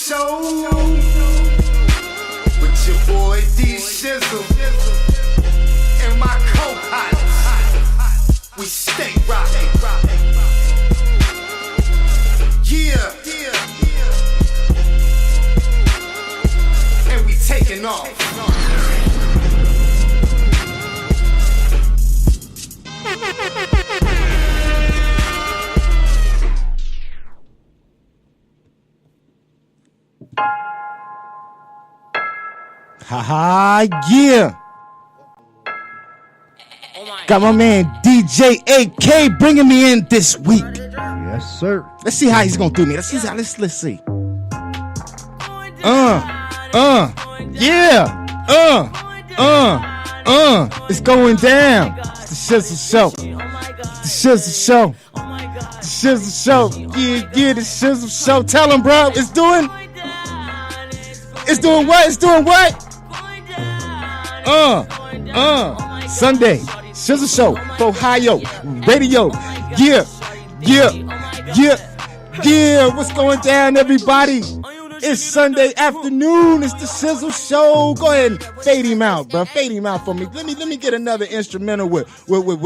Show with your boy D Shizzle and my co-pilots. We stay rocking. Yeah. And we taking off. Ha yeah. Got my man DJ AK bringing me in this week. Yes, sir. Let's see how he's gonna do me. Let's see. It's going down. It's the Shizzle Show. The Shizzle Show. The Shizzle Show. Yeah, the Shizzle Show. Tell him, bro. It's doing what? Sunday, Shizzle Show, Ohio, radio. Yeah. What's going down, everybody? It's Sunday afternoon. It's the Shizzle Show. Go ahead and fade him out, bro. Fade him out for me. Let me get another instrumental with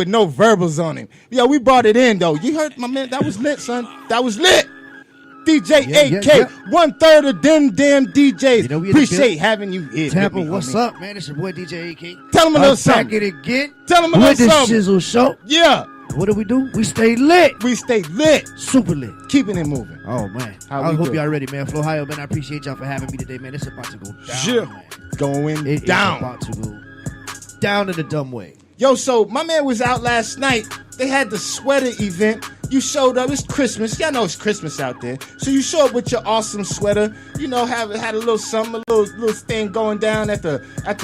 no verbals on him. Yo, we brought it in though. You heard my man? That was lit, son. That was lit. DJ AK, yeah. 1/3 of them damn DJs. You know, appreciate having you here. Tampa, what's up, man? It's your boy DJ AK. Tell him a little something. Back it again. Tell him a little something. With the Shizzle Show. Yeah. What do? We stay lit. Super lit. Keeping it moving. Oh, man. I hope y'all ready, man. Ohio, man, I appreciate y'all for having me today, man. It's about to go down, man. Going It down. is about to go down in the dumb way. Yo, so my man was out last night. They had the sweater event. You showed up. It's Christmas. Y'all know it's Christmas out there. So you show up with your awesome sweater. You know, had a little something, a little thing going down at the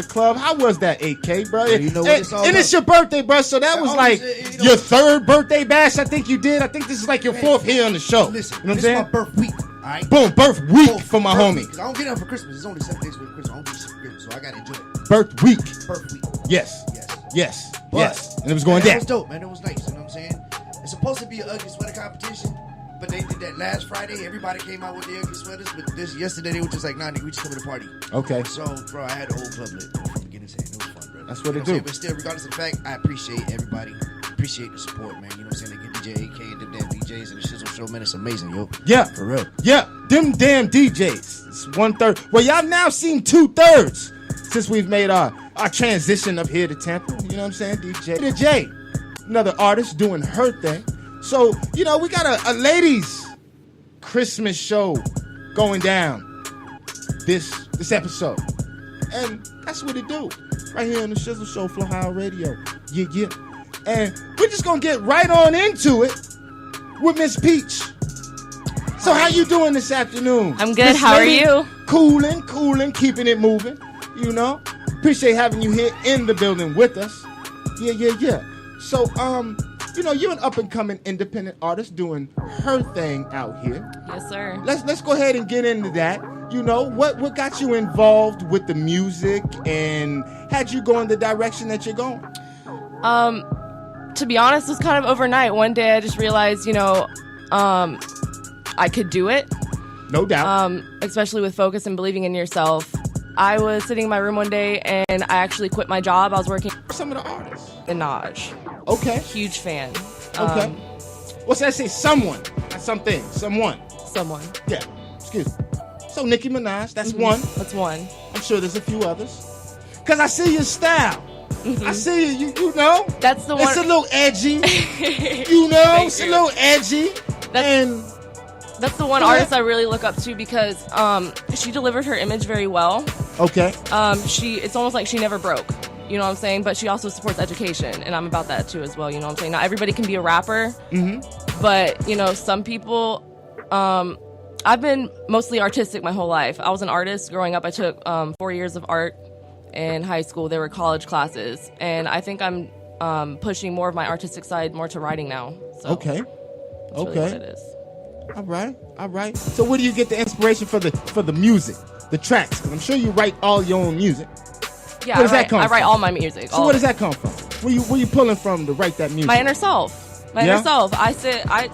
club. How was that, AK, bro? Yeah, you know what it's all and about. It's your birthday, bro. So that was like your third birthday bash. I think you did. I think this is like your fourth here on the show. Listen, you know what I'm this saying? is my birth week. All right. Boom, birth week for my homie. Because I don't get out for Christmas. It's only 7 days for Christmas. I don't get shit for Christmas, so I gotta enjoy it. Birth week. Birth week. Yes. But, And it was going man, down. It was dope, man. It was nice. You know what I'm saying? It's supposed to be an ugly sweater competition, but they did that last Friday. Everybody came out with their ugly sweaters, but yesterday they were just like, nah, nigga, we just come to the party. Okay. So, bro, I had the whole club lit. Get his hand. It was fun, bro. That's what you it know do. But still, regardless of the fact, I appreciate everybody. Appreciate the support, man. You know what I'm saying? They get DJ AK and them damn DJs and the Shizzle Show, man. It's amazing, yo. Yeah. For real. Yeah. Them damn DJs. It's 1/3. Well, y'all now seen 2/3 since we've made our transition up here to Tampa. You know what I'm saying? DJ. Another artist doing her thing. So, you know, we got a ladies' Christmas show going down this episode. And that's what it do. Right here on the Shizzle Show, Ohio Radio. Yeah. And we're just going to get right on into it with Miss Peach. So how you doing this afternoon? I'm good. How are you? Cooling, keeping it moving. You know? Appreciate having you here in the building with us. Yeah. So, you know, you're an up-and-coming independent artist doing her thing out here. Yes, sir. Let's go ahead and get into that. You know, what got you involved with the music and had you go in the direction that you're going? To be honest, it was kind of overnight. One day I just realized, you know, I could do it. No doubt. Especially with focus and believing in yourself. I was sitting in my room one day and I actually quit my job. I was working Some of the artists. in Naj. Okay. Huge fan. Okay. What's that say? Someone. Not something. Someone. Someone. Yeah. Excuse me. So Nicki Minaj, that's one. That's one. I'm sure there's a few others. Because I see your style. I see you know. That's the one. It's a little edgy. You know, it's a little edgy. That's the one artist I really look up to because she delivered her image very well. Okay. It's almost like she never broke. You know what I'm saying? But she also supports education, and I'm about that too as well. You know what I'm saying? Not everybody can be a rapper, but you know, some people. I've been mostly artistic my whole life. I was an artist growing up. I took 4 years of art in high school. There were college classes, and I think I'm pushing more of my artistic side more to writing now. So Okay. that's really what it is. All right. So where do you get the inspiration for the music, the tracks? Because I'm sure you write all your own music. Yeah, Where does that come I write from? all my music. So where does that come from? Where you pulling from to write that music? My inner self. Yeah?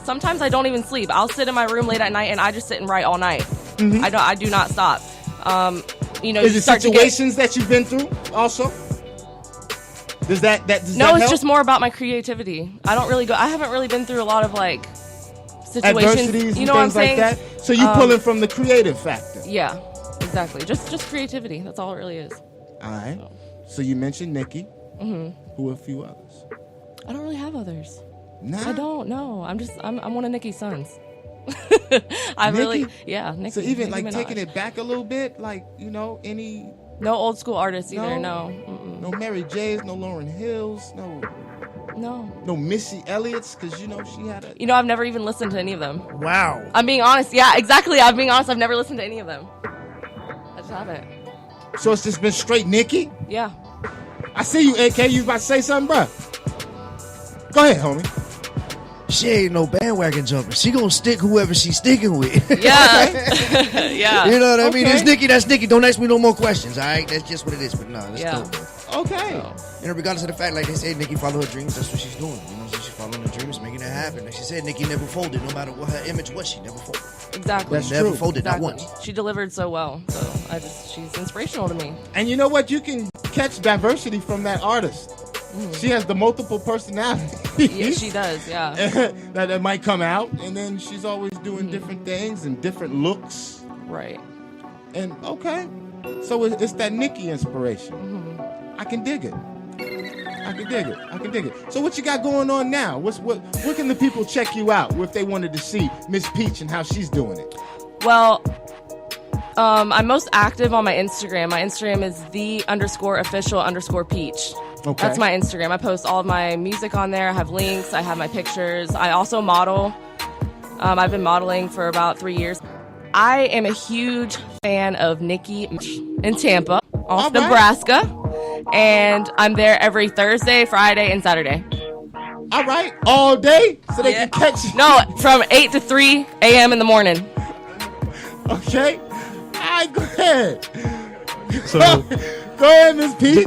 Sometimes I don't even sleep. I'll sit in my room late at night and I just sit and write all night. I do not stop. You know, Is you it start situations that you've been through also? Does that No, it's help? just more about my creativity. I haven't really been through a lot of like situations. Adversities You and know what I'm things like saying? that. So you pulling from the creative factor. Yeah, exactly. Just creativity. That's all it really is. All right. So you mentioned Nikki. Who are a few others? I don't really have others. Nah. I don't know. I'm one of Nicki's sons. Nikki? Nicki. So even Nicki like Minaj. taking it back a little bit, like, you know, any No old school artists either. No? No. no Mary J's, no Lauryn Hills, no Missy Elliott's, because you know she had a. You know, I've never even listened to any of them. Wow. I'm being honest. Yeah, exactly. I'm being honest. I've never listened to any of them. I just haven't. So it's just been straight Nikki. Yeah. I see you, AK. You about to say something, bruh? Go ahead, homie. She ain't no bandwagon jumper. She gonna stick whoever she's sticking with. Yeah. Yeah. You know what I mean? Okay. It's Nikki, that's Nikki. Don't ask me no more questions, all right? That's just what it is. But no, that's Yeah. dope, man. Okay. You know, regardless of the fact, like they say, Nikki follow her dreams. That's what she's doing. You know, so she's following her dreams, making it happen. Like she said, Nikki never folded. No matter what her image was, she never folded. Exactly. That's Never true. folded, Exactly. not once. She delivered so well. So she's inspirational to me. And you know what? You can catch diversity from that artist. She has the multiple personalities. Yeah, she does. Yeah. that might come out, and then she's always doing different things and different looks. Right. And okay, so it's that Nikki inspiration. I can dig it. I can dig it. So what you got going on now? Where can the people check you out if they wanted to see Miss Peach and how she's doing it? Well, I'm most active on my Instagram. My Instagram is _official_peach. Okay. That's my Instagram. I post all of my music on there. I have links. I have my pictures. I also model. I've been modeling for about 3 years. I am a huge fan of Nikki in Tampa, off right. Nebraska. And I'm there every Thursday, Friday, and Saturday. All right, all day, so they can catch you. No, from 8 to 3 a.m. in the morning. Okay. All right, go ahead. So, Go ahead, Miss Peach.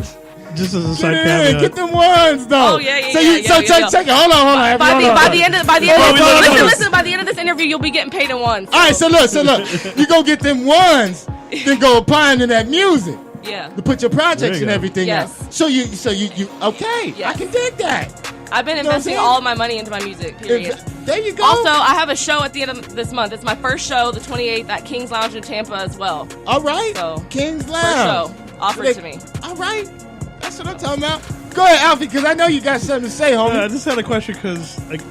just as a side Get in, caveat, get them ones, though. Oh, yeah, So yeah, check it. Hold on. By the end of no. listen, by the end of this interview, you'll be getting paid in ones. All right, so look. You go get them ones, then go applying to that music Yeah. to put your projects There you and go. everything Yes. out. So you okay? Yes. I can dig that. I've been You know what I'm investing saying? all of my money into my music, period. There you go. Also, I have a show at the end of this month. It's my first show, the 28th, at King's Lounge in Tampa as well. All right, So, King's First Lounge. show offered to me. All right, that's what I'm talking about. Go ahead, Alfie, because I know you got something to say, homie. I just had a question because, like,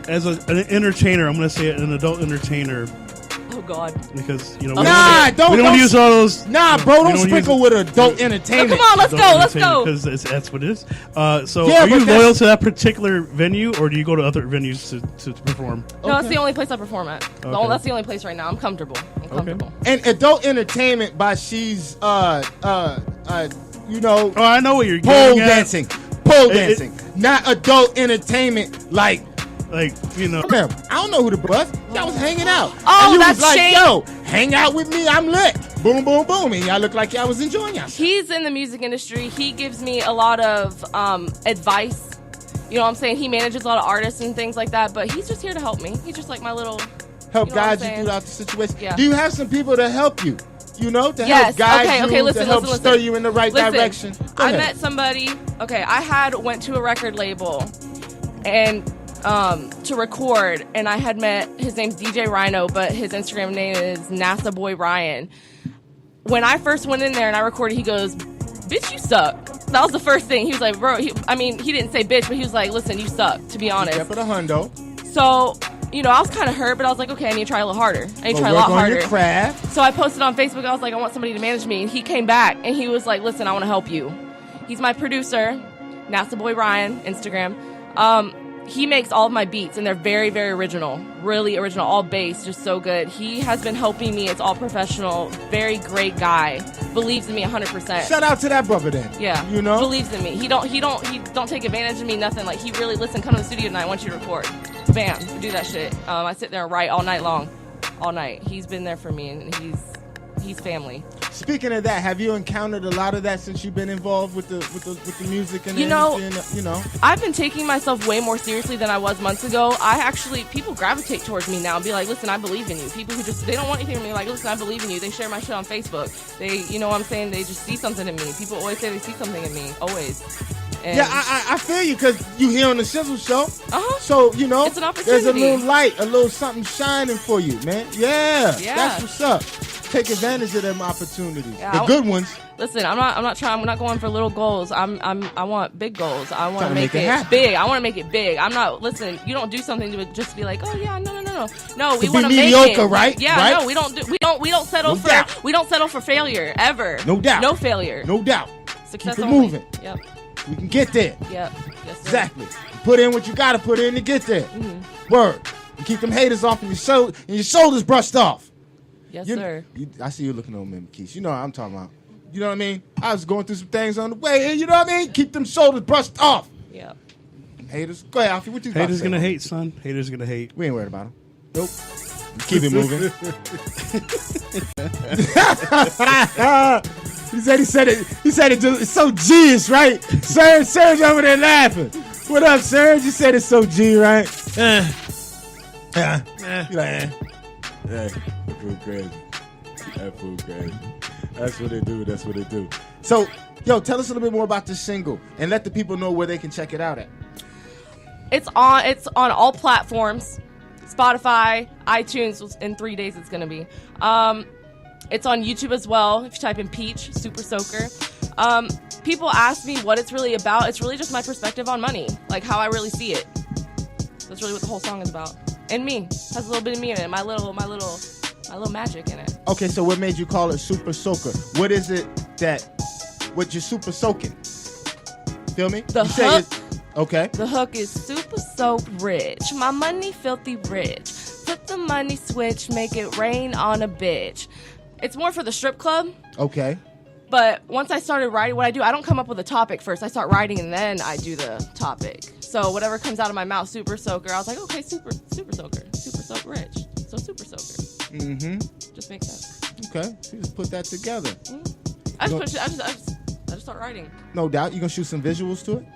as an entertainer, I'm going to say an adult entertainer Oh, God. because you know Nah, we don't don't use all those. Nah, bro, we don't sprinkle use- with adult entertainment. Oh, come on, let's go. Because that's what it is. So, Yeah, are you but that's- loyal to that particular venue, or do you go to other venues to perform? No, that's the only place I perform at. Okay. That's the only place right now. I'm comfortable. And adult entertainment by she's you know, Oh, I know what you're pole getting at. dancing. Pole dancing. Not adult entertainment like Like, you know. I don't know who the bus. Y'all was hanging out. Oh, and you that's was like, Shane. yo, hang out with me, I'm lit. Boom, boom, boom. And y'all look like y'all was enjoying yourself. He's in the music industry. He gives me a lot of advice. You know what I'm saying? He manages a lot of artists and things like that, but he's just here to help me. He's just like my little... Help You know what I'm guide you saying? throughout the situation. Yeah. Do you have some people to help you? You know, to Yes. help guide Okay, you, listen, to help listen. stir you in the right Listen, direction. Go I ahead. met somebody. Okay, I went to a record label and to record, and I had met, his name's DJ Rhino, but his Instagram name is NASA Boy Ryan. When I first went in there and I recorded, he goes, "Bitch, you suck." That was the first thing. He was like, bro, he didn't say bitch, but he was like, listen, you suck, to be honest. Kept it a hundo. So, you know, I was kind of hurt, but I was like, okay, I need to try a little harder. I need to try a Work lot on harder. your craft. So I posted on Facebook. I was like, I want somebody to manage me. And he came back and he was like, listen, I want to help you. He's my producer, NASA Boy Ryan, Instagram. He makes all of my beats, and they're very, very original. Really original, all bass, just so good. He has been helping me. It's all professional. Very great guy. Believes in me 100%. Shout out to that brother then. Yeah, You know? believes in me. He don't take advantage of me. Nothing. Like, he really, listen, come to the studio tonight. I want you to record. Bam, do that shit. I sit there and write all night long, all night. He's been there for me, and he's he's family. Speaking of that, have you encountered a lot of that since you've been involved with the music and the industry and, I've been taking myself way more seriously than I was months ago. People gravitate towards me now and be like, listen, I believe in you. People who they don't want anything from me, like, listen, I believe in you. They share my shit on Facebook. They, you know what I'm saying? They just see something in me. People always say they see something in me. Always. And yeah, I feel you because you here on the Shizzle Show. Uh-huh. So, it's an opportunity. there's a little light, a little something shining for you, man. Yeah. That's what's up. Take advantage of them opportunities. Yeah, the good ones. Listen, I'm not going for little goals. I want big goals. I want to make it big. I want to make it big. I'm not, listen, you don't do something to just be like, oh yeah, no. No, we want to make mediocre, it. right? Yeah, right? no, we don't settle we don't settle for failure ever. No doubt. No failure. No doubt. Success Keep it only. moving. Yep. We can get there. Yep. Yes, sir. Exactly. Put in what you got to put in to get there. Mm-hmm. Word. And keep them haters off and your shoulders brushed off. Yes, sir. I see you looking on me, Keith. You know what I'm talking about. You know what I mean? I was going through some things on the way, and you know what I mean? Keep them shoulders brushed off. Yep. Haters. Go ahead, Alfie. What you Haters about to gonna say? hate, son. Haters gonna hate. We ain't worried about them. Nope. Keep it moving. He said it just, it's so G-ish, right? Serge over there laughing. What up, Serge? You said it's so G, right? You like, Hey, that food crazy. That food crazy. That's what they do. So, tell us a little bit more about this single and let the people know where they can check it out at. It's on all platforms. Spotify, iTunes, in 3 days it's going to be. It's on YouTube as well. If you type in Peach, Super Soaker. People ask me what it's really about. It's really just my perspective on money, like how I really see it. That's really what the whole song is about. And me. Has a little bit of me in it. My little magic in it. Okay, so what made you call it Super Soaker? What is it what you're super soaking? Feel me? The hook. Okay. The hook is super soaked rich. My money filthy rich. Flip the money switch, make it rain on a bitch. It's more for the strip club. Okay. But once I started writing, what I do, I don't come up with a topic first. I start writing and then I do the topic. So whatever comes out of my mouth, Super Soaker, I was like, okay, Super Soaker. Super Soak Rich. So Super Soaker. Mm-hmm. Just makes sense. Okay. So you just put that together. Mm-hmm. I just start writing. No doubt. You gonna shoot some visuals to it?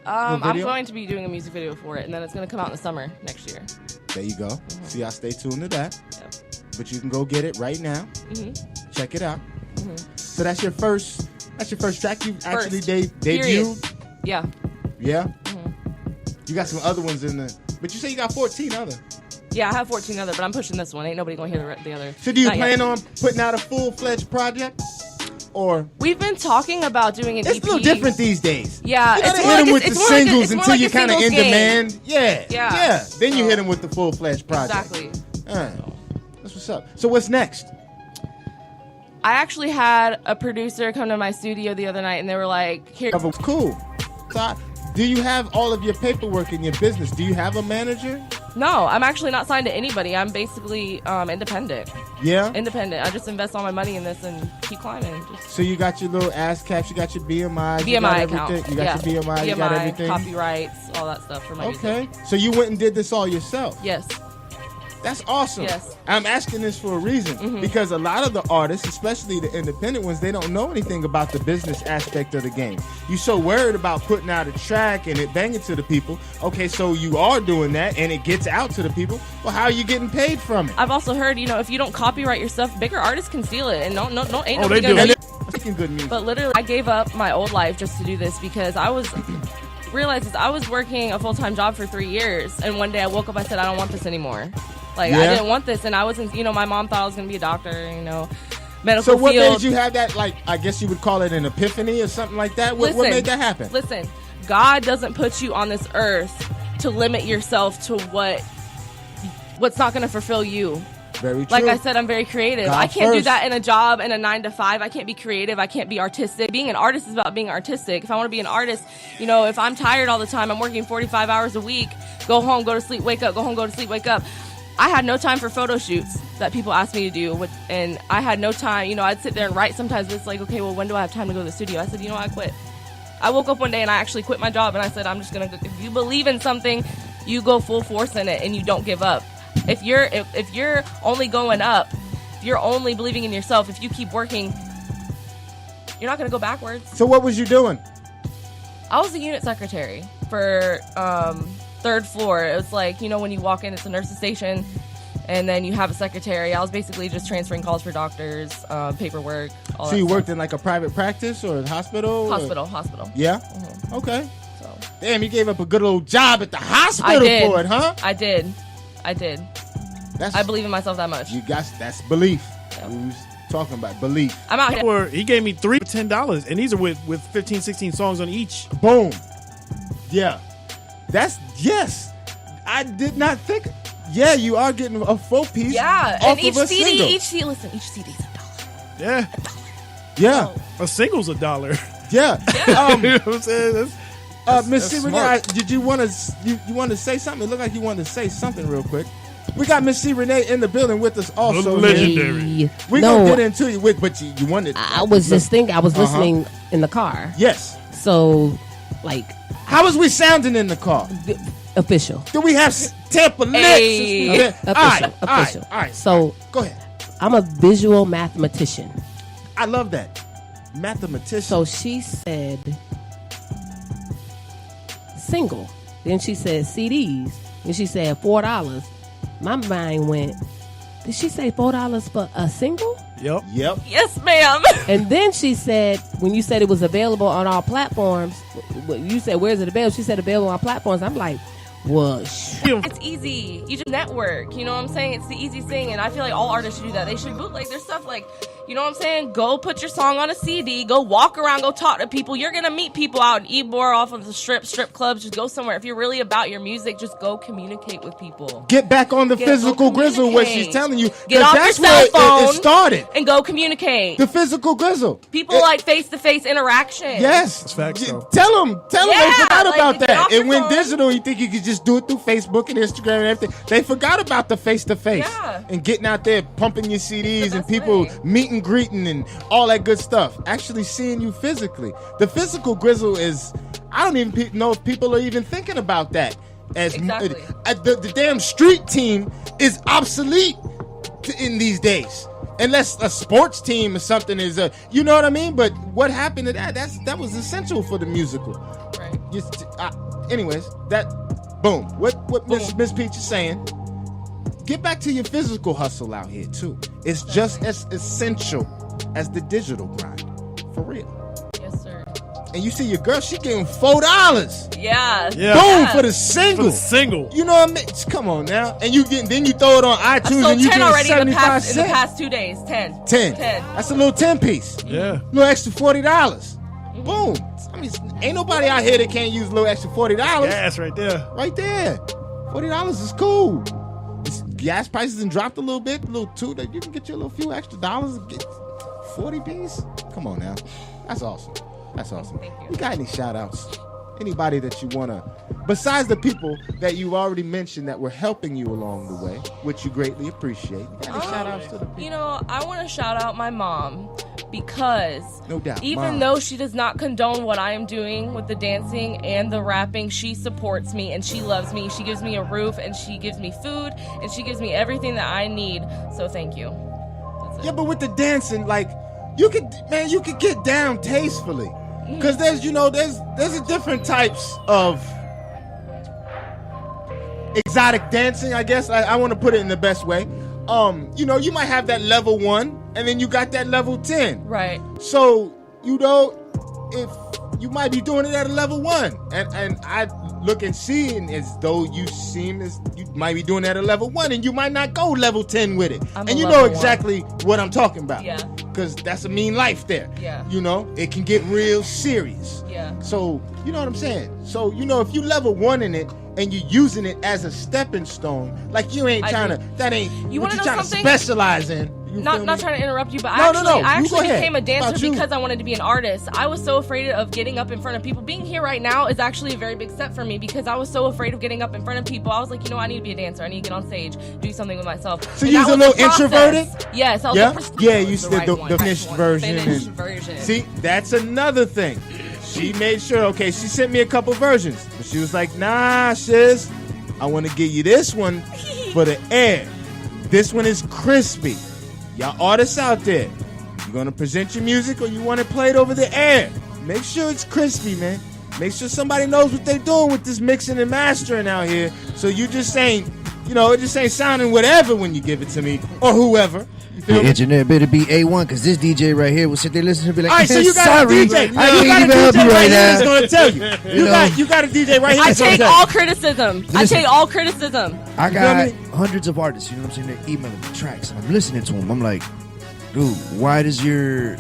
I'm going to be doing a music video for it, and then it's going to come out in the summer next year. There you go. Mm-hmm. See, I stay tuned to that. Yep. But you can go get it right now. Mm-hmm. Check it out. Mm-hmm. So that's your first track you actually debuted? Yeah. Yeah? Mm-hmm. You got some other ones in there. But you say you got 14 other. Yeah, I have 14 other, but I'm pushing this one. Ain't nobody going to hear the other. So do you plan on putting out a full-fledged project? Or we've been talking about doing an EP. It's a little different these days. Yeah, you gotta it's hit them with it's the more singles like until like you're kind of in game. demand. Yeah. Then you hit them with the full-fledged project. Exactly. That's what's up. So what's next? I actually had a producer come to my studio the other night, and they were like, "Here." Cool. So, do you have all of your paperwork in your business? Do you have a manager? No, I'm actually not signed to anybody. I'm basically independent. Yeah? Independent. I just invest all my money in this and keep climbing. So you got your little ass caps, you got your BMI. BMI account. You got your BMI, you got everything. Copyrights, all that stuff for my music. So you went and did this all yourself? Yes. That's awesome. Yes. I'm asking this for a reason because a lot of the artists, especially the independent ones, they don't know anything about the business aspect of the game. You're so worried about putting out a track and it banging to the people. Okay, so you are doing that and it gets out to the people. Well, how are you getting paid from it? I've also heard, if you don't copyright your stuff, bigger artists can steal it, and ain't nobody they do. gonna. Making good music. But literally, I gave up my old life just to do this because I was working a full-time job for 3 years, and one day I woke up, I said, I don't want this anymore. I didn't want this, and I wasn't, my mom thought I was going to be a doctor, medical So what field. made you have that, I guess you would call it an epiphany or something like that? What made that happen? Listen, God doesn't put you on this earth to limit yourself to what's not going to fulfill you. Very true. Like I said, I'm very creative. God I can't do first. that in a job, in a 9 to 5. I can't be creative. I can't be artistic. Being an artist is about being artistic. If I want to be an artist, if I'm tired all the time, I'm working 45 hours a week, go home, go to sleep, wake up, go home, go to sleep, wake up. I had no time for photo shoots that people asked me to do, and I had no time. I'd sit there and write. Sometimes it's like, okay, well, when do I have time to go to the studio? I said, I quit. I woke up one day and I actually quit my job, and I said, I'm just going to, if you believe in something, you go full force in it, and you don't give up. If you're only going up if you're only believing in yourself, if you keep working, you're not going to go backwards. So what was you doing? I was the unit secretary for third floor. It was like, when you walk in, it's a nurse's station, and then you have a secretary. I was basically just transferring calls for doctors, paperwork, all that. So you worked stuff. in like a private practice or a hospital? Hospital. Yeah? Mm-hmm. Okay. So. Damn, you gave up a good old job at the hospital for it, huh? I did. I believe in myself that much. That's belief. Yeah. We was talking about belief. I'm out here. He gave me 3 for $10, and these are with 15, 16 songs on each. Boom. Yeah. Yes. I did not think. Yeah, you are getting a full piece. Yeah, off and each of a CD, single. each CD is $1. Yeah. Yeah. A single's $1. Yeah. You know what I'm saying? Miss that's C-Rena, smart. did you want to say something? It looked like you wanted to say something real quick. We got Miss C-Rena in the building with us also. Legendary. We're going to get into you with, but you wanted. I was just thinking, I was listening in the car. Yes. So, like, How was we sounding in the car? official. Do we have Tampa lips? Hey. Yeah. Official. All Official. right. So, Go ahead. I'm a visual mathematician. I love that. Mathematician. So she said single. Then she said CDs. And she said $4. My mind went, did she say $4 for a single? Yep. Yes, ma'am. And then she said, when you said it was available on all platforms, you said, where's it available? She said available on platforms. I'm like, whoosh. It's easy. You just network. You know what I'm saying? It's the easiest thing. And I feel like all artists should do that. They should bootleg their stuff. Like, you know what I'm saying? Go put your song on a CD. Go walk around. Go talk to people. You're going to meet people out in Ybor, off of the strip clubs. Just go somewhere. If you're really about your music, just go communicate with people. Get back on the Go physical grizzle, what she's communicate. telling you. Get 'cause off that's your cell where phone it started. and go communicate. The physical grizzle. People like face-to-face interaction. Yes. That's facts, though. Tell them they Yeah, forgot like, about get that. off your And when phone. digital, you think you could just do it through Facebook and Instagram and everything. They forgot about the face-to-face. Yeah. And getting out there, pumping your CDs and best people way. meet and greeting and all that good stuff. Actually seeing you physically. The physical grizzle is, I don't even know if people are even thinking about that. As Exactly. The damn street team is obsolete in these days. Unless a sports team or something is you know what I mean? But what happened to that? That was essential for the musical. Right. Anyways, boom. What Miss Peach is saying, get back to your physical hustle out here too. It's just as essential as the digital grind. For real. Yes, sir. And you see your girl, she getting $4. Yeah. Yeah. Boom for the single. For the single. You know what I mean? Come on now. And then you throw it on I iTunes sold and you 10 get already in the 75 past cents. 2 days. 10. 10. That's a little 10 piece. Yeah. A little extra $40. Boom. I mean, ain't nobody out here that can't use a little extra $40. Gas right there. Right there. $40 is cool. Gas prices and dropped a little bit, a little too. That you can get you a little few extra dollars and get 40 piece. Come on now. That's awesome. Thank you. You got any shout outs? Anybody that you want to, besides the people that you've already mentioned that were helping you along the way, which you greatly appreciate. You got any shout outs to the people? You know, I want to shout out my mom because No doubt, even Mom. though she does not condone what I am doing with the dancing and the rapping, she supports me and she loves me. She gives me a roof and she gives me food and she gives me everything that I need. So thank you. That's it. Yeah, but with the dancing, like, you could get down tastefully. Because there's a different types of exotic dancing, I guess. I want to put it in the best way. You might have that level 1 and then you got that level 10. Right. So, if you might be doing it at a level 1. And I look and see as though you might be doing it at a level 1 and you might not go level 10 with it. I'm And a you know level 1. exactly what I'm talking about. Yeah. Because that's a mean life there. Yeah. It can get real serious. Yeah. So, you know what I'm saying? So, if you level 1 in it and you're using it as a stepping stone, like you ain't trying to, that ain't You what wanna you're know trying to something? specialize in. You feel Not me? trying to interrupt you, but No, I no, actually you go ahead. became a dancer About you. because I wanted to be an artist. I was so afraid of getting up in front of people. Being here right now is actually a very big step for me because I was so afraid of getting up in front of people. I was like, I need to be a dancer. I need to get on stage, do something with myself. So And you that was a the little process. introverted? Yes. I was Yeah? the Yeah, you was said right the one. finished Right version. one. Finished and- version. See, that's another thing. She made sure, okay, she sent me a couple versions. But she was like, nah, sis, I want to give you this one for the air. This one is crispy. y'all artists out there, you gonna present your music or you want it played over the air, make sure it's crispy, man. Make sure somebody knows what they're doing with this mixing and mastering out here. So you just ain't, it just ain't sounding whatever when you give it to me or whoever. The engineer better be A1 because this DJ right here will sit there listening and be like, all right, so you got sorry, a DJ. I can't even help you right now. That's going to tell you. You got a DJ right here. I take all criticism. I take all criticism. I got hundreds of artists, you know what I'm saying? They're emailing me tracks and I'm listening to them. I'm like, dude, why does your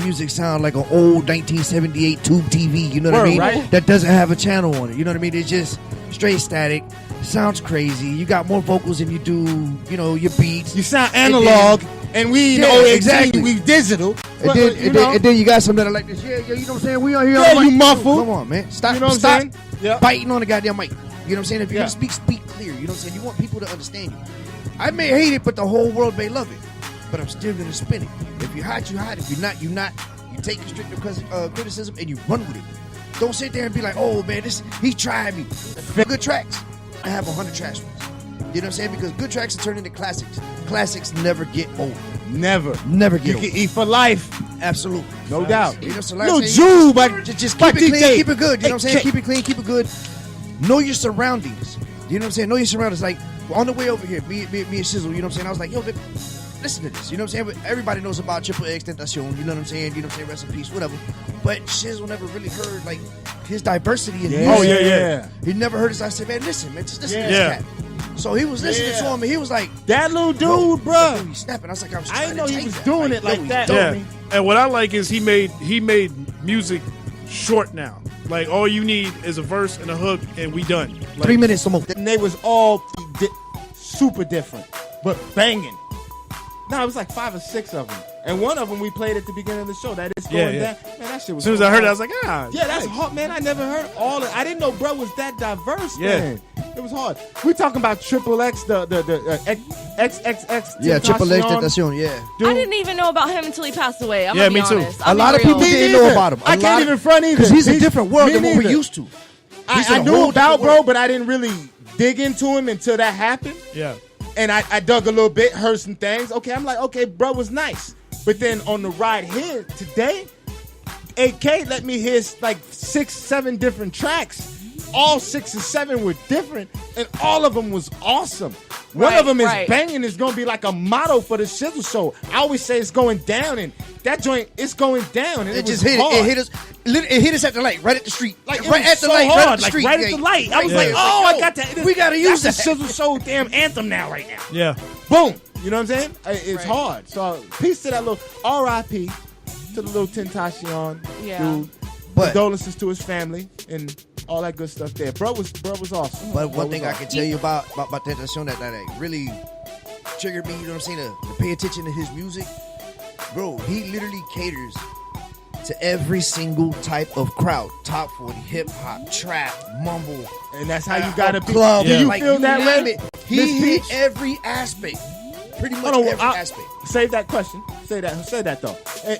music sound like an old 1978 tube TV? You know what I mean? Right? That doesn't have a channel on it. You know what I mean? It's just straight static. Sounds crazy. You got more vocals than you do, your beats. You sound analog, and we exactly. We digital. And then you got some that are like this. Yeah, you know what I'm saying? We on here. Yeah, you muffled. Come on, man. Stop. You know what I'm saying? Biting on the goddamn mic. You know what I'm saying? If you're gonna speak clear. You know what I'm saying? You want people to understand you. I may hate it, but the whole world may love it. But I'm still gonna spin it. If you're hot, you hot. If you're not, you not. You take constructive criticism and you run with it. Don't sit there and be like, oh man, he tried me. Good tracks. I have 100 trash ones. You know what I'm saying? Because good tracks are turned into classics. Classics never get old. Never get old. You can eat for life. Absolutely. No doubt. So Little Jew, but just keep it clean, keep it good. You know what I'm saying? Keep it clean, keep it good. Know your surroundings. You know what I'm saying? Know your surroundings. Like, on the way over here, me and Shizzle, you know what I'm saying? I was like, yo, listen to this. You know what I'm saying? Everybody knows about Triple X Tentacion. You know what I'm saying? You know what I'm saying? Rest in peace, whatever. But Shizzle never really heard, like, his diversity in music. Oh, yeah. He never heard us. I said, man, listen, just listen to this cat. So he was listening to him, and he was like, that little dude, bro. He's snapping. I was like, I didn't know he was doing it like that. Yeah. And what I like is he made music short now. Like, all you need is a verse and a hook, and we done. Like, 3 minutes to move. And they was all super different, but banging. No, it was like 5 or 6 of them. And one of them we played at the beginning of the show. That is going down. Man, that shit was. As soon as I heard it, I was like, yeah, that's hard, man. I never heard all of it. I didn't know bro was that diverse, man. It was hard. We talking about Triple X, the XXX. Yeah, Triple X Tentacion, yeah. Dude. I didn't even know about him until he passed away. I'm me too. A lot of people didn't know about him. I can't even front either. Because he's a different world than what we're used to. I knew about bro, but I didn't really dig into him until that happened. Yeah. And I dug a little bit, heard some things. Okay, I'm like, okay, bro was nice. But then on the ride here today, AK let me hear like 6, 7 different tracks. All 6 or 7 were different, and all of them was awesome. One of them is banging. It's going to be like a motto for the Shizzle Show. I always say it's going down, and that joint, it's going down. And it just hit hard. It hit us at the light, right at the street. Like, right at the light, hard, right at the street. Right at the light. I was like, oh, I got that. We got to use that. That's the Shizzle Show damn anthem now, right now. Yeah. Boom. You know what I'm saying? It's hard. So peace to that little R.I.P. to the little Tentacion dude. But condolences to his family and all that good stuff there. Bro was awesome. But one thing I can tell you about Tentacion that really triggered me, you know what I'm saying, to pay attention to his music. Bro, he literally caters to every single type of crowd. Top 40, hip hop, trap, mumble. And that's how you gotta be. Club. Do you feel that way? He hit every aspect. Pretty much every aspect. Save that question. Say that though. Hey,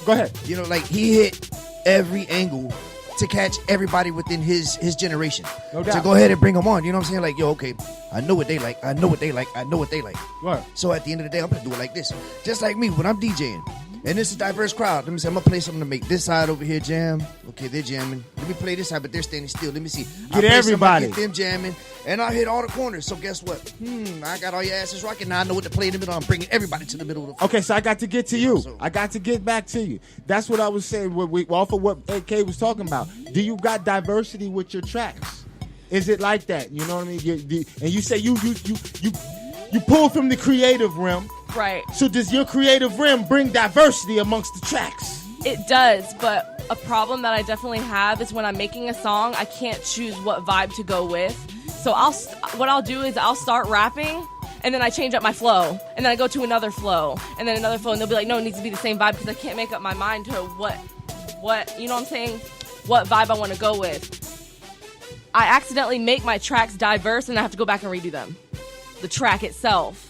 go ahead. You know, like he hit every angle to catch everybody within his generation. No doubt. To go ahead and bring them on. You know what I'm saying? Like, yo, okay, I know what they like. I know what they like. Right. So at the end of the day, I'm going to do it like this. Just like me, when I'm DJing, and it's a diverse crowd. Let me say, I'm going to play something to make this side over here jam. Okay, they're jamming. Let me play this side, but they're standing still. Let me see. Get everybody. Get them jamming, and I'll hit all the corners. So guess what? I got all your asses rocking. Now I know what to play in the middle. I'm bringing everybody to the middle of the Okay, so I got to get to you. I got to get back to you. That's what I was saying off of what AK was talking about. Do you got diversity with your tracks? Is it like that? You know what I mean? And you say you pull from the creative realm. Right. So does your creative realm bring diversity amongst the tracks? It does, but a problem that I definitely have is when I'm making a song, I can't choose what vibe to go with. So what I'll do is I'll start rapping, and then I change up my flow, and then I go to another flow, and then another flow, and they'll be like, no, it needs to be the same vibe because I can't make up my mind to what you know what I'm saying? What vibe I want to go with. I accidentally make my tracks diverse, and I have to go back and redo them. The track itself.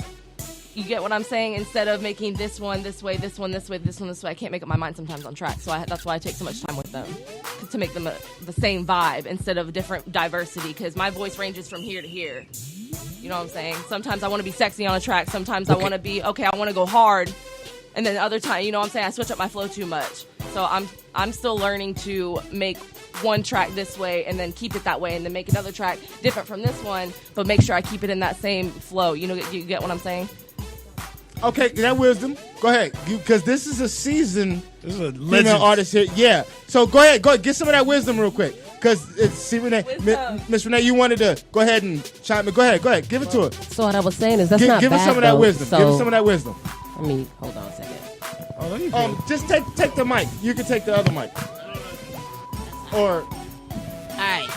You get what I'm saying? Instead of making this one this way, this one this way, this one this way, I can't make up my mind sometimes on tracks. So that's why I take so much time with them, to make them the same vibe instead of different diversity, because my voice ranges from here to here. You You know what I'm saying? Sometimes I want to be sexy on a track. Sometimes I want to be, I want to go hard. And then the other time, you know what I'm saying, I switch up my flow too much. So I'm still learning to make one track this way and then keep it that way and then make another track different from this one, but make sure I keep it in that same flow. You know, you get what I'm saying? Okay, that wisdom. Go ahead, because this is a seasoned This is a female legend. artist here. Yeah. So go ahead, get some of that wisdom real quick. Because it's C-Rena. Miss Renee, you wanted to go ahead and chime in. Go ahead. Give it to her. So what I was saying is that's not Give bad, us some of that though. wisdom. So, Give us some of that wisdom. Let me, hold on a second. Oh, there you go. Just take the mic. You can take the other mic. Or All right.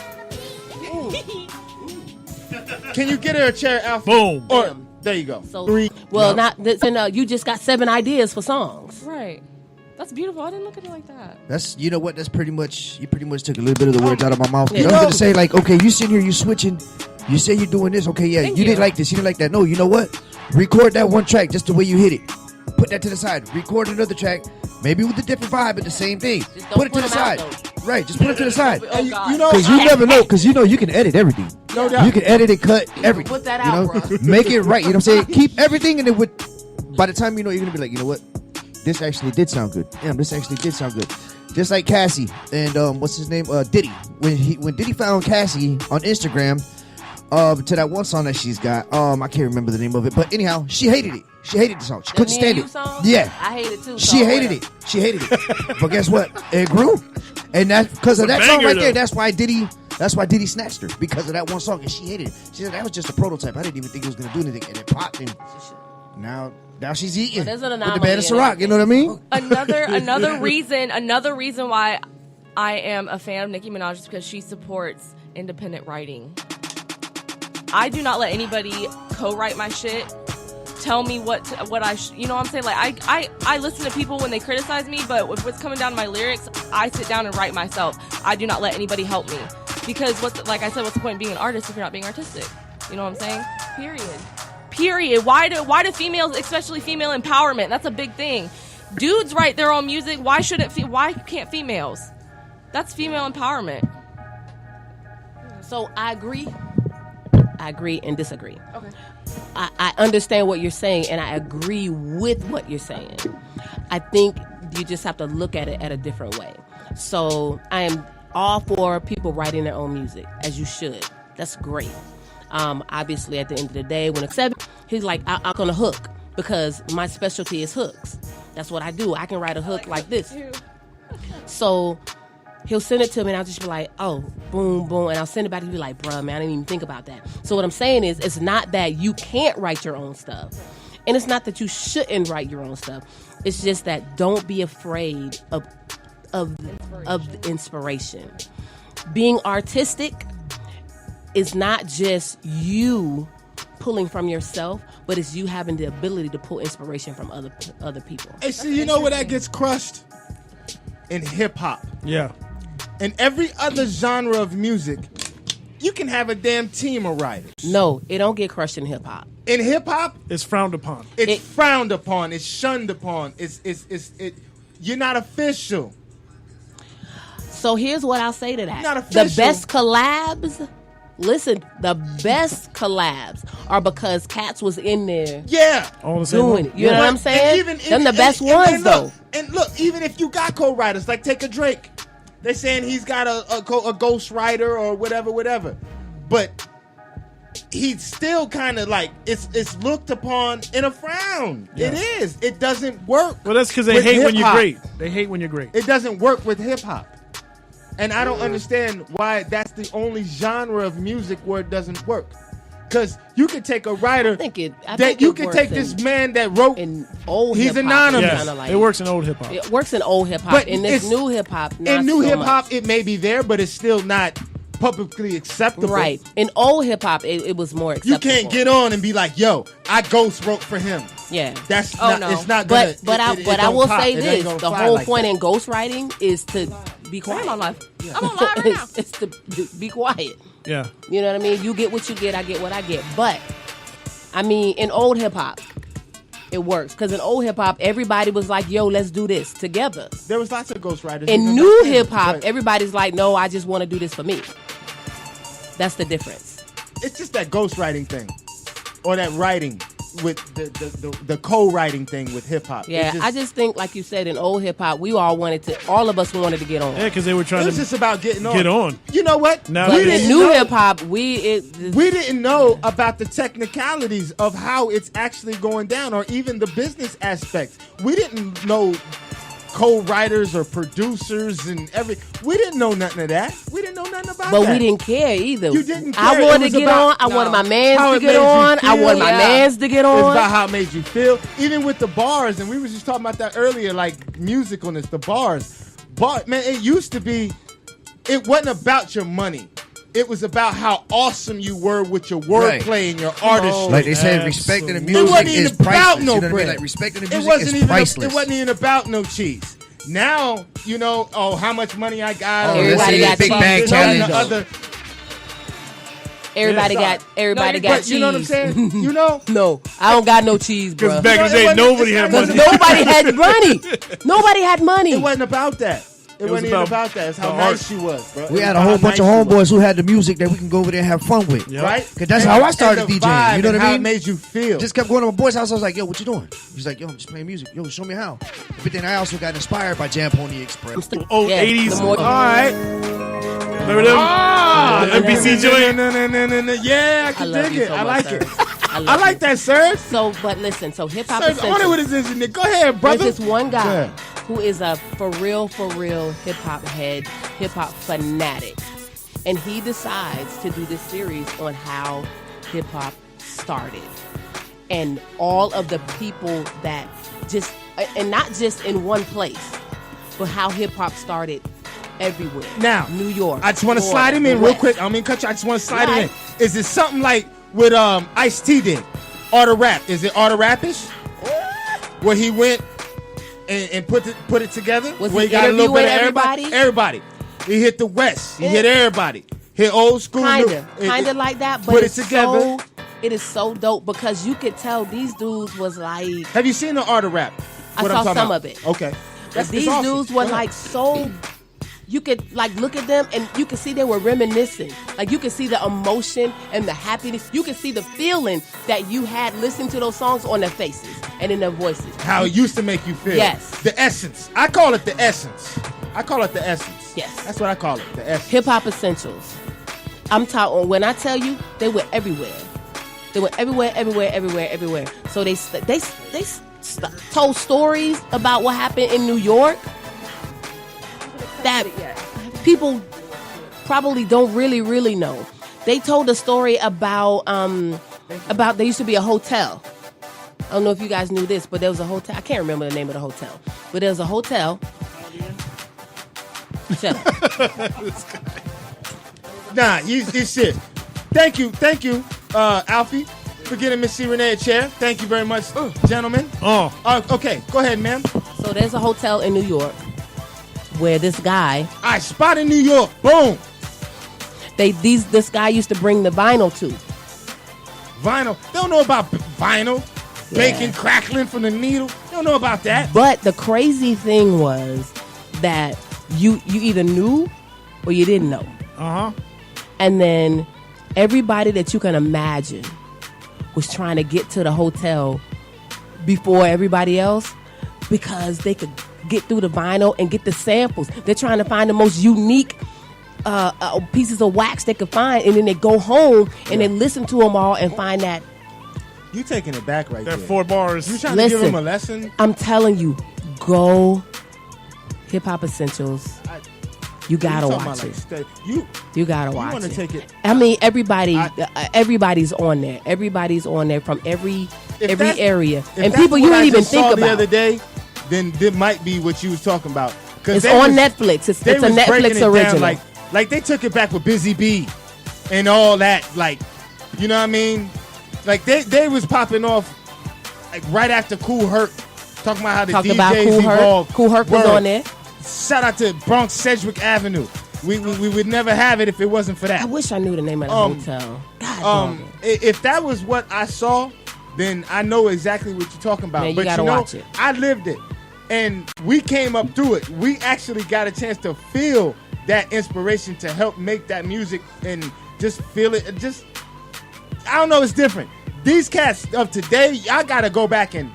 can you get her a chair, Alpha? Boom. Or there you go. So, 3. well, you just got 7 ideas for songs. Right. That's beautiful. I didn't look at it like that. That's, you know what? That's pretty much, you pretty much took a little bit of the words out of my mouth. Yeah. I was going to say, like, okay, you sitting here, you switching. You say you're doing this. Okay, yeah, Thank you you. didn't like this. You didn't like that. No, you know what? Record that one track just the way you hit it. Put that to the side. Record another track, maybe with a different vibe, but the same thing. Just don't Put it to put the 'em out, side. Right, just put it to the side. Oh, God. You know, Because you never know. Because you know you can edit everything. No doubt. You can edit and cut everything. put that you out, know? bro. Make it right. You know what I'm saying? Keep everything, and it would. By the time you know, you're gonna be like, you know what? This actually did sound good. Damn, this actually did sound good. Just like Cassie and what's his name? Diddy. When Diddy found Cassie on Instagram, to that one song that she's got. I can't remember the name of it, but anyhow, she hated it. She hated the song. She couldn't Me and stand You it. song? Yeah. I hate it too. She so hated whatever. it. She hated it. But guess what? It grew. And that's because of It's a that song banger, right there. though. That's why Diddy snatched her. Because of that one song. And she hated it. She said that was just a prototype. I didn't even think it was going to do anything. And it popped. And now she's eating. Well, there's an with the anomaly band of in Ciroc. You know what I mean? Another reason why I am a fan of Nicki Minaj is because she supports independent writing. I do not let anybody co-write my shit. Tell me what I you know what I'm saying? Like I listen to people when they criticize me, but if it's coming down to my lyrics, I sit down and write myself. I do not let anybody help me because like I said, what's the point of being an artist if you're not being artistic? You know what I'm saying? Period. Why do females, especially female empowerment? That's a big thing. Dudes write their own music. Why can't females? That's female empowerment. So I agree and disagree. Okay. I understand what you're saying, and I agree with what you're saying. I think you just have to look at it at a different way. So I am all for people writing their own music, as you should. That's great. Obviously, at the end of the day, when he's like, I'm gonna hook because my specialty is hooks. That's what I do. I can write a hook like this. So he'll send it to me, and I'll just be like, oh, boom, boom. And I'll send it back and be like, bruh, man, I didn't even think about that. So what I'm saying is, it's not that you can't write your own stuff. And it's not that you shouldn't write your own stuff. It's just that don't be afraid of inspiration. Being artistic is not just you pulling from yourself, but it's you having the ability to pull inspiration from other people. Hey, see, you know where that gets crushed? In hip-hop. Yeah. In every other genre of music, you can have a damn team of writers. No, it don't get crushed in hip hop. In hip-hop, It's frowned upon. it's frowned upon. It's shunned upon. You're not official. So here's what I'll say to that. Not The official. best collabs, listen, the best collabs are because cats was in there Yeah. All the same. doing it. You know what I'm And saying? even- Them the best ones, though. And look, even if you got co-writers, like take a Drake, they're saying he's got a ghost writer or whatever. But he's still kind of like, it's looked upon in a frown. Yeah. It is. It doesn't work. Well, that's because they with hate when you're hip-hop. great. They hate when you're great. It doesn't work with hip-hop. And I don't understand why that's the only genre of music where it doesn't work. Because you could take a writer I think it could take this man that wrote. in old He's hip-hop, anonymous. it's Yes, kinda like, it works in old hip hop. It works in old hip hop. But In this it's- new hip hop, In new so hip hop, much. it may be there, but it's still not publicly acceptable. Right. In old hip hop, it was more You acceptable. can't get on and be like, "Yo, I ghost wrote for him." Yeah. That's Oh, not. no. It's not gonna. But I don't will pop. say It ain't this: gonna the fly whole like point that. in ghostwriting is to be quiet. I'm on live. I'm on live right now. it's to be quiet. Yeah. You know what I mean? You get what you get, I get what I get. But I mean, in old hip hop, it works because in old hip hop, everybody was like, "Yo, let's do this together." There was lots of ghostwriters. In even new back then, hip hop, but everybody's like, "No, I just want to do this for me." That's the difference. it's just that ghostwriting thing. or that writing with the co-writing thing with hip hop. Yeah, I just think, like you said, in old hip hop, all of us wanted to get on. Yeah, because they were trying It was just about getting on. get on. You know what? Now But we in didn't new know- hip hop, We didn't know about the technicalities of how it's actually going down, or even the business aspects. We didn't know co-writers or producers and we didn't know nothing of that. We didn't know nothing about But that. we didn't care either. You didn't care. I It wanted was to get about- on. I wanted my how mans to it get made you on. I feel. wanted my mans to get It's on. about how it made you feel. Even with the bars, and we were just talking about that earlier, like musicalness, the bars. But man, it used to be, it wasn't about your money. It was about how awesome you were with your wordplay and your artistry. Like they said, respecting the It music wasn't is even about priceless. no You know what I mean? bread. Like respecting the It music wasn't is even. priceless. It wasn't even about no cheese. Now, you know, how much money I got. Oh, Everybody this is got big cheese. bag This, that, and challenge. the other. Everybody Yeah. got But cheese. you know what I'm saying? You know? No, I don't got no cheese, bro. Because back in the day, It wasn't- nobody it's had not- money. Nobody had money. Nobody had money. It wasn't about that. It was wasn't even about about that. It's how the nice art. she was, bro. We It had was a whole how bunch nice of she was. homeboys who had the music that we can go over there and have fun with. Yep. Right? 'Cause that's And- how I started and the DJing. vibe You know and what I how mean? it made you feel. Just kept going to my boy's house. I was like, yo, what you doing? He's like, yo, I'm just playing music. Yo, show me how. But then I also got inspired by Jam Pony Express. Old Yeah, 80s. the more- All right. Remember them? Ah, The NBC joint? No. Yeah, I I can love dig you it. so I much, like it. sir. I love like you. that, sir. So, but listen, so hip hop Sir, essentials. on it with his in there. Go ahead, brother. There's this one guy Yeah. who is a for real hip hop head, hip hop fanatic, and he decides to do this series on how hip hop started, and all of the people that just, and not just in one place, but how hip hop started everywhere. Now, New York. I just want to Florida, slide him in the real West. quick. I mean, cut you. I just want to slide him in. Right. Is it something like what Ice-T did? Art of Rap. Is it Art of Rapish? Where he went and put it together? Was where he he got a little bit of interviewing everybody? everybody? Everybody. He hit the West. He Yeah. hit everybody. Hit old school. Kind of like that, but put it it's together. so, it is so dope because you could tell these dudes was like, Have you seen the Art of Rap? I What saw I'm talking some about? of it. Okay. but these awesome. dudes were Go ahead. like so. You could like look at them and you could see they were reminiscing. Like you could see the emotion and the happiness. You could see the feeling that you had listening to those songs on their faces and in their voices. How it used to make you feel. Yes. The essence. I call it the essence. I call it the essence. Yes. That's what I call it. The essence. Hip hop essentials. I'm talking. When I tell you, they were everywhere. They were everywhere. So they told stories about what happened in New York that people probably don't really know. They told a story about there used to be a hotel. I don't know if you guys knew this, but there was a hotel. I can't remember the name of the hotel, but there was a hotel. Shut up. Nah, you shit. Thank you, Alfie, for getting Miss C-Rena a chair. Thank you very much, gentlemen. Okay, go ahead, ma'am. So there's a hotel in New York where this guy, I spot in New York. Boom. this guy used to bring the vinyl to. Vinyl. They don't know about vinyl. Yeah. Bacon crackling from the needle. They don't know about that. But the crazy thing was that you either knew or you didn't know. And then everybody that you can imagine was trying to get to the hotel before everybody else because they could get through the vinyl and get the samples. They're trying to find the most unique pieces of wax they could find, and then they go home and they listen to them all and find that. You taking it back right That there. 4 bars. You trying to give him a lesson? I'm telling you, go Hip Hop Essentials. You gotta You talking watch about, it. like, You gotta you watch want to it. take it. I mean, everybody's on there. Everybody's on there from every area, If and that's people you what I didn't even just saw think the about. other day, then it might be what you was talking about. It's on Netflix. It's a Netflix original. Like they took it back with Busy Bee and all that. Like, you know what I mean? Like they was popping off like right after Cool Herc, talking about how the Talking DJs about Cool Herc. evolved. Cool Herc was Word. on there. Shout out to Bronx Sedgwick Avenue. We would never have it if it wasn't for that. I wish I knew the name of the hotel. God dog it. If that was what I saw, then I know exactly what you're talking about. Man, you but gotta you know, watch it. I lived it, and we came up through it. We actually got a chance to feel that inspiration to help make that music and just feel it. Just I don't know, it's different. these cats of today, y'all gotta go back and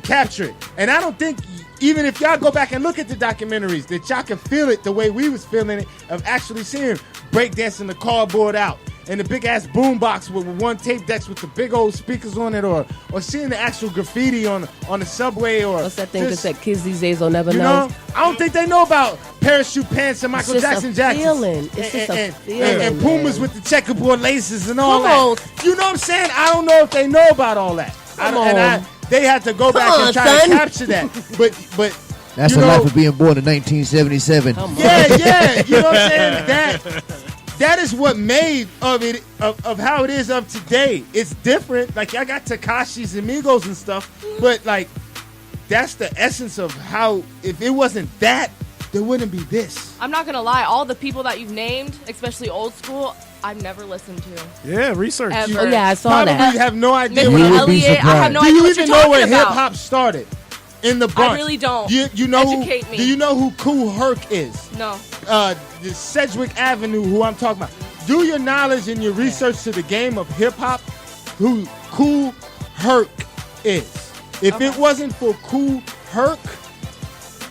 capture it. And I don't think even if y'all go back and look at the documentaries, that y'all can feel it the way we was feeling it of actually seeing breakdancing the cardboard out and the big ass boombox with one tape decks with the big old speakers on it, or seeing the actual graffiti on the subway, or what's that thing that said kids these days will never you know. I don't think they know about parachute pants and Michael Jackson jackets. It's just a feeling. And Pumas with the checkerboard laces and all Come that. You know what I'm saying? I don't know if they know about all that. They had to go back and try to capture that. But that's the life of being born in 1977. Yeah. You know what I'm saying? That is what made of it of how it is of today. It's different. Like I got Tekashi's and Migos and stuff, but like that's the essence of how. If it wasn't that, there wouldn't be this. I'm not gonna lie. All the people that you've named, especially old school, I've never listened to. Yeah, research. Ever. Yeah, I saw Probably that. have no idea. Missy Elliott, I have no Do idea you what even you're know talking where hip about. hop started? In the Bronx. I really don't. You know Educate me. Do you know who Kool Herc is? No. The Sedgwick Avenue, who I'm talking about. Do your knowledge and your research to the game of hip hop, who Kool Herc is. If it wasn't for Kool Herc,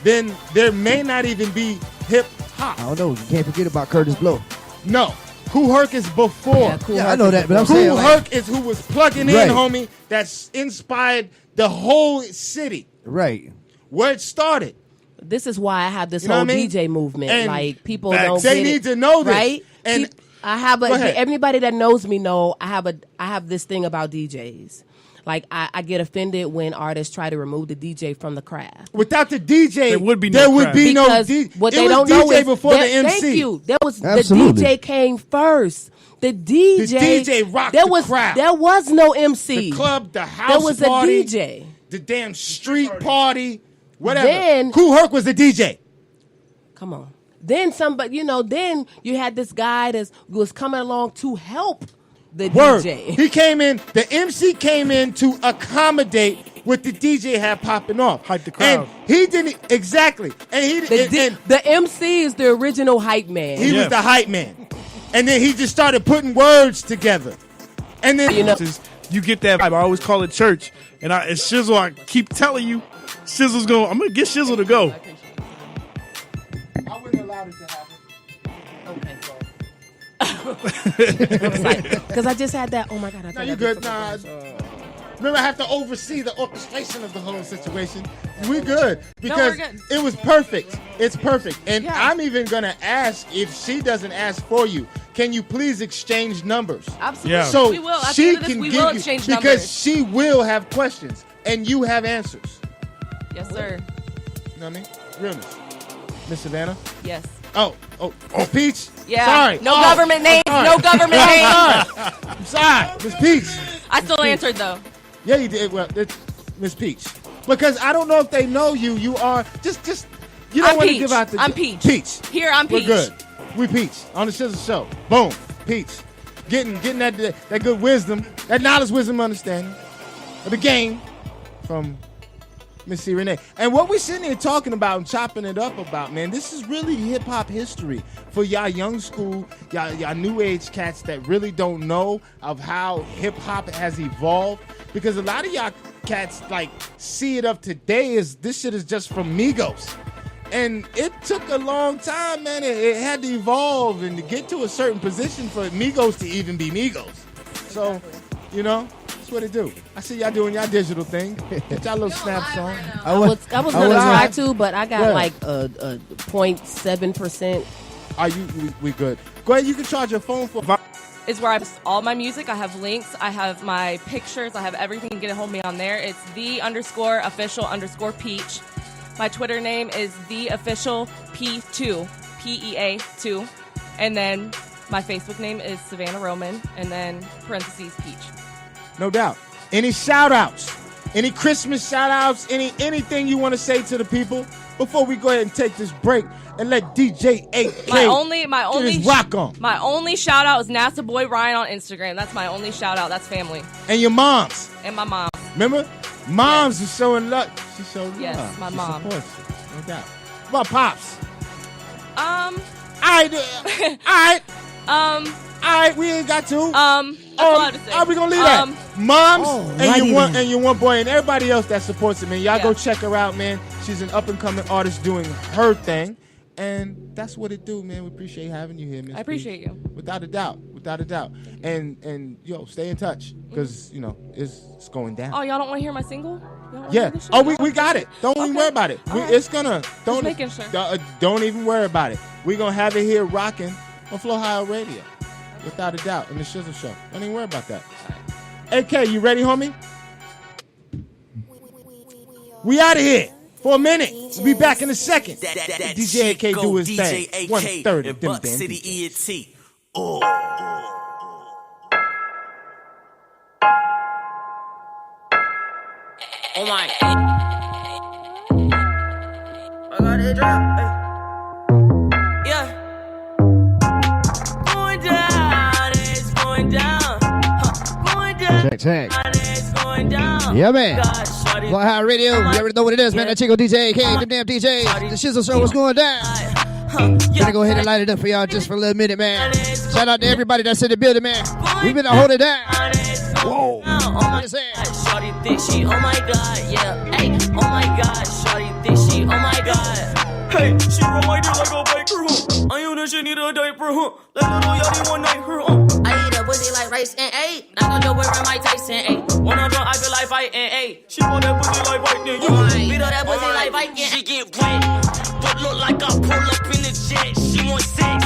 then there may not even be hip hop. I don't know. You can't forget about Curtis Blow. No. Kool Herc is before. I know that, but I'm saying Kool Herc is who was plugging in, Right. homie, that's inspired the whole city. Right. Where it started. This is why I have this You know whole what I mean? DJ movement. And like people facts. don't. They get need it, to know this. right? And I have Go ahead. everybody that knows me know I have this thing about DJs. Like I get offended when artists try to remove the DJ from the craft. without the DJ, There would be no there would craft. be no Because DJ. what It they was don't DJ know is before the MC. Thank you. There was Absolutely. the DJ came first. The DJ rocked there the was crowd. there was no MC. The club, the house There was party, a DJ. the damn street party, whatever. Then- Kool Herc was the DJ. Come on. Then somebody, then you had this guy that was coming along to help the Word. DJ. He came in. The MC came in to accommodate what the DJ had popping off. Hype the crowd. And he didn't exactly. And he The MC is the original hype man. he Yeah. was the hype man. And then he just started putting words together. And then You get that vibe. I always call it church. And Shizzle, I keep telling you, Shizzle's going. I'm gonna get Shizzle to go. I wouldn't allow it to happen. Because I just had that. Oh my God! I No, you good? Nah. Remember, I have to oversee the orchestration of the whole situation. We good because we're good. it was perfect. It's perfect, and Yeah. I'm even gonna ask if she doesn't ask for you. Can you please exchange numbers? Absolutely. Yeah. So we will. At the she end of this, can we give will you exchange because numbers. she will have questions and you have answers. Yes, sir. You know what I mean? Realness, Miss Savannah. Yes. Oh, Miss Peach. Yeah. Sorry. No Oh, government names. I'm No sorry. government names. I'm sorry, Miss Peach. I still answered though. Yeah, you did. Well, it's Miss Peach. Because I don't know if they know you. You are just you don't I'm want to Peach. give out the I'm Peach. Peach. Here, I'm Peach. We're good. We Peach on the Shizzle Show. Boom, Peach. Getting that good wisdom, that knowledge, wisdom, understanding of the game from Miss C-Rena. And what we're sitting here talking about and chopping it up about, man, this is really hip hop history for y'all young school, y'all new age cats that really don't know of how hip hop has evolved. Because a lot of y'all cats like see it of today as this shit is just from Migos. And it took a long time, man. It had to evolve and to get to a certain position for Migos to even be Migos. So, that's what it do. I see y'all doing y'all digital thing. Get y'all little snaps on. I was gonna try live. to, but I got Yeah. like a 0.7%. Are you? We good. Go ahead. You can charge your phone for. Is where I post all my music. I have links. I have my pictures. I have everything. Get a hold of me on there. It's the_official_peach. My Twitter name is theofficialp2, PEA2, and then my Facebook name is Savannah Roman, and then parentheses Peach. No doubt. Any shout outs? Any Christmas shout outs? Anything you want to say to the people before we go ahead and take this break and let DJ 8K My only get his rock on. My only shout out is NASA Boy Ryan on Instagram. That's my only shout out. That's family And your moms. and my mom. Remember? Moms are showing love. She showed love. Yes, my She mom. supports you. No doubt. What about Pops? Um, All right. We ain't got to. that's all I have to say. How we gonna leave that? Moms Alrighty and your one boy and everybody else that supports it, man. Y'all Yeah. go check her out, man. She's an up and coming artist doing her thing, and that's what it do, man. We appreciate having you here, Miss. I appreciate you. Without a doubt. And yo, stay in touch because it's going down. Oh, y'all don't want to hear my single? Y'all wanna Yeah. hear this shit? Oh, we got it. Don't even Okay. worry about it. All right. It's gonna don't making sure. Don't even worry about it. We're gonna have it here rocking on Flow High Radio, without a doubt, in the Shizzle Show. Don't even worry about that. AK, you ready, homie? We out of here for a minute. We'll be back in a second. That DJ AK do his DJ thing. AK 1:30. and Them Buck damn City DJs. ENT. Oh. Oh my. I got it drop. Yeah. Going down, it's going down. Going down, Check. it's going down. Yeah, man. God, shorty. Flow High Radio. You already know what it is, man. That Chico DJ, AK, them damn DJs. The Shizzle Show was going down. Gonna go ahead and light it up for y'all just for a little minute, man. Shout out to everybody that's in the building, man. We been to hold it down. Whoa. Oh my God, shorty think she, oh my God, yeah. Hey, oh my God, shorty think she, oh my God. Hey, she roll my dick like a biker, huh? I own that she need a diaper, huh? That little yachty one night, her, I eat a pussy like rice and egg. Not gonna wear my Tyson, ayy. When I'm drunk, I feel like fighting, ayy. She want that pussy like Viking, you beat up that pussy like Viking. She get wet, but look like I pull up in the jet. She want sex.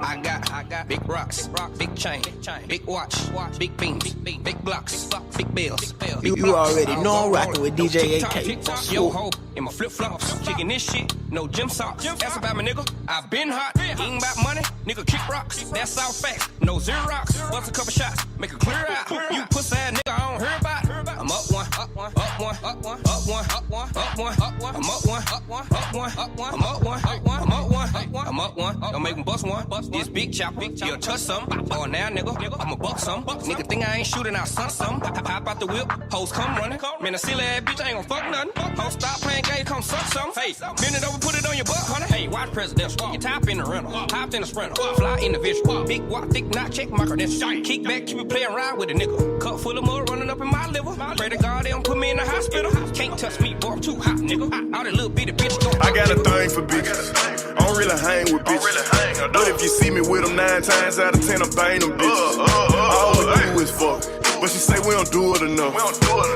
I got big rocks, big chain, big watch, big beams, big blocks, big bills. You already know I'm rocking with DJ AK. Yo ho, in my flip flops, kicking this shit, no gym socks. That's about my nigga. I've been hot, ain't about money, nigga kick rocks. That's all facts, no Xerox. Bust a couple shots, make it clear out. You pussy ass nigga, I don't hear about. I'm up one, up one, up one, up one, up one, up one, up one, up one. I'm up one, up one, up one, up one. I'm up one, up one, I'm up one, up one. I'm up one. Don't make them bust one. This big chop, you'll touch some. Oh now nigga, I'ma buck some. Nigga think I ain't shooting, I'll sun some. Hop out the whip, hoes come running. Man, a silly ass bitch, I ain't gon' fuck nothing. Hoes stop playing games, come suck some. Hey, bend it over, put it on your butt, honey. Hey, watch presidential. You top in the rental, hopped in the sprinter, fly individual. Big walk, thick knot, check my credentials. Kick back, keep it playing ride with a nigga. Cup full of mud running up in my liver. Pray to God they don't put me in the hospital. Can't touch me, boy, I'm too hot, nigga. All that little bitty bitch gon' I got a thing for bitches. I don't really hang with bitches. But if you see me with them 9 times out of 10, I'm banging them bitches. All we do is fuck. But she say we don't do it enough.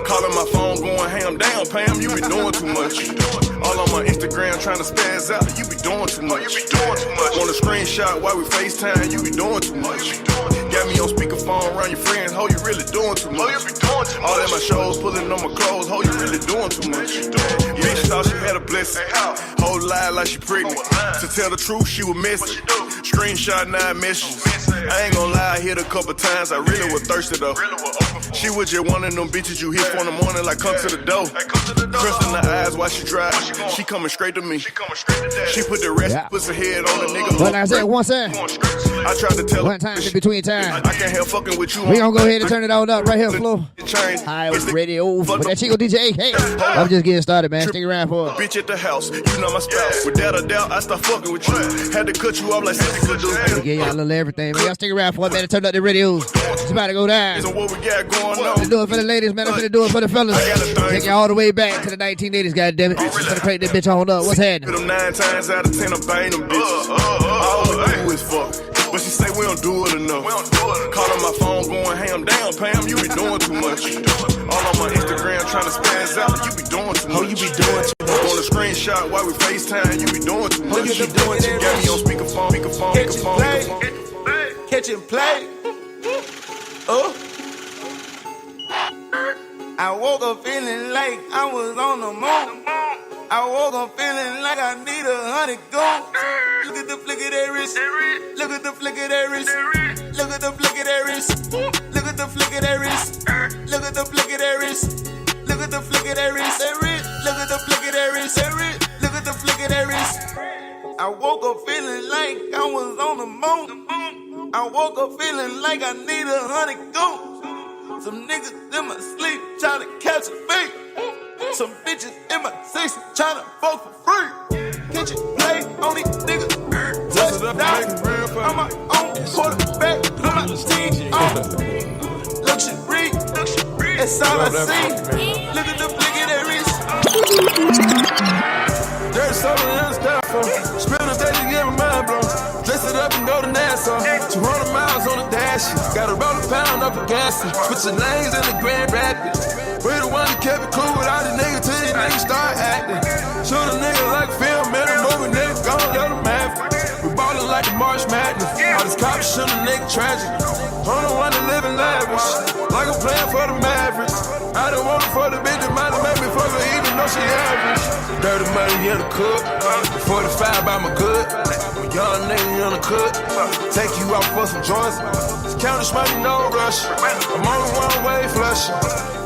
Calling my phone going ham. Damn, Pam, you be doing too much. All on my Instagram trying to spaz out. You be doing too much. Want a screenshot while we FaceTime. You be doing too much. Got me on speakerphone around your friends. Ho, you really doing too much. All at my shows, pulling on my clothes. Ho, you really doing too much. Bitch thought she had a blessing. Whole lie like she pregnant. To tell the truth, she was missing. Screenshot 9 messages. I ain't gonna lie, I hit a couple times. I really was thirsty though. She was just one of them bitches you hit for in the morning, like come to the door. Trust in the eyes while she drive. She coming straight to me. She put the rest, puts her head on the nigga. But like I said, once I tried to tell her. one time in between time. I can't help fucking with you. We gonna go ahead and turn it on up right here, Flow High Radio with that Chico DJ AK. I'm just getting started, man. Stick around for it. Bitch at the house, you know my spouse. Without a doubt, I start fucking with you. Had to cut you off like 60 good dudes. Get y'all a little everything, man. Y'all stick around for it, man. Turn up the radios. It's about to go down. So what we got going on? Let's do it for the ladies, man. I'm gonna do it for the fellas. Take you all the way back to the 1980s, goddammit. Just gonna crank that bitch on up. What's happening? Them 9 times out of 10, I'm banging them bitches. All we do is fuck. But she say we don't do it enough. Calling my phone going ham. Damn, Pam, you be doing too much. All on my Instagram trying to spaz out. You be doing too much. Oh, you be doing too much. On a screenshot while we FaceTime. You be doing too much. You be doing too much. Got me on speakerphone. Catch and play. I woke up feeling like I was on the moon. I woke up feeling like I need 100 gold. Look at the flick of that wrist. Look at the flick of that wrist. Look at the flick of that wrist. Look at the flick of that wrist. Look at the flick of that wrist. Look at the flick of that wrist. Look at the flick of that wrist. Look at the flick of that wrist. I woke up feeling like I was on the moon. I woke up feeling like I need 100 gold. Some niggas in my sleep tryna catch a fake. Some bitches in my 60 tryna fuck for free. Catch it, play on it, Luxury, that's all I see. Look at the flick of that wrist. There's something else down for. Spill the day to get my mind blown. Dress it up and go to Nassau. 200 miles on the dash. Gotta roll a pound up a gas. Switching lanes in the Grand Rapids. We the one that kept it cool with all the niggas till these niggas start acting. Shoot a nigga like film, man, I'm moving niggas, gon' let them have it. We ballin' like the March Madness. All these cops shoot a nigga tragic. I'm the one that live in lavish, like I'm playing for the Mavericks. I don't want it for the bitch that might have made me fuck her even though she average. Dirty money in the cook, 45 by my good. Young nigga in the cook, take you out for some joints. It's counting money, no rush. I'm on the one-way flush.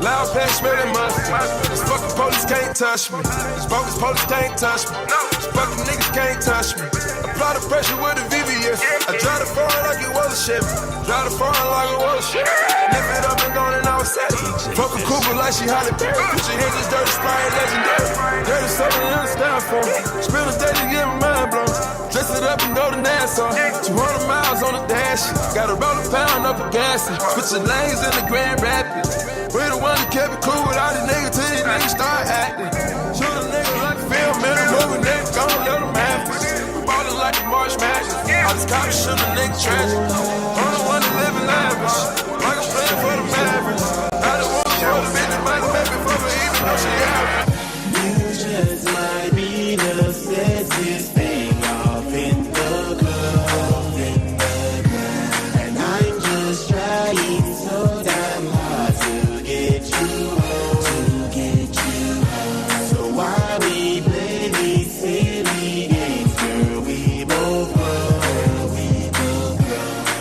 Loud pack smelling mustard. These fucking police can't touch me. These bogus police can't touch me. These fucking niggas can't touch me. Apply the pressure with the VVS. I drive the phone like it was a ship. Drive the phone like it was a ship. Lift it up and gone and I was set. Fuck a Cooper like she Holly Berry. Put your hands in dirty, spying legendary. Dirty something to understand for. Spill the day to get my mind blown. Dress it up and go to Nassau. 200 miles on the dash. Gotta roll a pound up a gas. Switching lanes in the Grand Rapids. We the one that kept it cool with all these niggas till these niggas start acting. Shoot a nigga like a film, man, I'm moving niggas, gon' let them have it. We ballin' like the March Madness. All these cops shoot a nigga tragic. I'm the one that live in lavish, like I'm playing for the Mavericks. I don't want to show the bitch that might make me fuck her even though she average. You just might be the sexiest thing off in the club, and I'm just trying so damn hard to get you home. So why we play these silly games, girl? We both grow.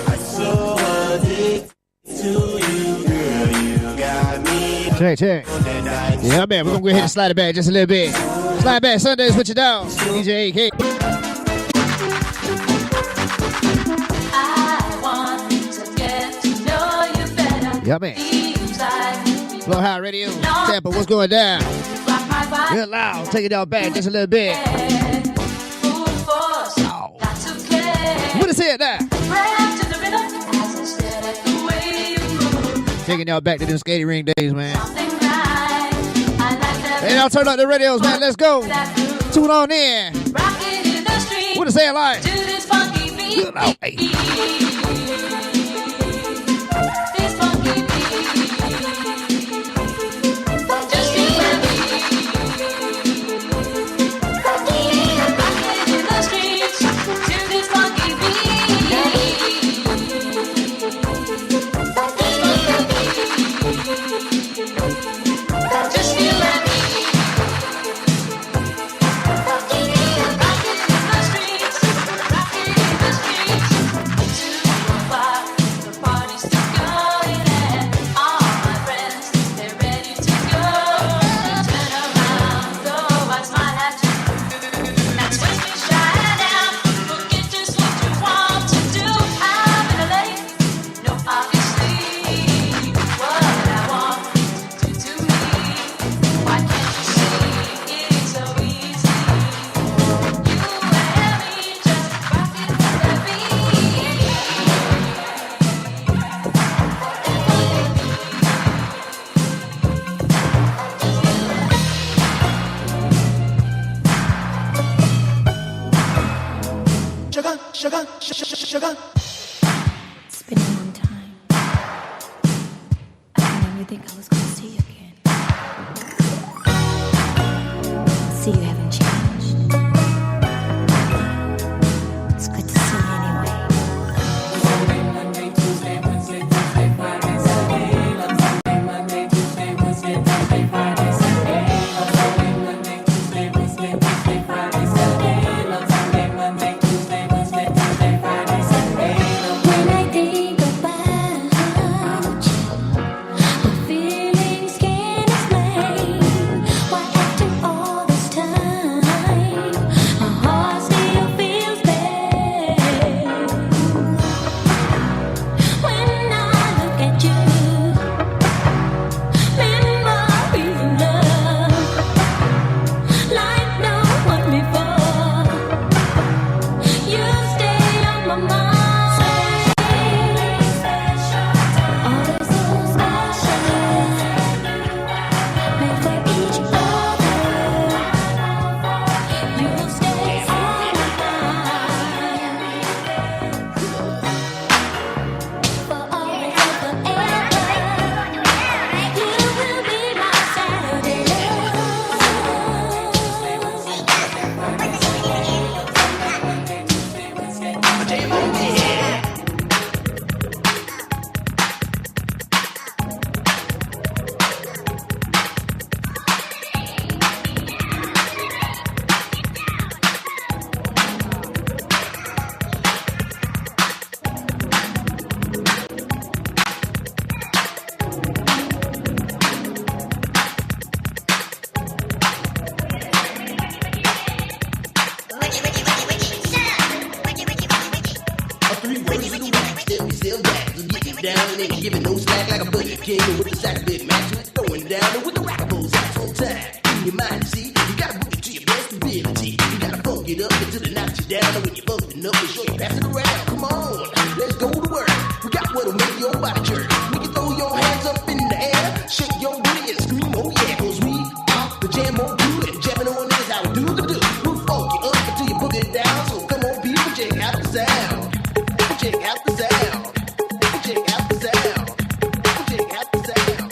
I'm so addicted to you, girl. You got me. Check. Yeah, man, we're gonna go ahead and slide it back just a little bit. Slide back Sundays with you down. DJ AK. I want to get to know you better. Yeah, man. Flow High Radio, Tampa, what's going down? Real loud, take it down back just a little bit. Oh. What is it now? Taking y'all back to them skating ring days, man. Hey, y'all turn up the radios, man. Let's go. Tune on in. What is it like? Good out, hey. Sugar. It's been a long time. I didn't ever think I was going to see you again. See, you haven't changed. It's good to see you anyway. Monday, Tuesday, Wednesday, Thursday, Friday, Saturday. Love Sunday, Monday, Tuesday, Wednesday, Thursday, Friday, Saturday. Love Sunday, Monday, Tuesday, Wednesday, Thursday, Friday, Saturday. Love Sunday, Monday, Tuesday, Wednesday, Thursday, Friday, Saturday. When I think about what feelings can't explain, why after all this time down and ain't giving no slack like a buddy king with the sack of Big Macs. Throwing down and with the rockables out on time. In your mind, see, you gotta book it to your best ability. You gotta funk it up until it knocks you down. And when you're bumping up, make sure you pass it around. Come on, let's go to work. We got what'll make your body jerk. Make you throw your hands up in the air, shake your booty and scream, oh yeah, 'cause we are the jam on good and jamming on is how we do the do. We'll funk you up until you book it down. So come on, people, check out the sound. Check out the sound. Check out the sound. Check out the sound.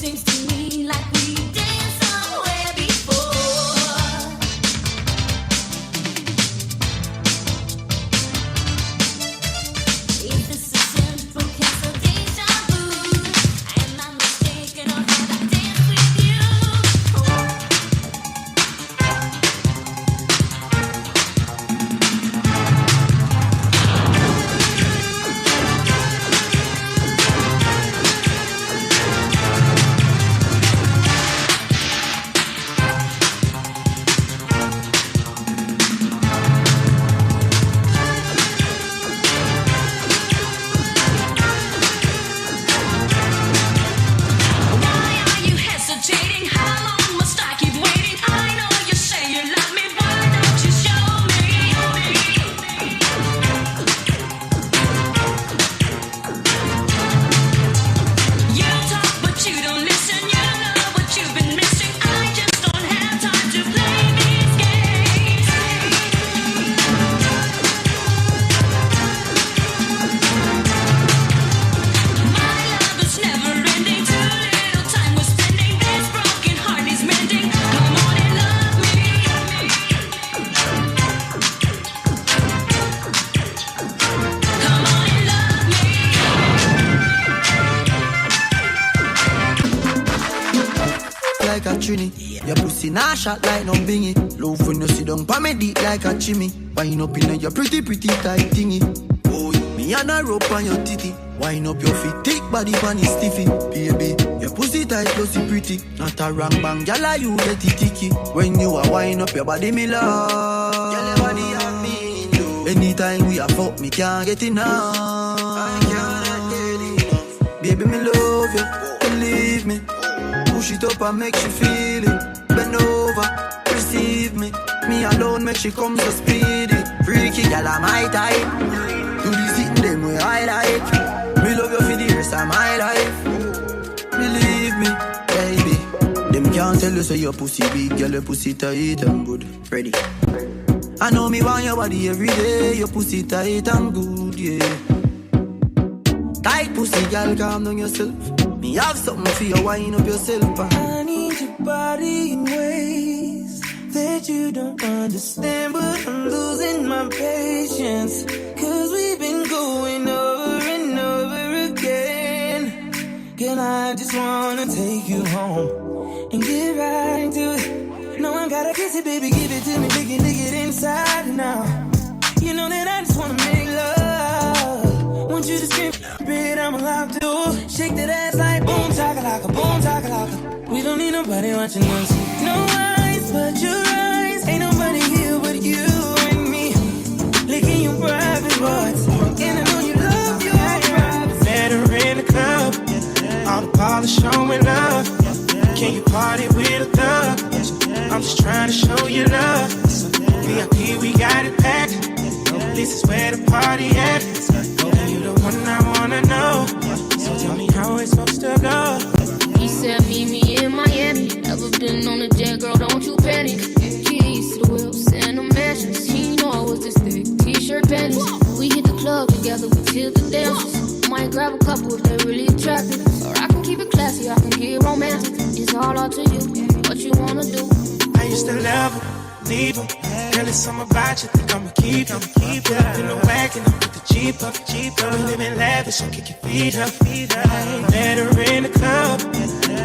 seems to me like we danced somewhere before. Is this a simple case of deja vu? Am I mistaken or have I danced with you? Why are you hesitating? How long must I keep waiting? I know you say you love me. Why don't you show me? You talk but you don't listen. You know what you've been missing. I just don't have time to play these games. My love is never ending. Too little time was spending. This broken heart is mending. Come on and love me. Come on and love me. Like a trini. Your pussy nah shot like no bingy. Love when you sit down pa me deep like a chimney. Wind up in your pretty tight thingy. Oh, me and a rope on your titty. Wind up your feet, thick body pan is stiffy. Baby, your pussy tight, pussy pretty. Not a wrong bang, gyal you get it ticky. When you a wind up your body, me love. Gyal your body have me in love. Anytime we a fuck, me can't get enough. I can't get enough. Baby, me love you, believe me. Push it up and make she feel it. Bend over, receive me. Me alone make she come so speedy. Freaky gal I'm my type. Do the sitting them way I like. Me love you for the rest of my life. Believe me, baby. Them can't tell you say your pussy big, girl your pussy tight and good. Ready? I know me want your body every day. Your pussy tight and good, yeah. Tight pussy, girl, calm down yourself. Me have something for you, wind up yourself. I need your body in ways that you don't understand, but I'm losing my patience. Cause we've been going over and over again. Girl, I just wanna take you home and get right into it. No, I gotta kiss it, baby, give it to me, lick it inside and out. You know that I just wanna make love. Want you to scream, bit, I'm allowed to. Shake that ass like boom, chakalaka, boom, chakalaka. We don't need nobody watching us. No eyes but your eyes. Ain't nobody here but you and me. Licking your private parts. And I know you love your private. Met her in the club. All the polish showing up. Can you party with a thug? I'm just trying to show you love. VIP, we got it packed. This is where the party at. You the one I wanna know. So tell me how it's supposed to go. He said, meet me in Miami. Never been on a jet, girl, don't you panic. Keys to the wheels and the mattress. He know I was this thick, t-shirt panties. We hit the club together, we till the dances. Might grab a couple if they're really attractive. Or I can keep it classy, I can get romantic. It's all up to you, what you wanna do. I used to love her, leave her. Girl, it's something about you, think I'ma keep her. Put up in the wagon, I'll put the Jeep up. Girl, we living lavish, so kick your feet up. Met her in the club,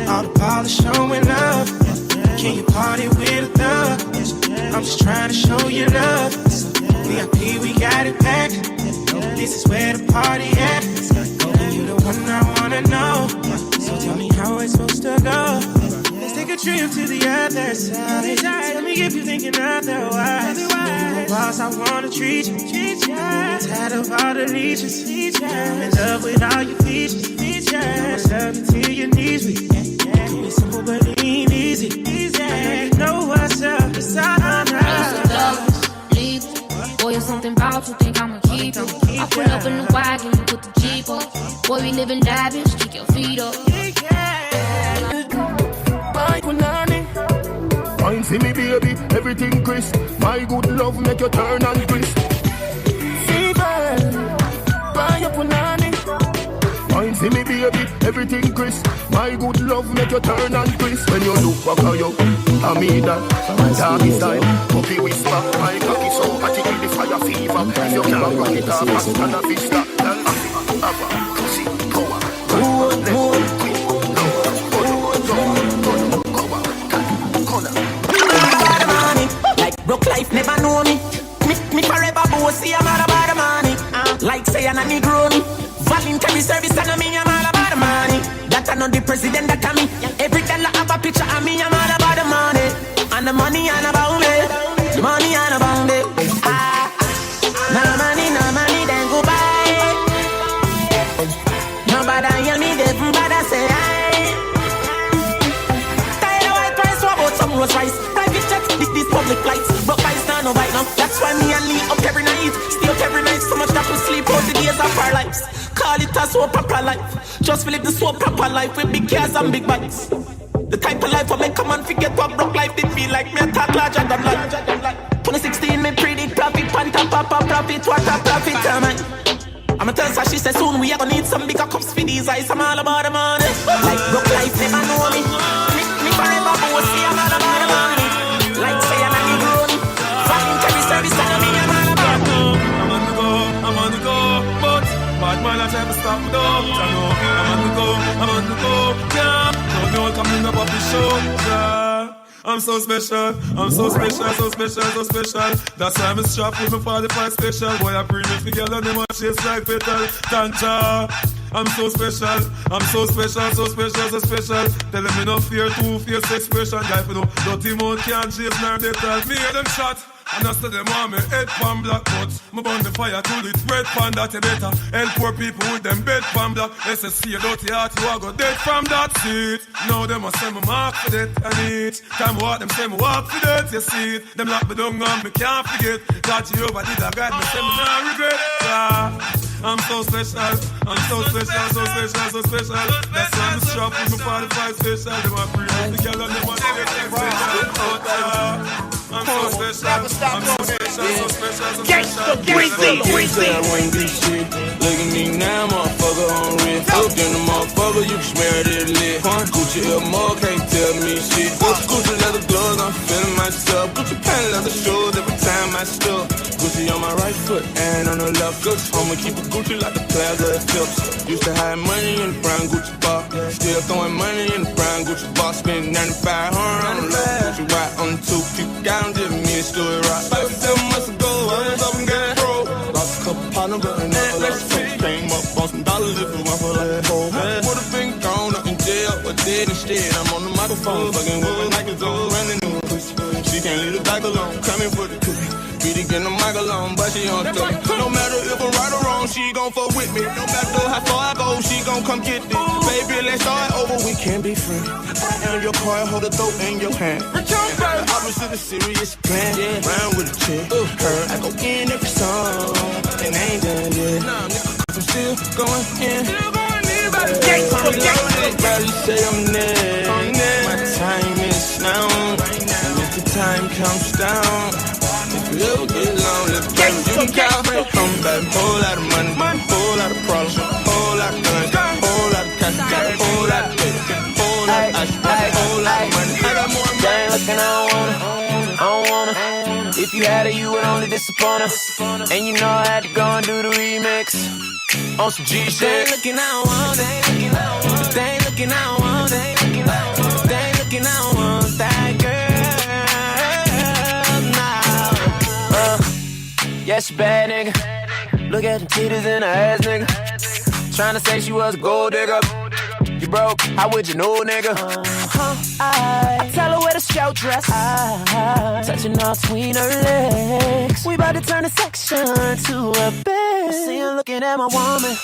all the polish showing love. Can you party with a thug? I'm just trying to show you love. VIP, we got it packed. This is where the party at. And you the one I wanna know. So tell me how it's supposed to go. Let's take a trip to the other side. Tell me if you're thinking otherwise. You a boss, I wanna treat you. I'm tired of all the leeches. I'm in love with all your features. I'm love you till your knees weak. It could be simple, but it ain't easy. I know you know what's up. It's all right. Boy, there's something about you, think I'ma keep it. I pull up in the wagon, put the Jeep up. Boy, we living lavish, kick your feet up. Wine see me baby, everything crisp. My good love make you turn and twist. Fever, buy your punani. wine, see me baby, everything crisp. My good love make you turn and crisp. When you look back at you, I mean that. Doggy style, puppy whisper. My cocky so hot it give the fire fever. If you can't rock it off, hasta la vista. Abba, pussy, power. Like broke life never know me. Me forever bossy, I'm all about the money. Like say I'm a Negro. Voluntary service and me, I'm all about the money. That I know the president that I'm me. Every dollar have a picture of me, I'm all about the money. And the money and about me. The money and about me. No money, then go buy. Nobody hear me, they bother say aye. Tired of white price, what about some Rolls Royce? Private jet, this public flights. But I stand no bite now. That's why me and Lee up every night. Stay up every night, so much that we sleep out the days of our lives. Call it a so proper life. Just live the so proper life with big cars and big bikes. The type of life I make come and forget what broke life did feel like. Me a talk larger than life. 2016 me predict profit, panta papa profit, what a profit, man. I'ma tell her she said soon we are gonna need some bigger cups for these eyes. I'm all about the money. Like broke life never know me. Me forever bossy, I'm all about the money. Like say I'm a Negro. Voluntary service and me, I'm all about the money. I'm on the go, but bad man I try to stop me up. I'm on the go, yeah. No coming up off the show, yeah. I'm so special, so special. That's why I'm strapped with my 45 special. Boy, I bring it together, them a chase like petal. Thank I'm so special, so special. Tell them me no fear, two fierce expression. Guy for no dirty mouth can't chase nor they tell me hear them shot. And I still them want me head pan black, but me burn the fire till it's red pan that you better. Help poor people with them bed pan black. SSC a dirty heart, you a go dead from that seat. Now them a send me mark for that and each time walk them say me walk for that, you see it. Them lock me down and me can't forget. God Jehovah did a guide me, say me not regret. I'm so special, so special. That's why I'm strapped with my 45 special. Them a free the girl and them a I'm so special, so special. Gangsta Breezy. Look at me now, motherfucker on red. Up in the motherfucker, you can smell it lit. Gucci Elmo can't tell me shit. Gucci leather gloves, I'm feeling myself. Gucci pant leather shoes every time I step. Gucci on my right foot and on the left. Gucci I'ma keep it Gucci like the plaza tips. Used to hide money in the brown Gucci bar. Still throwing money in the brown Gucci bar. Spend 9,500 on the left Gucci right on the two people down. Did me a story rock. 7 months ago, I was up and got broke. Lost a couple partners, but another lost two. Came up on some dollars if it went for that whole. Would've been gone up in jail, but dead instead. I'm on the microphone, fucking with my Nike's on, running new pussy. She can't leave the bag alone, coming for the cookie. Beat it, get the mic alone, but she on throw. No matter if I'm right or wrong, she gon' fuck with me. No matter how far I go, she gon' come get me. Baby, let's start over, we can be friends. I am your car, hold the throat in your hand. The opposite of serious plan. Round with a chick, her, I go in every song. And I ain't done yet. Nah, nigga, I'm still going in. Everybody say I'm next. My time is now. And if the time comes down, if you ever get lonely, baby, you can count. I'm back, whole lot of money, whole lot of problems, whole lot of guns, whole lot of cash, got a whole lot of baby, whole lot of ice, whole lot of money. I got more. They ain't looking, I don't wanna. If you had it, you would only disappoint us. And you know I had to go and do the remix on some G shit. They ain't looking, I don't want. They ain't looking, I don't want. They ain't looking, I don't want. They ain't looking, I don't want. They ain't looking, I don't want that girl now. Yeah, she bad nigga. Look at the titties in her ass, nigga. Tryna say she was a gold digger. You broke, how would you know, nigga? I tell her where the show dress. Touching all between her legs. We about to turn a section to a bed. See her looking at my woman.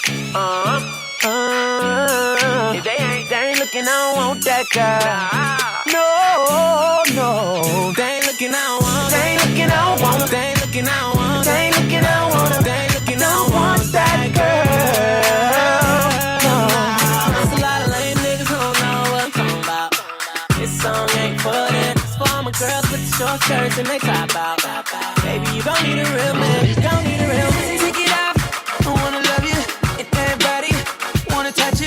If they ain't looking, I don't want that guy. No. They ain't looking, I don't want. They ain't looking, I don't want. They ain't looking, I don't want. They ain't looking, I don't want. They ain't looking, I don't want that girl. There's a lot of lame niggas who don't know what I'm talking about. This song ain't for them. It's for all my girls with the short shirts and they top out. Baby, you gon' need a real man. You gon' need a real man. Take it off. I wanna love you. And everybody wanna touch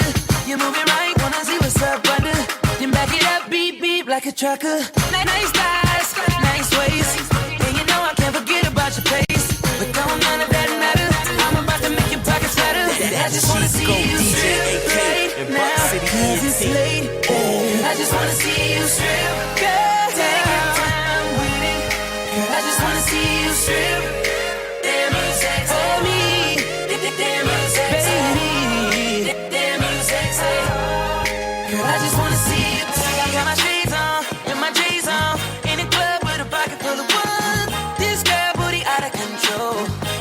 like a trucker. Nice thighs, nice waist. And you know I can't forget about your face. But don't none of that matter. I'm about to make your pockets fatter. I just wanna see you strip right now, cause it's late. I just wanna see you strip, girl. Take your time with it. I just wanna see you strip. Damn, you sexy for me. Damn, you sexy. Damn, you sexy. Girl, I just wanna see you. I got my shades on and my J's on. In the club with a pocket full of one. This girl booty out of control.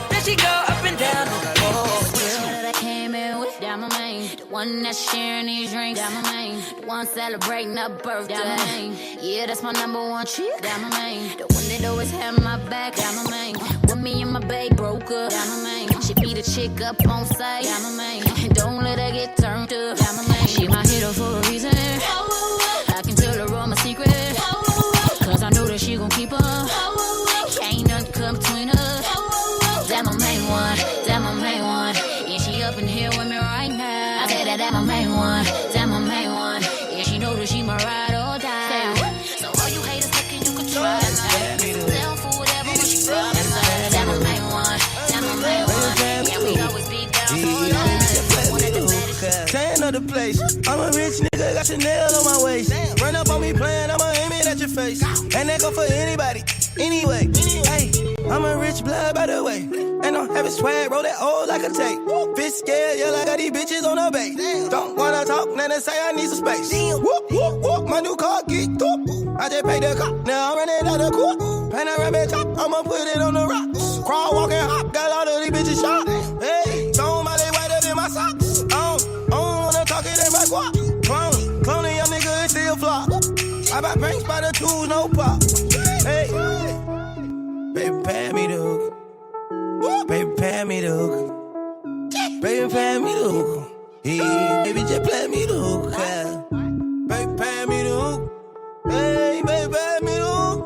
Then she go up and down on the pole. That I came in with, down my main. The one that's sharing these drinks, down my main. The one celebrating a birthday, down my main. Yeah, that's my number one chick, down my main. The one that always had my back, down my main. When me and my babe broke up, down my main. She beat a chick up on sight, down my main. And don't let her get turned up, down my main. She my hero for a reason. I can tell her all my secrets, cause I know that she gon' keep up. Ain't nothing come between us. That my main one, that my main one. Yeah, she up in here with me right now. I said that my main one, that my main one. Yeah, she know that she my ride or die. So all you haters looking, you can try. Down for whatever what you promise. That my main one, that my main one. Yeah, we always be down for love. Tan of the place. I'm a rich nigga, got Chanel on my waist. Run up on me playing, I'ma aim it at your face. And that go for anybody, anyway. Hey, I'm a rich blood by the way. And I'm having swag, roll that old like a tape. Bitch scared, yeah, like I got these bitches on the base. Don't wanna talk, now they say I need some space. Whoop, whoop, whoop, my new car geeked up. I just paid the cop, now I'm running out of court. Panoramic top, I'ma put it on the rocks. Crawl, walk, and hop, got all of these bitches shot. Hey, don't my they whiter than my socks. I don't wanna talk it in my guap. Cloning young nigga, it's still flop. I buy banks by the tools, no pop. Hey, baby, pay me the hook. Baby, pay me the hook. Baby, pay me the hook. Hey, baby, just play me the hook. Baby, pay me the hook. Hey, baby, pay me the hook.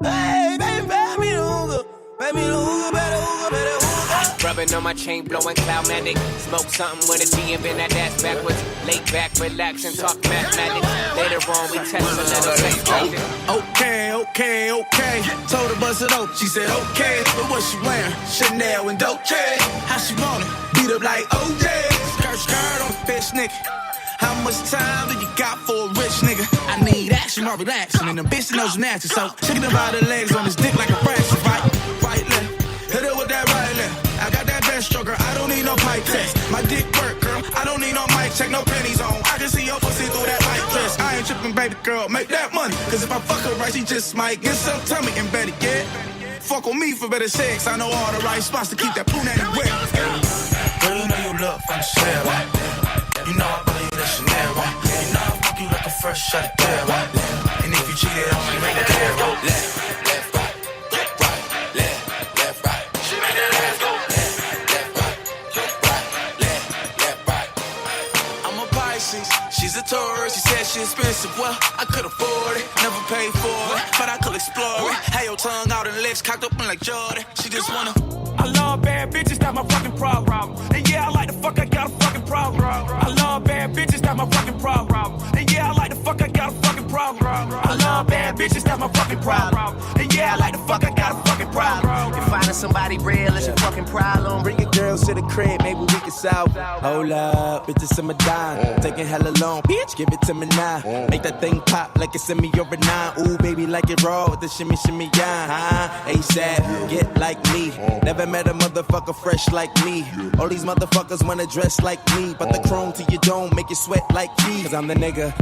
Hey, baby, pay me the hook. Pay me the hook, better hook, better hook. Rubbing on my chain, blowing cloudmatic. Smoke something with a G and bend that ass backwards. Lay back, relax, and talk mathematics. Later on, we test a little taste. Okay. Told her bust it open. She said okay. But what she wearing? Chanel and Dolce. How she want it? Beat up like OJ. Skirt on a bitch nigga. How much time do you got for a rich nigga? I need action or relaxing. And the bitch knows natural. So shaking about her legs on his dick like a fraction. Right left. Hit her with that right left. I got that best stroker. I don't need no pipe test. My dick work, girl. I don't need no mic check, no pennies on. I can see your pussy through that light dress. I ain't tripping, baby girl. Make that money. Cause if I fuck her right, she just might get some tummy and better get. Fuck on me for better sex. I know all the right spots to keep that punani wet. Girl, you know you look from the shell, right? You know I believe that Chanel, right? You know I fuck you like a fresh shot of girl, right? And if you cheated on me, make that hair go left. She's a tourist, she said she expensive. Well, I could afford it, never paid for it, but I could explore it. Had your tongue out and legs cocked up like Jordan. She just wanna. I love bad bitches, that's my fucking problem. And yeah, I like the fuck, I got a fucking problem. I love bad bitches, that's my fucking problem. And yeah, I like the fuck, I got a fucking problem. I love bad bitches, that's my fucking problem. And yeah, I like the fuck, I got a fucking problem. If finding somebody real is your fucking problem, bring your girls to the crib, maybe we can solve. Hold up, bitches in my dime, taking hella long, bitch, give it to me now. Make that thing pop like it's in me over 9. Ooh, baby, like it raw with the shimmy, shimmy, yeah. ASAP, get like me. Never met a motherfucker fresh like me. All these motherfuckers wanna dress like me, but the chrome to your dome make you sweat like me. Cause I'm the nigga,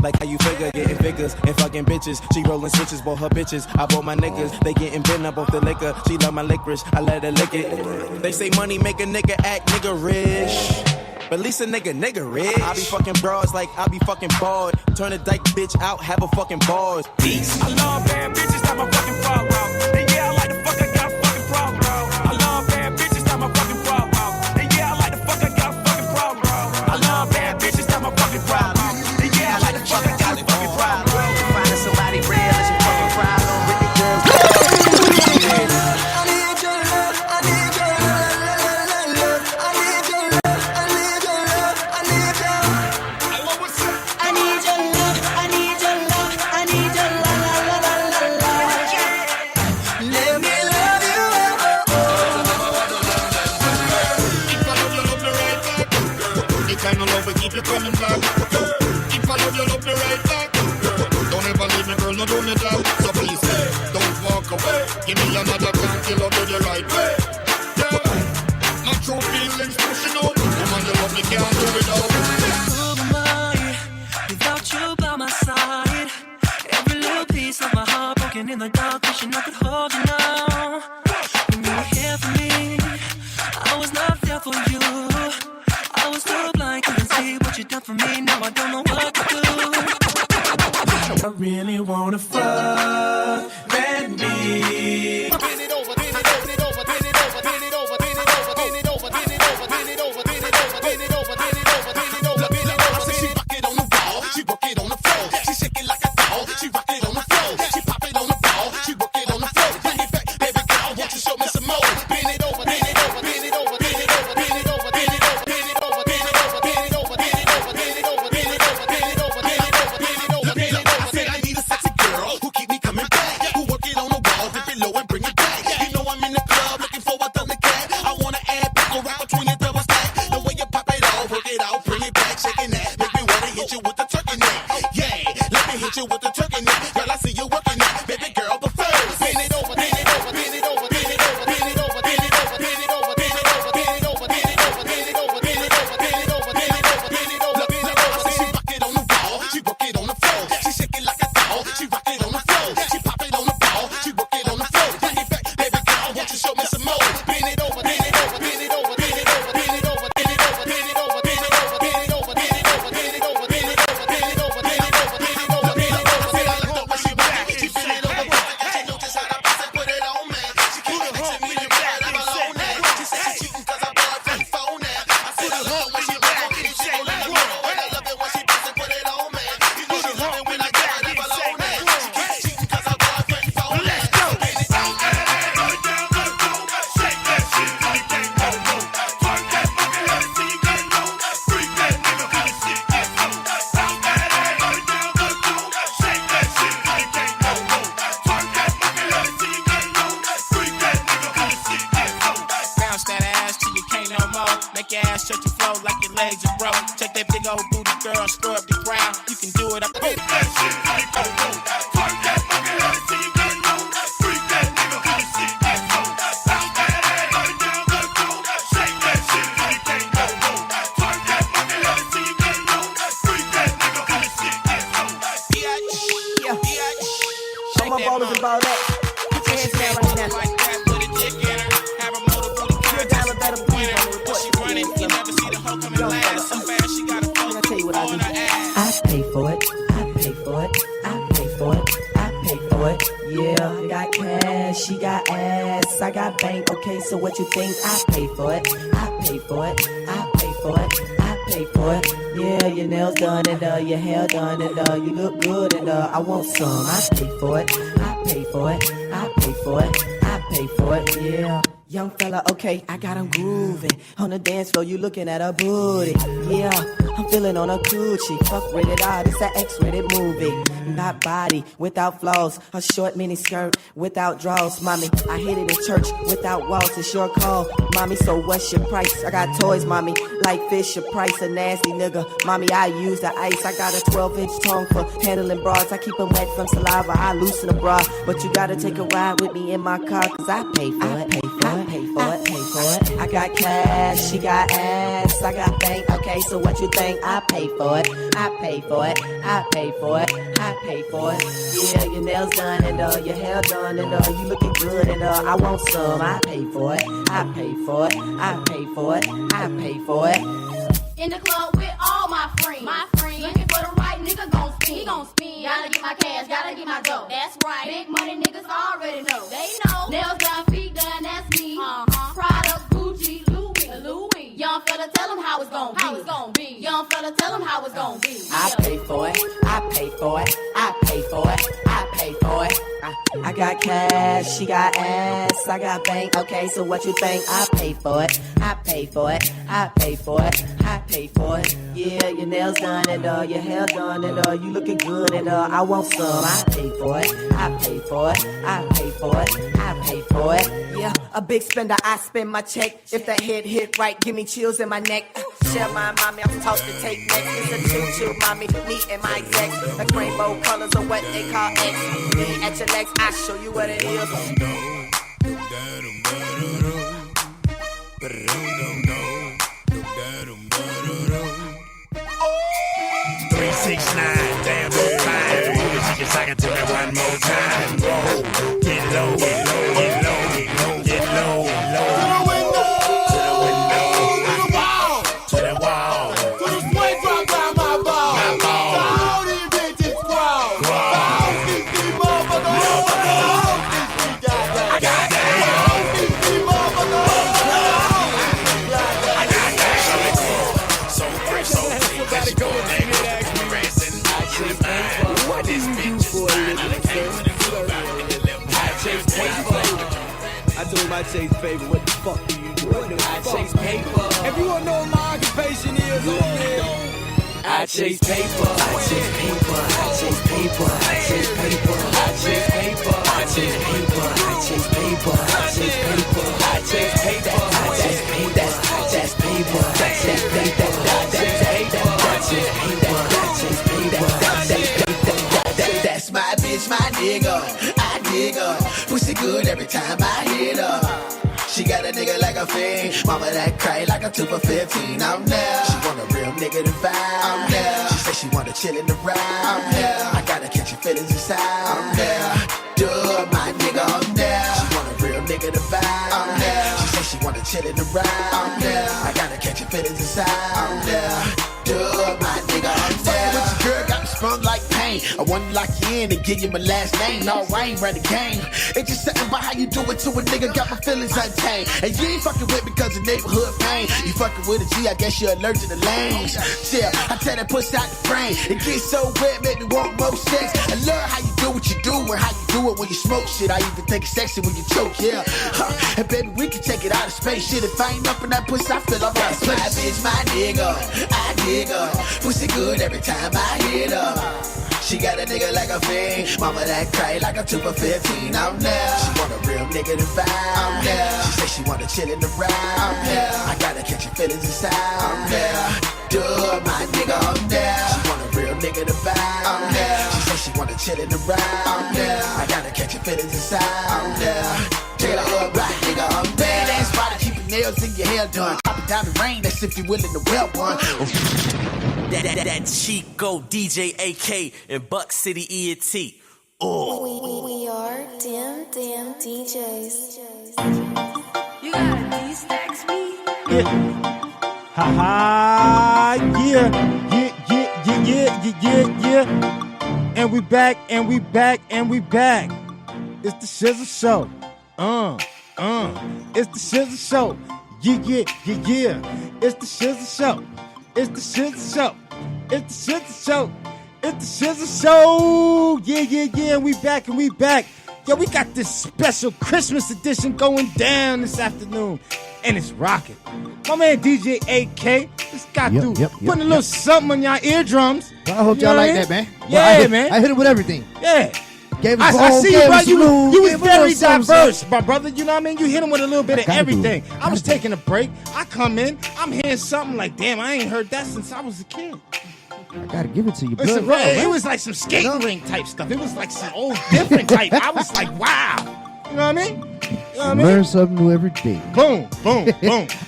like how you figure, getting figures and fucking bitches. She rolling switches, bought her bitches. I bought my niggas, they getting bent up off the liquor. She love my licorice, I let her lick it. They say money make a nigga act nigga rich, but at least a nigga rich. I be fucking broads like I be fucking bald. Turn a dyke bitch out, have a fucking bars. Peace. I love bad bitches, that's my fucking problem. And yeah, I like the fuck, I got a fucking problem. I love bad bitches, that's my fucking problem. And yeah, I like the fuck, I got a fucking problem. I love bad bitches, that's my fucking problem. And yeah, I like the fuck, I got a fucking problem. Finding somebody real is your fucking problem. With the girls. I do me down. So please, don't walk away. Give me another chance, you love me the right way. Yeah, my true feelings pushing out. Come on, you love me, can't do without. Who am I without you by my side? Every little piece of my heart broken in the dark, wishing I could hold you now. When you were here for me, I was not there for you. I was so blind, couldn't see what you done for me. Now I don't know what to do. I really wanna fuck that me. So what you think? I pay for it. I pay for it. I pay for it. I pay for it. Yeah, your nails done and your hair done and you look good and I want some. I pay for it. I pay for it. I pay for it. I pay for it. Yeah. Young fella, okay, I got him grooving. On the dance floor, you looking at her booty. Yeah, I'm feeling on a coochie. Fuck rated R, it's an X-rated movie. Not body, without flaws. A short mini skirt, without draws. Mommy, I hit it in church, without walls. It's your call, mommy, so what's your price? I got toys, mommy, like Fisher Price, a nasty nigga. Mommy, I use the ice. I got a 12-inch tongue for handling bras. I keep them wet from saliva, I loosen a bra. But you gotta take a ride with me in my car, cause I pay for it, pay for it. Pay for it, pay for it. I got cash, she got ass, I got bank. Okay, so what you think? I pay for it. I pay for it. I pay for it. I pay for it. Yeah, your nails done and your hair done and you looking good and I want some. I pay for it. I pay for it. I pay for it. I pay for it. In the club with all my friends. Looking for the right nigga gon' spin. He gon' spin. Gotta get my cash, gotta get my dough. That's right. Big money niggas already know. They know. Nails done, feet done, that's me. Prada, Gucci, Louis. Young fella, tell him how it's gon' be. How it's gon' be. Young fella, tell him how it's gon' be. I pay for it. I pay for it. I pay for it. I pay for it. I got cash, she got ass, I got bank. Okay, so what you think? I pay for it. I pay for it. I pay for it. I pay for it. Yeah, your nails done and your hair done and you looking good and I want some. I pay for it. I pay for it. I pay for it. I pay for it. Yeah, a big spender, I spend my check. If that head hit right, give me chills in my neck. Share my mommy, I'm taught to take next. It's a choo-choo, mommy, me and my ex. Like rainbow colors or what they call X. Me at your legs, I show you what it is. 369, damn, so fine. She can suck it to me one more time. Whoa, get low, get low, get low, get low, get low, get low. To the window, to the window, to the wall, to the wall. To the sweat drop down my ball. My ball. All these bitches crawl. All these motherfuckers. I got that. All these motherfuckers. I got that. So fresh, so clean. That's your name. What is bitch for a living, sir? I chase paper. I told him I chase paper. What the fuck do you do? I chase paper. If you wanna know what my occupation is, I chase paper. I chase paper. I chase paper. I chase paper. I chase paper. I chase paper. I chase paper. I chase paper. I chase paper. I chase paper. That's paper. That's paper. That's my bitch, my nigga. I dig her. Pussy good every time I hit her. She got a nigga like a fiend. Mama that cry like a 2 for 15. I'm there. She want a real nigga to vibe. I'm there. She say she wanna chill in the ride. I'm there. I gotta catch your feelings inside. I'm there. Duh, my nigga, I'm there. She want a real nigga to vibe. I'm there. She say she wanna chill in the ride. I'm there. I gotta catch your feelings inside. I'm there. Duh, my nigga, I'm there. With your girl got me sprung like pain. I wanna lock you in and give you my last name. No, I ain't run the game. It's just something about how you do it to a nigga. Got my feelings untamed. And you ain't fucking with me cause of neighborhood pain. You fucking with a G, I guess you're allergic to lanes. Yeah, I tell that push out the frame. It gets so wet, make me want more sex. I love how you do what you do and how you do it when you smoke shit. I even think it's sexy when you choke, yeah. And baby, we can take it out of space. Shit, if I ain't up in that pussy, I feel I'm out of place. My bitch, my nigga, I dig her. Pussy good every time I hit her. She got a nigga like a fiend. Mama that cry like a 2 for 15. I'm there. She want a real nigga to vibe. I'm there. She say she wanna chill in the ride. I'm there. I gotta catch your feelings inside. I'm there. Duh, my nigga, I'm there. She want a real nigga to vibe. I'm there. She say she wanna chill in the ride. I'm there. I gotta catch your feelings inside. I'm there. Taylor up, right, nigga, I'm there. That's why to keep your nails in your hair done. Pop it down the rain, that's if you willing to wear one. That Chico, DJ AK, and Buck City ENT. Oh. We are damn DJs. You got a D-Stacks me? Yeah. Ha ha. Yeah. And we back. It's the Shizzle Show. It's the Shizzle Show. Yeah. It's the Shizzle Show. It's the Shizzle Show. It's the Shizzle Show. It's the Shizzle Show. Yeah. We back. Yo, we got this special Christmas edition going down this afternoon. And it's rocking. My man DJ AK just got through putting a little something on y'all eardrums. I hope y'all like that, man. Yeah, man. I hit it with everything. Yeah. Gave I bone, see you, bro. You was very diverse, something. my brother. You know what I mean? You hit him with a little bit of everything. I was taking a break. I come in. I'm hearing something like, damn, I ain't heard that since I was a kid. I gotta give it to you, bro. Listen, bro, it was like some skating ring type stuff. It was like some old different type. I was like, wow. You know what I mean? Learn something new every day. Boom.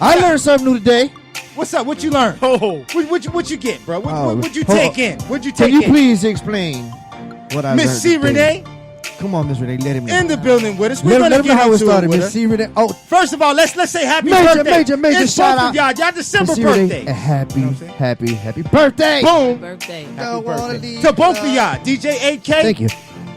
I learned something new today. What's up? What you learn? What you get, bro? What'd you take in? What'd you take in? Can you please explain what I learned Miss C-Rena? Come on, Miss Renee, let him in the building with us. We're gonna get how it started, Miss C-Rena. Oh, first of all, let's say happy birthday. Major it's shout out, y'all December birthday. Happy birthday! Boom! Birthday. Happy birthday to both of y'all, DJ AK. Thank you.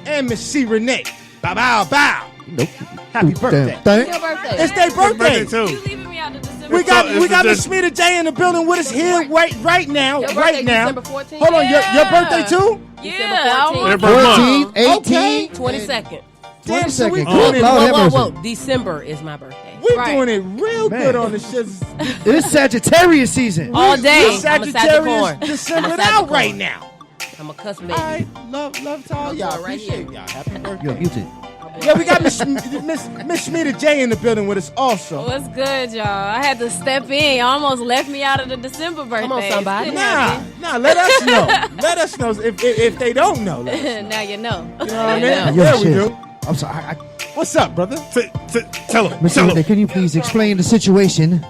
And Miss C-Rena. Bow. Nope. Happy birthday! It's your birthday. It's their birthday too. You leaving me out of December? We got Miss Shemida J in the building with us here right now. Your Right now. December 14th. Hold on, your birthday too? Yeah, December 14th, 18th, 22nd. Damn, so we Good doing it. Lord have mercy. Whoa. December is my birthday. We doing it real Man. good on the Shizzle. It's Sagittarius season. All day. We I'm a Sagittarius Sagicorn. December I'm a out Sagicorn. right now. I'm a cuss baby. All right, love to all y'all. Right Appreciate here. y'all. Happy birthday. You're muted. Yeah, we got Miss Shemida J in the building with us also. What's good, y'all? I had to step in. Y'all almost left me out of the December birthday. Come on, somebody. Nah, let us know. Let us know if they don't know. Let us know. Now you know. You know what I mean? Yo, Yeah, we shit. do. I'm sorry. What's up, brother? Tell him. Mr. Renee, can you please explain the situation?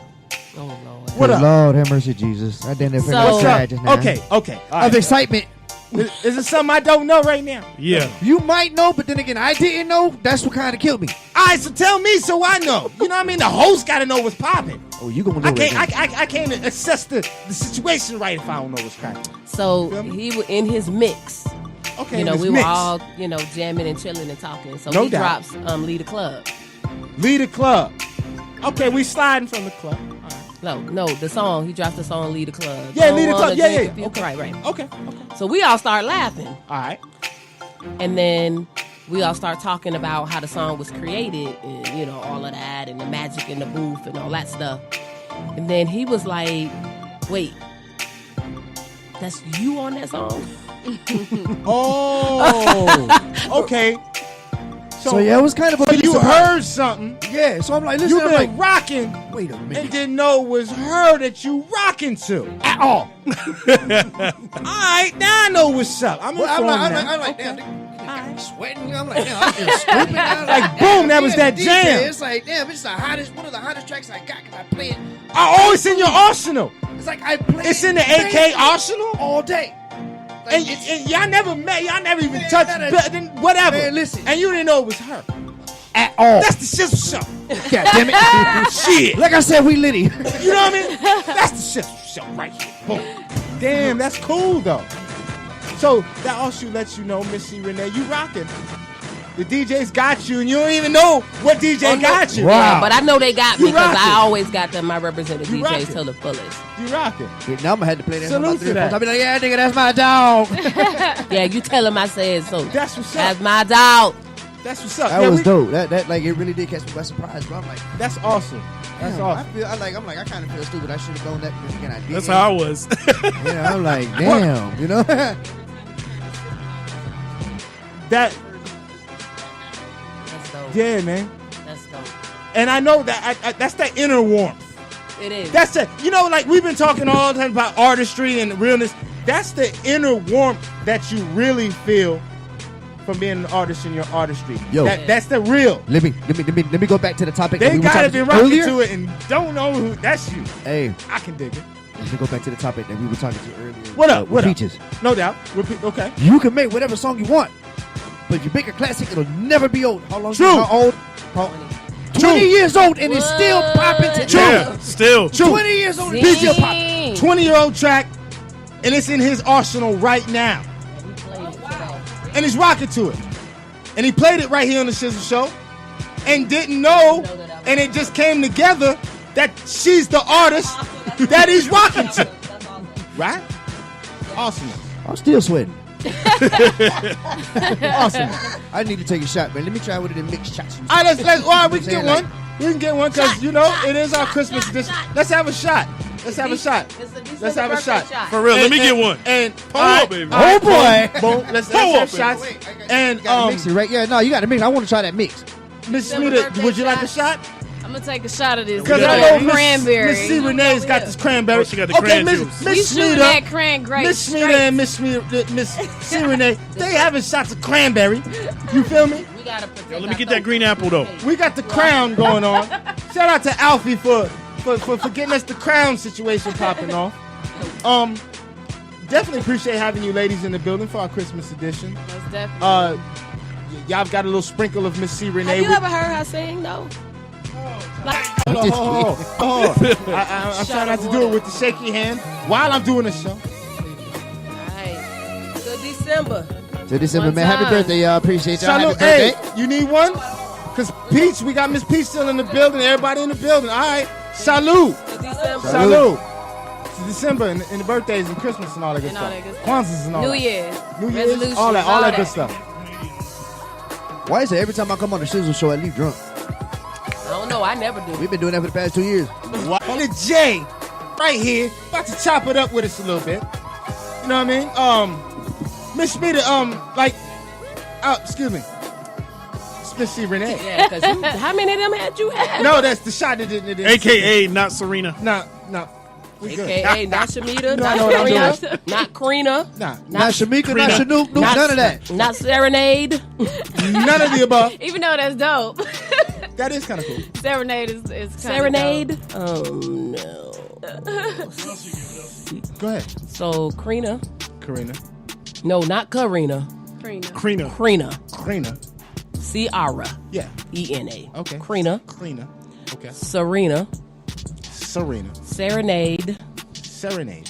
Oh, Lord. What up? Lord have mercy, Jesus. I didn't So- What's up? just now. Okay. All Of right. excitement. Is it something I don't know right now? Yeah. You might know, but then again, I didn't know. That's what kind of killed me. All right, so tell me so I know. You know what I mean? The host got to know what's popping. Oh, you gonna know I can't. right now. I can't assess the situation right if I don't know what's cracking. So he was in his mix. Okay, You know, this we mix. were all, jamming and chilling and talking. So No he doubt. drops Lead a Club. Lead a club. Okay, we sliding from the club. No, the song. He dropped the song Lead a Club. Yeah, Don't Lead a wanna Club. Yeah, drink yeah. if you- Okay. Right. Okay. So we all start laughing. All right. And then we all start talking about how the song was created and, all of that and the magic in the booth and all that stuff. And then he was like, wait, that's you on that song? Oh. Okay. So yeah, it was kind of a So big you surprise. heard something. Yeah, so I'm like, listen, You I'm been like, rocking wait a minute. and didn't know it was her that you rocking to at all. All right, now I know what's up. I'm Well, informed I'm now. like, Okay. damn, I'm sweating. I'm like, damn, I'm feeling stupid. I'm Like, boom, that was that DJ, jam. It's like, damn, it's one of the hottest tracks I got because I play it. Oh, it's in your arsenal. It's like I play It's it in the AK arsenal? all day. Like, And y'all never met, y'all never even Man, touched, that whatever. Man, listen. And you didn't know it was her. At all. That's the Shizzle Show. God damn it. Shit. Like I said, we litty. You know what I mean? That's the Shizzle Show right here. Boom. Damn, that's cool though. So that also lets you know, Miss C-Rena, you rocking. The DJ's got you, and you don't even know what DJ got you. Wow. Yeah, but I know they got me You because rocking. I always got them, my representative You DJs rocking. till the fullest. You rocking. Now I'm going to have to play that. Salute to that. I'll be like, yeah, nigga, that's my dog. Yeah, you tell him I said so. That's what's up. That's my dog. That's what's up. That Yeah, was we- dope. That like, it really did catch me by surprise, bro. I'm like, That's awesome. That's damn, awesome. I kind of feel stupid. I should have known that. But again, I didn't. That's how I was. Yeah, I'm like, damn, you know? That, That's dope. yeah, man. That's dope. And I know that that's that inner warmth. It is. That's it. You know, like we've been talking all the time about artistry and realness. That's the inner warmth that you really feel from being an artist in your artistry. Yo. That's the real. Let me go back to the topic. that They we were gotta talking be to rocking earlier. to it and don't know who. That's you. Hey, I can dig it. let me go back to the topic that we were talking to earlier. What up? with What up? Peaches. No doubt. Repeat. Okay. You can make whatever song you want, but if you make a classic, it'll never be old. How long? True. How old? 20 years old and it's still popping today. Yeah, still. 20 years old and it's still popping. 20-year-old track, and it's in his arsenal right now. And he's rocking to it. And he played it right here on the Shizzle Show, and didn't know, and it just came together that she's the artist that he's rocking to. Right? Awesome. I'm still sweating. Awesome. I need to take a shot, man. Let me try one of them mixed shots. All right, we can get Like, one. We can get one because, it is our Christmas edition. Let's have a shot. Let's have a shot. Let's have a shot. For real, let me get one. And Pull up, baby. Oh, boy. Boom. Let's Pull have up, shots. Wait, And You gotta mix it, right? Yeah, no, you got to mix. I want to try that mix. Miss December Shemida, birthday would you like a shot. shot? I'm gonna take a shot of this. Because good I know old cranberry. Miss C-Renee's got this cranberry. Oh, she got the cran juice. You Miss shooting Shemida, that cran grape Miss straight. Shemida and Miss C-Renee, they having shots of cranberry. You feel me? We gotta protect Yo, let me get that green apple, though. We got the crown going on. Shout out to Alfie for getting us the crown situation popping off. Definitely appreciate having you ladies in the building for our Christmas edition. Most definitely. Y'all got a little sprinkle of Miss C-Renee. Have you ever heard her sing though? I'm trying not to do it with the shaky hand while I'm doing the show. Alright. Good December. To December, One man. Happy time. birthday, y'all. Appreciate y'all. Salute. Happy birthday. Hey, you need one? Because Peach, we got Miss Peach still in the building. Everybody in the building. All right. Salute. Good December. Salute. It's December and the birthdays and Christmas and all that good And all stuff. that good stuff. Kwanzaa's and all New that. Year's. New Year's, Resolutions, all that all good that. stuff. Why is it every time I come on the Shizzle Show, I leave drunk? I don't know. I never do. We've been doing that for the past 2 years. The J, right here, about to chop it up with us a little bit. You know what I mean? Miss Shemida, excuse me. It's Miss C-Rena. Yeah, because how many of them had you had? No, that's the shot that didn't. AKA not Serena. No. AKA not Shemida, I know what I'm not doing. Karina, not Karina, Not Shamika, not Shanook, none of that. not Serenade. None of the above. Even though that's dope. That is kind of cool. Serenade is kind Serenade? dope. Oh, no. Go ahead. So, Karina. No, not Karina. Karina. Karina. Ciara. Yeah. E-N-A. Okay. Karina. Okay. Serena. Serenade. C-Rena.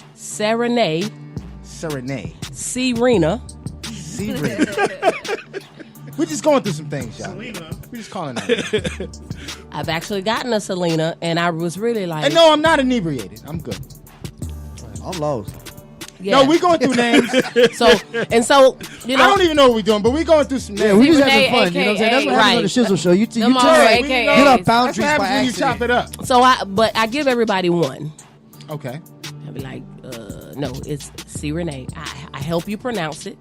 We're just going through some things, y'all. We're just calling it. I've actually gotten a Selena, and I was really like... And no, I'm not inebriated. I'm good. I'm lost. Yeah. No, we're going through names. So, you know... I don't even know what we're doing, but we're going through some names. Yeah, we just having fun. You know what I'm saying? That's what happens on the Shizzle Show. You get up boundaries That's what by happens when you accident. chop it up. So, I give everybody one. Okay. I'll be like, no, it's C-Rena. I help you pronounce it.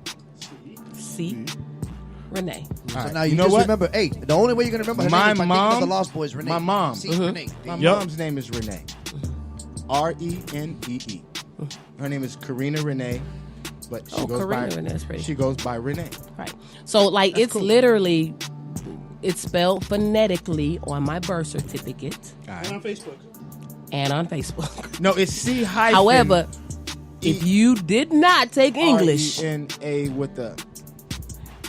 C-Rena. So now you just remember, the only way you're going to remember her name is by thinking of the Lost Boys, Renee. My mom. C-Rena. My mom's name is Renee. R-E-N-E-E. Her name is Karina Renee, but she goes by Renee, that's pretty. She goes by Renee. Right. So, like, That's it's cool. literally, it's spelled phonetically on my birth certificate. And on Facebook. And on Facebook. No, it's C hyphen. However, if you did not take English, R-E-N-A with the.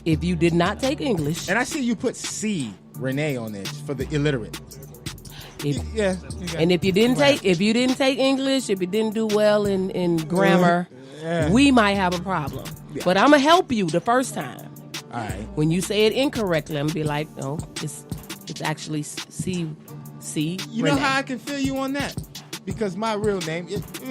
If you did not take English, and I see you put C Renee on it for the illiterate. Yeah. And if you didn't take English, if you didn't do well in grammar, we might have a problem. Yeah. But I'm gonna help you the first time. All right. When you say it incorrectly, I'm gonna be like, no, it's actually C. You know how I can feel you on that? Because my real name,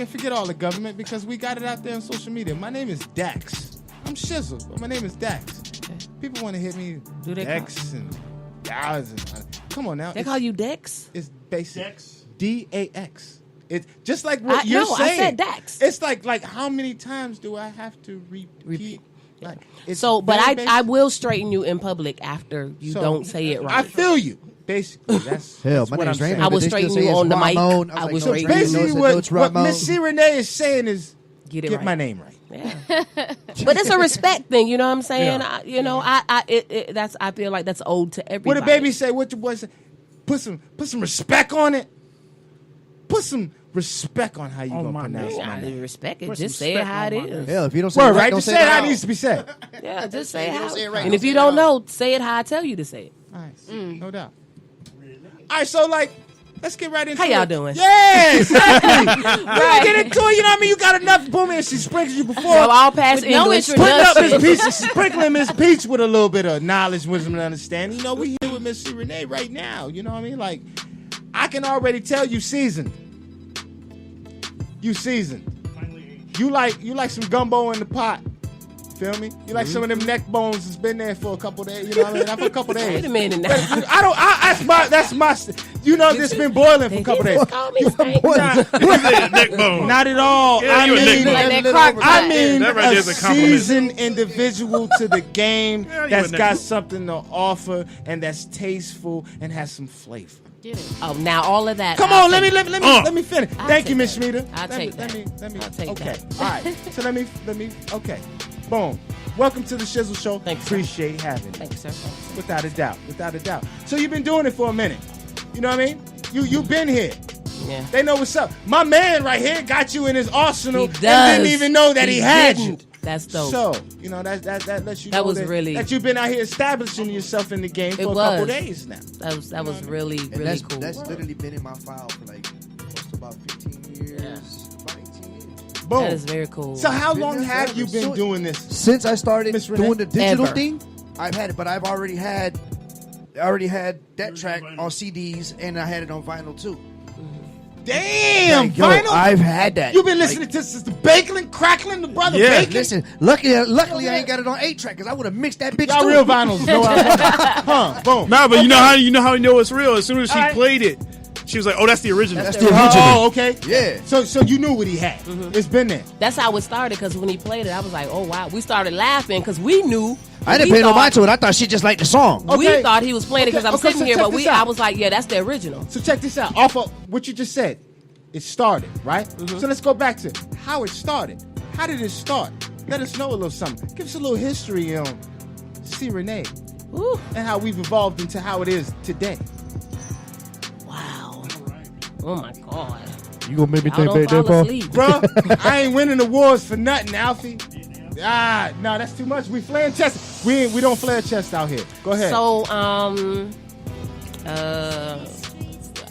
forget all the government, because we got it out there on social media. My name is Dax. I'm Shizzle, but my name is Dax. Okay. People want to hit me Dex and Daz and come on now. They call you Dex? It's basic. Dex. D-A-X. It's just like what you're saying. I said Dax. It's like how many times do I have to repeat? Like, I will straighten you in public after you don't say it right. I feel you. Basically, that's what I'm saying. I will straighten you on the mic. I will straighten you. Basically, what Miss C-Rena is saying is get right. My name right. Yeah. But it's a respect thing, you know what I'm saying? Yeah. I feel like that's owed to everybody. What did baby say? What your boy say? Put some respect on it. Put some respect on how you gonna pronounce my name. Respect it. Just say it how it is. Hell, if you don't say it right, just say it how it needs to be said. Yeah, just say it how. And if you don't know, say it how I tell you to say it. All right, no doubt. All right, so let's get right into it. How y'all doing? Yeah, exactly. Let's get into it. You know what I mean? You got enough boom, and she sprinkles you before. No, all past English. Sprinkling Miss Peach with a little bit of knowledge, wisdom, and understanding. You know, we here with Miss C-Rena right now. You know what I mean? Like, I can already tell you seasoned. You seasoned. You like some gumbo in the pot. Feel me? You like some of them neck bones that's been there for a couple days. You know what I mean? Not for a couple days. Wait a minute now. That's my. You know, this been boiling for a couple days. Not at all. Yeah, I mean a seasoned individual to the game that's got something to offer and that's tasteful and has some flavor. Oh, now all of that. Come on, let me finish. Thank you, Miss Shemida. I'll take that. Okay. All right. So let me. Okay. Boom. Welcome to the Shizzle Show. Thanks. Appreciate having you. Thanks, sir. Without a doubt. So you've been doing it for a minute. You know what I mean? You've been here. Yeah. They know what's up. My man right here got you in his arsenal and does. didn't even know that he had you. That's dope. So, you know, that lets you know that you've been out here establishing yourself in the game for a couple days now. That was really cool. That's literally been in my file for like close to about 15 years. About 18 years. Boom. That is very cool. So how long have you been doing this? Since I started doing the digital Ever. thing, I've had it, but I've already had that track on CDs and I had it on vinyl too. Damn, Like, yo, vinyl. I've had that. You've been listening to since the Bakeling, Crackling, the brother Bacon. Listen, luckily I ain't got it on 8-track because I would have mixed that bitch. Y'all too. real vinyls. No, huh? Boom. Nah, but you know how you know it's real. As soon as she played it, she was like, "Oh, that's the original." That's the original. Oh, okay. Yeah. So you knew what he had. It's been there. That's how it started, because when he played it, I was like, oh, wow. We started laughing because we knew. I didn't pay no mind to it. I thought she just liked the song. Okay. We thought he was playing it because I'm Okay, sitting so here, check but this out. I was like, yeah, that's the original. So check this out. Off of what you just said, it started, right? So let's go back to how it started. How did it start? Let us know a little something. Give us a little history on C-Rena and how we've evolved into how it is today. Wow. Oh, my God. You gonna make me Y'all think don't back fall there, asleep. Bro, I ain't winning awards for nothing, Alfie. No, that's too much. We flaring chest. We don't flare chest out here. Go ahead. So,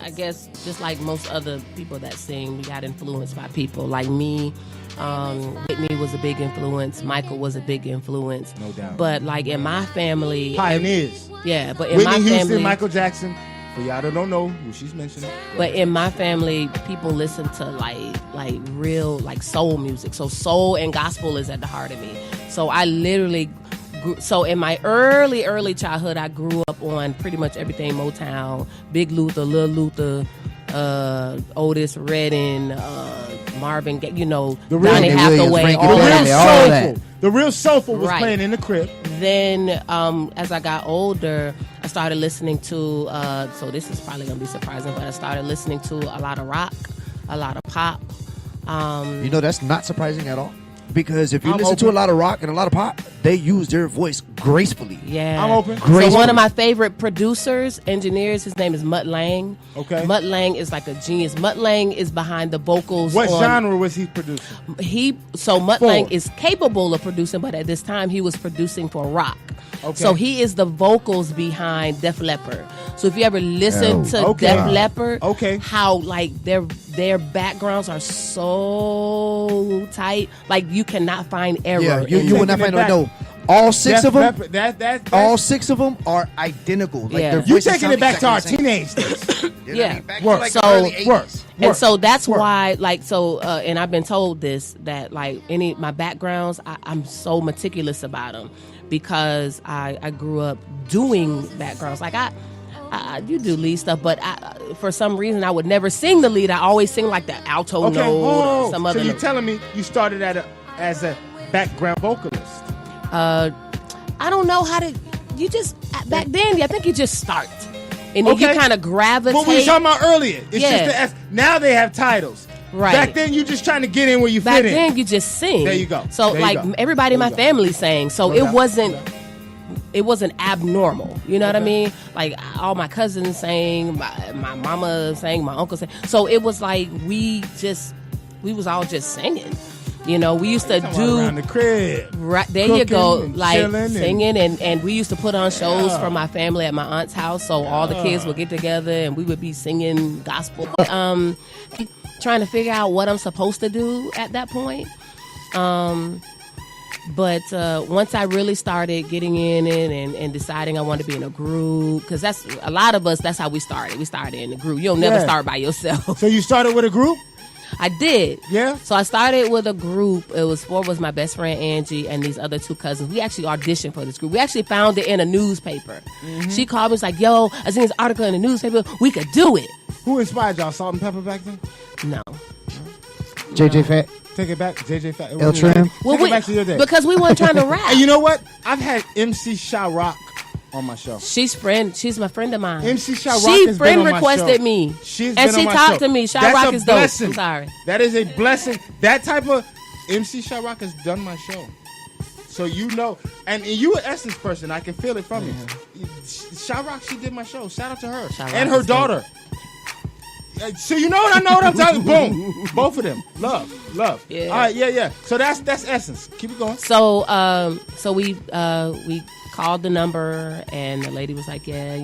I guess just like most other people that sing, we got influenced by people like me. Whitney was a big influence. Michael was a big influence. No doubt. But like in my family, Pioneers. Yeah, but in Whitney my Houston, family, Michael Jackson. For y'all that don't know who she's mentioning. But in my family, people listen to like real like soul music. So soul and gospel is at the heart of me. So I literally so in my early childhood, I grew up on pretty much everything Motown, Big Luther, Lil Luther, Otis Redding, Marvin Gaye, the real Donny Hathaway, all that. The real soulful was playing in the crib. Then as I got older, I started listening to, so this is probably going to be surprising, but I started listening to a lot of rock, a lot of pop. That's not surprising at all. Because if you listen to a lot of rock and a lot of pop, they use their voice gracefully. Yeah. I'm open. So one of my favorite producers, engineers, his name is Mutt Lang. Okay. Mutt Lang is like a genius. Mutt Lang is behind the vocals. What genre was he producing? Mutt Lang is capable of producing, but at this time he was producing for rock. Okay. So he is the vocals behind Def Leppard. So if you ever listen to Def Leppard, how like their backgrounds are so tight, like you cannot find error. Yeah, you will not find no. All six of them. All six of them are identical. Like their you voices taking sound it back to our exactly the same. teenage days. Yeah, Work. And so that's why, like, and I've been told this, that like my backgrounds, I'm so meticulous about them because I grew up doing backgrounds. Like you do lead stuff, but for some reason I would never sing the lead. I always sing like the alto note or some other. So you're note. telling me you started as a background vocalist? I don't know how to. You just back then. I think you just start, and then you kind of gravitate. What we were talking about earlier. It's just now they have titles. Right. Back then you just trying to get in where you Back fit in. then you just sing. There you go. So everybody in my family sang. So it wasn't. doubt. It wasn't abnormal. You know what I mean? Like all my cousins sang, my mama sang, my uncle sang. So it was like we was all just singing. We used to do around the crib. Right there, Cooking you go, and like chilling singing, and we used to put on shows for my family at my aunt's house. So all the kids would get together and we would be singing gospel. Trying to figure out what I'm supposed to do at that point. But once I really started getting in it and deciding I wanted to be in a group, because that's a lot of us. That's how we started. We started in a group. You'll never start by yourself. So you started with a group? I did. Yeah. So I started with a group. It was my best friend Angie and these other two cousins. We actually auditioned for this group. We actually found it in a newspaper. Mm-hmm. She called me, was like, "Yo, I seen this article in the newspaper. We could do it." Who inspired y'all? Salt and Pepper back then? No. JJ Fat. Take it back, JJ Fat. El Trim. Take it back to your day. Because we weren't trying to rap. And you know what? I've had MC Sha Rock on my show. She's my friend of mine. MC Sha Rock She has friend been on my requested show. me. She's and been she on my talked show. to me. Sha That's Rock a is dope. blessing. I'm sorry. That is a blessing. That type of MC Sha Rock has done my show. So and you an Essence person. I can feel it from you. Sha Rock, she did my show. Shout out to her. And her daughter. So you know what I'm talking. Boom, both of them. Love. Yeah. All right, yeah. So that's Essence. Keep it going. So we called the number and the lady was like, yeah,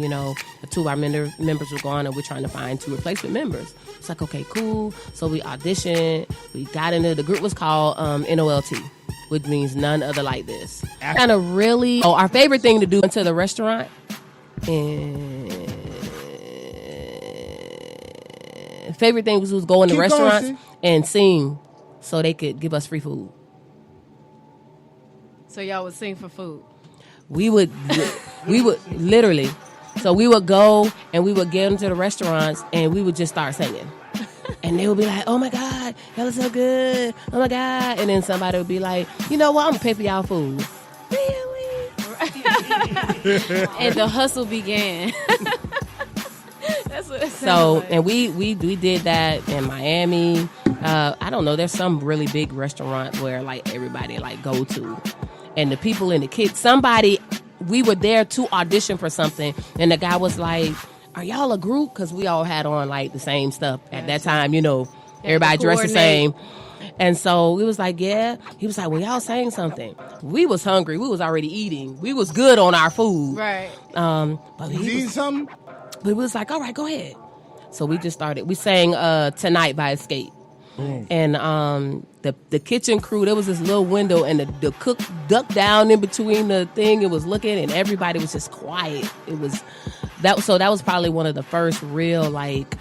two of our members were gone and we're trying to find 2 replacement members. It's like, okay, cool. So we auditioned. We got into the group was called NOLT, which means none other like this. Kind of really. Our favorite thing to do into the restaurant and favorite thing was go in the Keep going, restaurants sis. and sing so they could give us free food. So y'all would sing for food. We would literally. So we would go and we would get into the restaurants and we would just start singing. And they would be like, oh my God, y'all are so good. Oh my God. And then somebody would be like, you know what? I'm going to pay for y'all food. And the hustle began. That's what it sounds So, like. and we did that in Miami. I don't know. There's some really big restaurant where like everybody like go to. And the people in the kids, we were there to audition for something. And the guy was like, are y'all a group? Because we all had on like the same stuff at that time, you know, everybody dressed the same. And so we was like, yeah. He was like, well, y'all saying something. We was hungry. We was already eating. We was good on our food. Right. But You eating something? But we was like, all right, go ahead. So we just started. We sang Tonight by Escape. And the kitchen crew, there was this little window, and the cook ducked down in between the thing and was looking, and everybody was just quiet. It was that. So that was probably one of the first real like,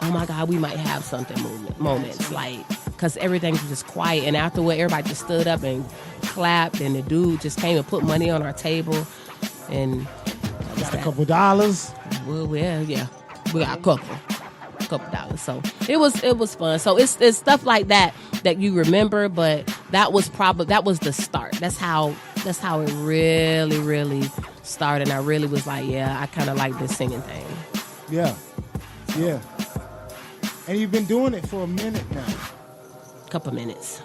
oh my God, we might have something moments, like, because everything was just quiet. And afterward, everybody just stood up and clapped, and the dude just came and put money on our table, and got a couple dollars. Well, yeah, we got a couple dollars. So it was fun. So it's stuff like that you remember, but that was the start. That's how it really, really started. And I really was like, yeah, I kind of like this singing thing. Yeah. And you've been doing it for a minute now. Couple minutes.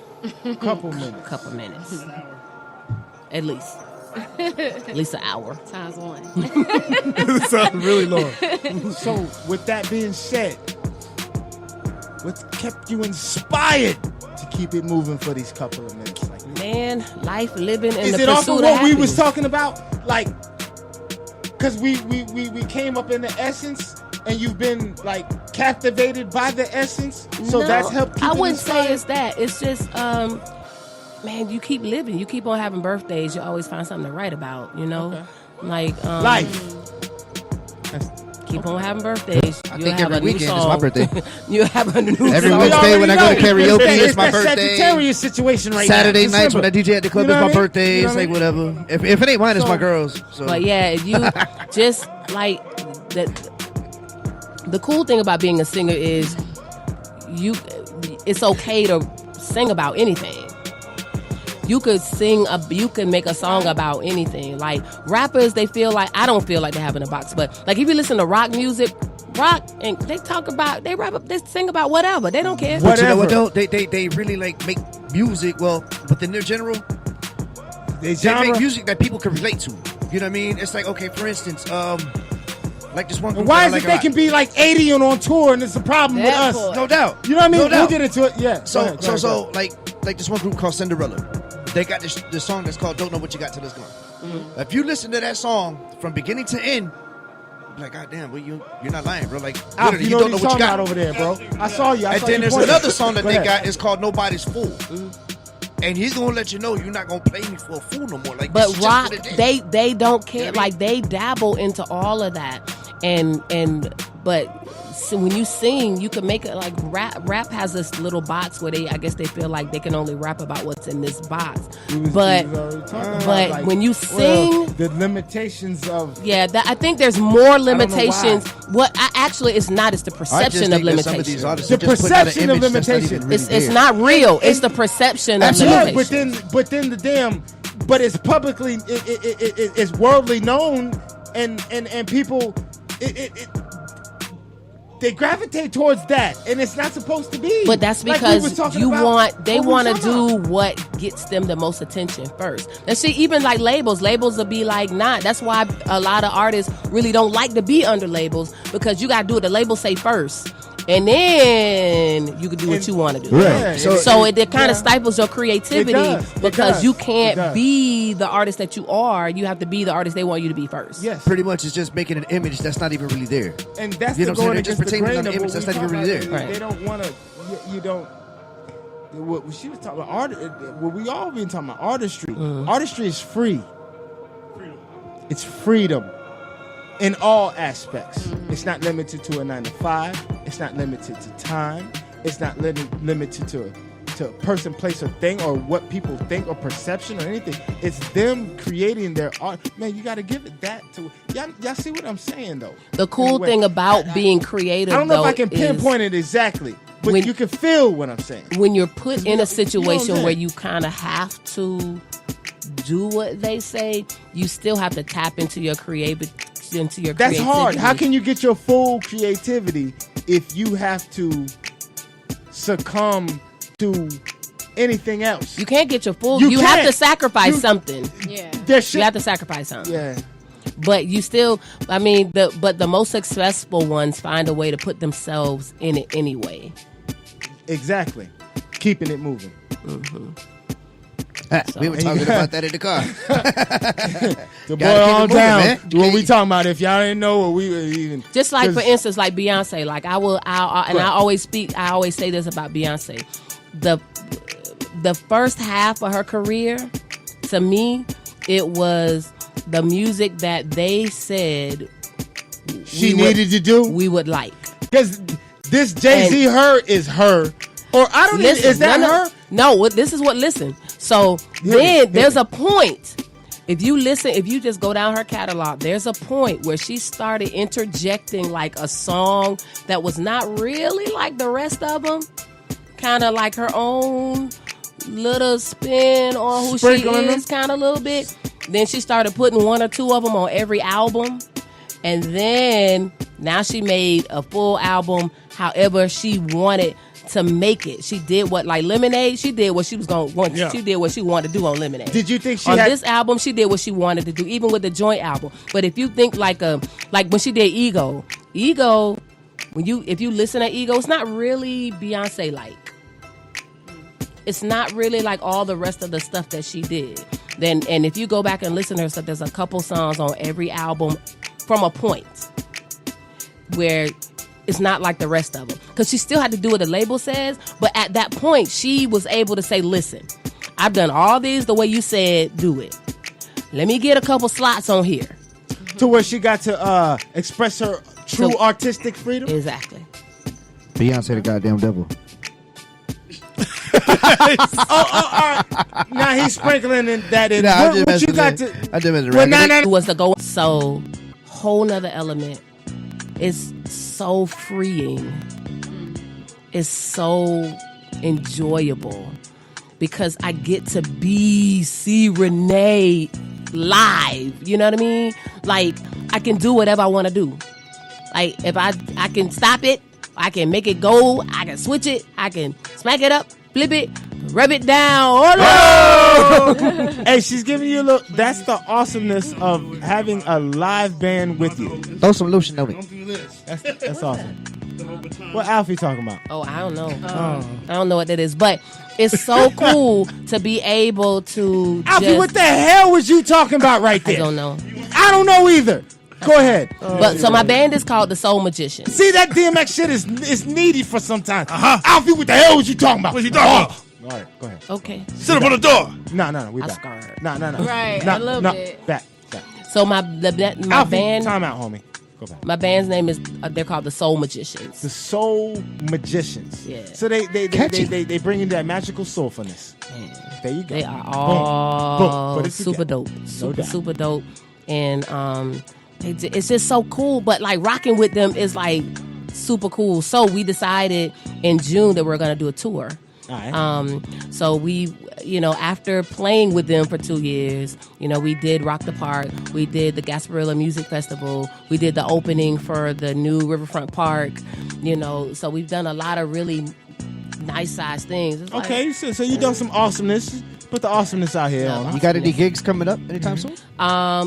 Couple minutes. At least. At least an hour. Times one. Sounds really long. So, with that being said, what kept you inspired to keep it moving for these couple of minutes? Like, man, life, living, and is the it pursuit also of what we happiness. was talking about? Like, because we came up in the essence, and you've been like captivated by the essence. So that's helped keep I it wouldn't inspired? say it's that. It's just man, you keep living. You keep on having birthdays. You always find something to write about, you know? Okay. Like life. Keep on having birthdays. I You'll think have every a new weekend is song. my birthday. You have a new Every song. Wednesday when I go to karaoke, it's my that birthday. Sagittarius situation right Saturday now. nights when I DJ at the club, You know it's my what I mean? birthday. You know It's what I like mean? whatever. If it ain't mine, it's So- my girls. So. But yeah, if you just like that. The cool thing about being a singer is it's okay to sing about anything. You could you can make a song about anything. Like rappers, I don't feel like they have in a box, but like if you listen to rock music, and they sing about whatever. They don't care. But you know what though? They really like make music. Well, within their general, they make music that people can relate to. You know what I mean? It's like, okay, for instance, like this one group. And why is that I it like a they lot. can be like 80 and on tour and it's a problem with us? No doubt. You know what I mean? No doubt. We'll get into it. Yeah. So Go ahead, go ahead. like this one group called Cinderella. They got this song that's called "Don't Know What You Got Till It's Gone." Mm-hmm. If you listen to that song from beginning to end, you're like, God damn, well, you're not lying, bro. Like, Alf, literally, you you know don't know what what you got over there, bro. I saw you. And then there's another song that they got. got. It's called "Nobody's Fool." And he's gonna let you know you're not gonna play me for a fool no more. Like, But this is just rock, what it is. they don't care. You know what I mean? Like they dabble into all of that, but so when you sing, you can make it like rap. Rap has this little box where I guess they feel like they can only rap about what's in this box. But when you sing, the limitations of I think there's more limitations. why. It's not. It's the perception of limitations. The perception of limitations. It's not real. It's the perception of limitations. But then the damn. But it's publicly. It's worldly known, and people. They gravitate towards that, and it's not supposed to be. But that's Like we because was talking they about want to what we was do what gets them the most attention first. And see, even like labels will be like, nah. That's why a lot of artists really don't like to be under labels, because you got to do what the label say first. And then you can do what you want to do. Right. So it kind of stifles your creativity, It because does. you It can't does. be the artist that you are. You have to be the artist they want you to be first. Yes. Pretty much, it's just making an image that's not even really there. And that's You know the what I'm saying? going They're just against the pretending grain on of the image what that's we not even talking really about. there. They don't want to. You don't. What she was talking about, what we all been talking about, artistry. Artistry is free. It's freedom in all aspects. It's not limited to a 9 to 5. It's not limited to time. It's not limited to person, place, or thing, or what people think, or perception, or anything. It's them creating their art. Man, you got to give it that to y'all. See what I'm saying, though? The cool thing about being creative, I don't know if I can pinpoint it exactly, but you can feel what I'm saying. When you're put in a situation where you kind of have to do what they say, you still have to tap into your creativity. That's hard. How can you get your full creativity if you have to succumb to anything else? You can't get your full. You have to sacrifice something. Yeah. You have to sacrifice something. Yeah. But you still, I mean, the most successful ones find a way to put themselves in it anyway. Exactly. Keeping it moving. Mm-hmm. We were talking about that in the car. The boy on down. What we talking about? If y'all didn't know what we were even. Just like, for instance, like Beyonce. Like I always say this about Beyonce. The first half of her career, to me, it was the music that they said she needed to do. We would like. Because this Jay-Z her is her. Or I don't know. Is that her? No, this is what, listen. So then there's a point. If you listen, if you just go down her catalog, there's a point where she started interjecting like a song that was not really like the rest of them. Kind of like her own little spin on who she is, kind of a little bit. Then she started putting one or two of them on every album. And then now she made a full album however she wanted to make it. She did what, like Lemonade, she did what she was going to want. Yeah. She did what she wanted to do on Lemonade. Did you think she on this album, she did what she wanted to do, even with the joint album. But if you think like when she did Ego, if you listen to Ego, it's not really Beyonce like. It's not really like all the rest of the stuff that she did. And if you go back and listen to her stuff, there's a couple songs on every album from a point where it's not like the rest of them. Because she still had to do what the label says, but at that point, she was able to say, listen, I've done all these the way you said, do it. Let me get a couple slots on here. To where she got to express her true artistic freedom? Exactly. Beyonce the goddamn devil. All right. Now he's sprinkling that in. What you got to? I just meant to It was the go. So, whole nother element. It's so freeing. It's so enjoyable because I get to be C-Rena live. You know what I mean? Like, I can do whatever I want to do. Like, if I can stop it, I can make it go, I can switch it, I can smack it up, flip it, rub it down. Oh, no! Hey, she's giving you a look. That's the awesomeness of having a live band with you. Throw some lotion on me. That's awesome. What Alfie talking about? Oh, I don't know. I don't know what that is, but it's so cool to be able to. Alfie, what the hell was you talking about right there? I don't know. I don't know either. Go ahead. But so my band is called the Soul Magicians. See, that DMX shit is needy for sometimes. Alfie, what the hell was you talking about? What you talking about? All right, go ahead. Okay. Sit up on the door. No, we I'm back. scared. No. Right, no, a little bit. Back. So my Alfie, band. time out, homie. Go back. My band's name is. They're called the Soul Magicians. The Soul Magicians. Yeah. So they bring in that magical soulfulness. There you go. They are all Boom. super dope. No Super dope. And it's just so cool. But like rocking with them is like super cool. So we decided in June that we're gonna do a tour. All right. So we, after playing with them for 2 years, we did Rock the Park, we did the Gasparilla Music Festival, we did the opening for the new Riverfront Park, so we've done a lot of really nice sized things. It's okay, so you done some awesomeness. Put the awesomeness out here. You got any gigs coming up anytime soon?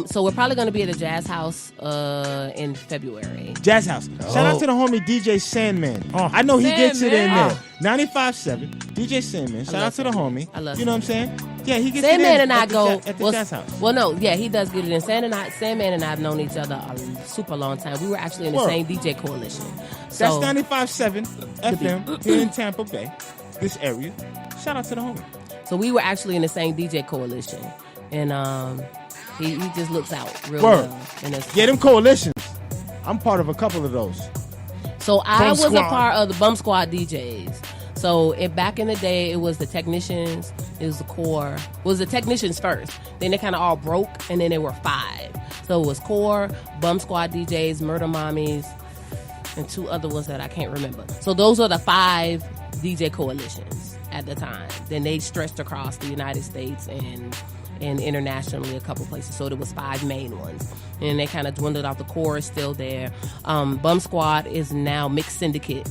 So we're probably going to be at the Jazz House in February. Jazz House. Shout out to the homie DJ Sandman. I know he gets it in there. 95.7 DJ Sandman. Shout out to the homie. I love you know what I'm saying? Yeah, he gets Sandman it in and I at the Jazz House. Well, no, yeah, he does get it in. Sandman and I have known each other a super long time. We were actually in the same DJ coalition. So, that's 95.7 FM here in Tampa Bay, this area. Shout out to the homie. So we were actually in the same DJ coalition, and he just looks out real well. Yeah, them coalitions. I'm part of a couple of those. So I Bum was a Squad. part of the Bum Squad DJs. So back in the day, it was the technicians, it was the core. It was the technicians first. Then they kind of all broke, and then there were 5. So it was core, Bum Squad DJs, Murder Mommies, and 2 other ones that I can't remember. So those are the 5 DJ coalitions at the time. Then they stretched across the United States and internationally a couple places. So there was 5 main ones. And they kind of dwindled out. The core is still there. Bum Squad is now Mixed Syndicate.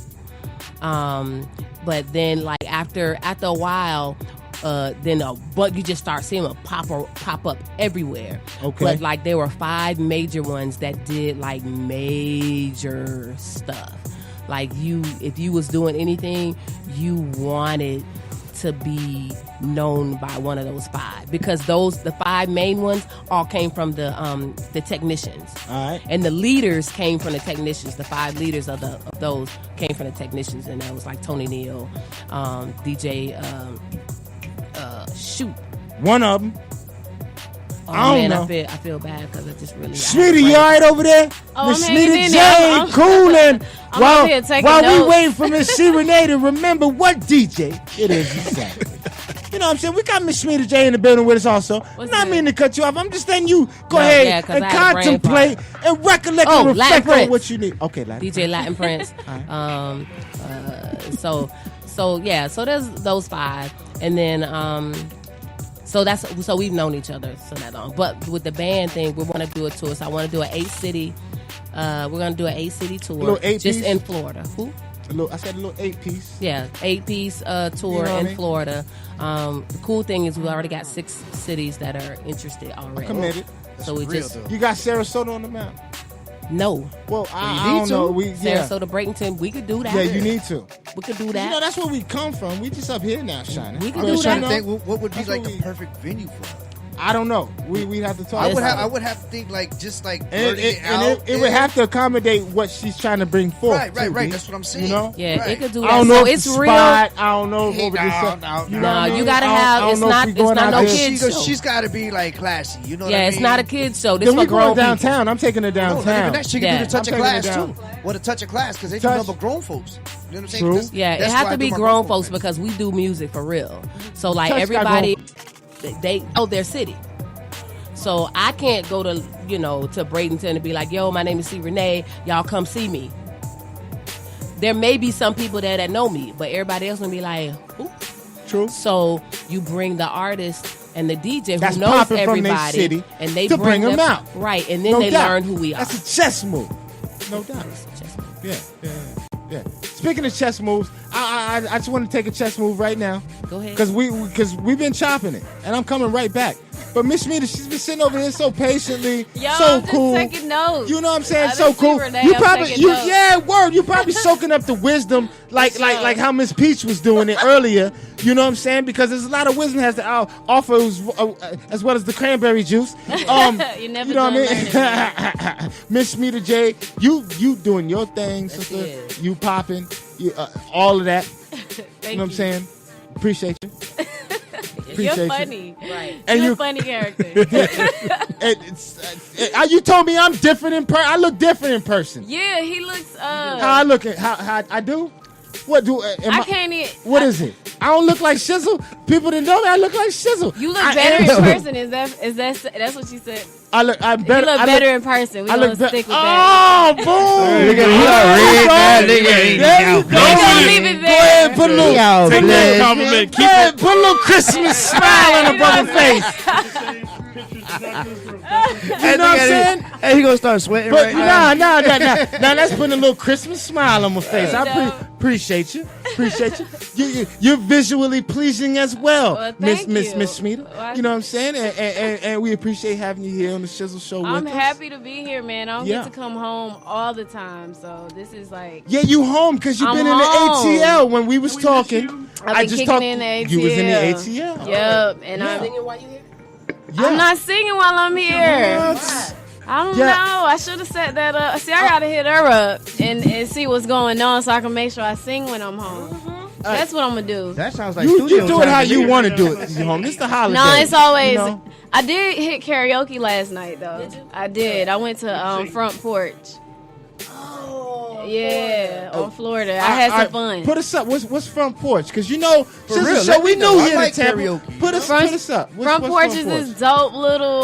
But then, like after a while, then you just start seeing them pop up everywhere. Okay. But like there were 5 major ones that did like major stuff. Like if you was doing anything, you wanted to be known by one of those 5 because the 5 main ones all came from the technicians. All right. And the leaders came from the technicians. The 5 leaders of those came from the technicians, and that was like Tony Neal, DJ Shoot. One of them. Oh I don't man, know. I feel bad because I just really. Shmida, you all right over there? Oh, Miss I'm hanging Shmida in J, there. cooling. I'm over here taking While we notes. waiting for Miss C-Rena to remember what DJ it is exactly. You know what I'm saying? We got Miss Shmida J in the building with us also. Not meaning to cut you off. I'm just letting you go ahead 'cause and I had a brain contemplate and recollect Oh, and Latin reflect on Prince. what you need. Okay, Latin DJ Latin Prince. So there's those 5, and then so we've known each other so that long. But with the band thing, we want to do a tour. So I want to do an 8-city. We're gonna do an 8-city tour, little 8 just piece? in Florida. Who? I said a little 8-piece. Yeah, 8-piece tour You know what I in mean? Florida. The cool thing is we already got 6 cities that are interested already. Committed. So we just You got Sarasota on the map? no. Well, You I need don't to. know. Sarasota, Bradenton, we could do that. Yeah, you need to. We could do that. You know, that's where we come from. We just up here now, shining. We can You do know, that. Shino? What would be That's like what the we- perfect venue for it? I don't know. We'd have to talk. I would about have to think like just like And blurting it, it and out. it would have to accommodate what she's trying to bring forth. Right. too, That's what I'm saying. You know? Yeah, Right. it could do I that. don't know So if it's the real. spot. I don't know Hey, what we just said. no, You know no, what I you mean? gotta I don't- have- I don't it's know if not- we it's going not out no there. kids show. She's got to be like classy. You know what I Yeah, mean? it's not a kids show. This Then for we grown going people. downtown. I'm taking her No, not downtown. even that. She can Yeah. do the touch I'm of taking it class down. too. What a touch of class because they do Touch. nothing but grown folks. You know what I'm saying? True. Yeah, it That's has why I to do be my grown folk folks thing. because we do music for real. So like Touch got everybody, they know their city. So I can't go to to Bradenton and be like, yo, my name is C-Rena. Y'all come see me. There may be some people there that know me, but everybody else will be like, who? True. So you bring the artist and the DJ That's who knows popping from their everybody, city and they to bring them out. right, and then No they doubt. learn who we are. That's a chess move. No doubt. Yeah. Speaking of chess moves, I just want to take a chess move right now. Go ahead. Because we've been chopping it, and I'm coming right back. But Miss Shmida, she's been sitting over here so patiently, Yo, so I'm just cool. taking notes. You know what I'm saying? I So didn't see cool. Renee, You I'm probably, taking notes. word. You probably soaking up the wisdom, like how Miss Peach was doing it earlier. You know what I'm saying? Because there's a lot of wisdom has to offer as well as the cranberry juice. You never You know what I done mean? Miss Shmida J, you doing your thing, sister. it. You popping, all of that. Thank You know what I'm saying? Appreciate you. You're Appreciate you. funny. Right. And You're you- a funny character. You told me I'm different in person. I look different in person. Yeah, he looks. How I look at how I do? What do? I can't even. What is it? I don't look like Shizzle. People didn't know me. I look like Shizzle. You look I better in am- person. Is that's what she said? I'm better. You look I better in person. We I gonna look stick be- with that. Oh, boom! Look at him. He already that nigga ain't There you out. go. We gonna leave it Go there. ahead, put a little, Yo, put a bless. little Compliment. Keep Go ahead, put a little Christmas smile on a brother's face. You know what I'm saying? Hey, he gonna start sweating But right now. nah, that's putting a little Christmas smile on my face. I appreciate you. Appreciate you. You're visually pleasing as well, Well, Miss thank you. Shmida. Well, You know what I'm saying? And we appreciate having you here on the Shizzle Show I'm with us. happy to be here, man. I don't Yeah. get to come home all the time, so this is like. Yeah, you home because you've I'm been in the home. ATL when we was talking. I've been kicking in the ATL. You was in the ATL. Yep, and Yeah. I'm not singing while I'm here. What? I don't Yeah. know. I should have set that up. See, I gotta hit her up and see what's going on so I can make sure I sing when I'm home. That's what I'm gonna do. That sounds like You studio do it time how to you me. want to do it. You home. This the holiday. No, it's always. You know? I did hit karaoke last night though. I did. I went to Front Porch. Oh, Yeah, on Florida. I had some fun. Put us up. What's front porch? Because you know, For real, so let we me know. knew I here like to Tampa. karaoke. Put us up. Front porch is this dope little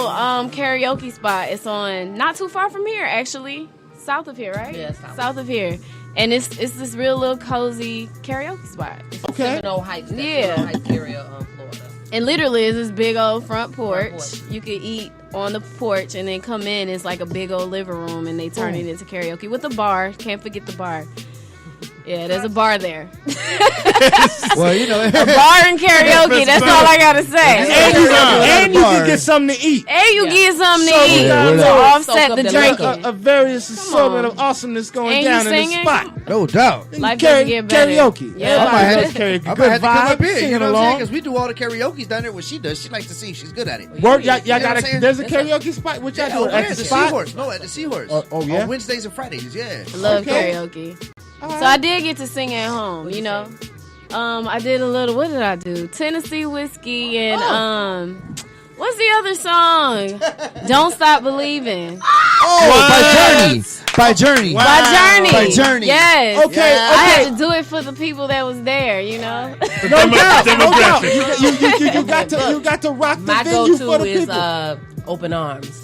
karaoke spot. It's on not too far from here, actually, south of here, right? Yeah, south of here. And it's this real little cozy karaoke spot. Okay. Seminole Heights. Yeah. Seminole Heights area, Florida. And literally, it's this big old front porch. You could eat on the porch and then come in. It's like a big old living room, and they turn it into karaoke with a bar. Can't forget the bar. Yeah, there's a bar there. Well, you know, a bar and karaoke. That's all I gotta say. And you can get something to eat. And you get something to eat to to offset the drinking. A various assortment of awesomeness going And down you in singing? the spot. No doubt. Life doesn't get better. Karaoke. Yeah. I might have to karaoke. come Good up vibe. here. Singing You know what I'm saying? along. Because we do all the karaoke's down there. What she does, she likes to sing. She's good at it. Work, y'all You know what got I'm saying? there's a karaoke spot. What y'all do at at the the spot? Seahorse. No, at the Seahorse. Oh, yeah? On Wednesdays and Fridays, yeah. I love Okay. karaoke. So I did get to sing at home, you know. I did a little, what did I do? Tennessee Whiskey and what's the other song? Don't Stop Believing. By Journey. By Journey. By Journey. Yes. Okay, I had to do it for the people that was there, you know. No doubt. You got to rock the My venue go-to for the is people. Open Arms.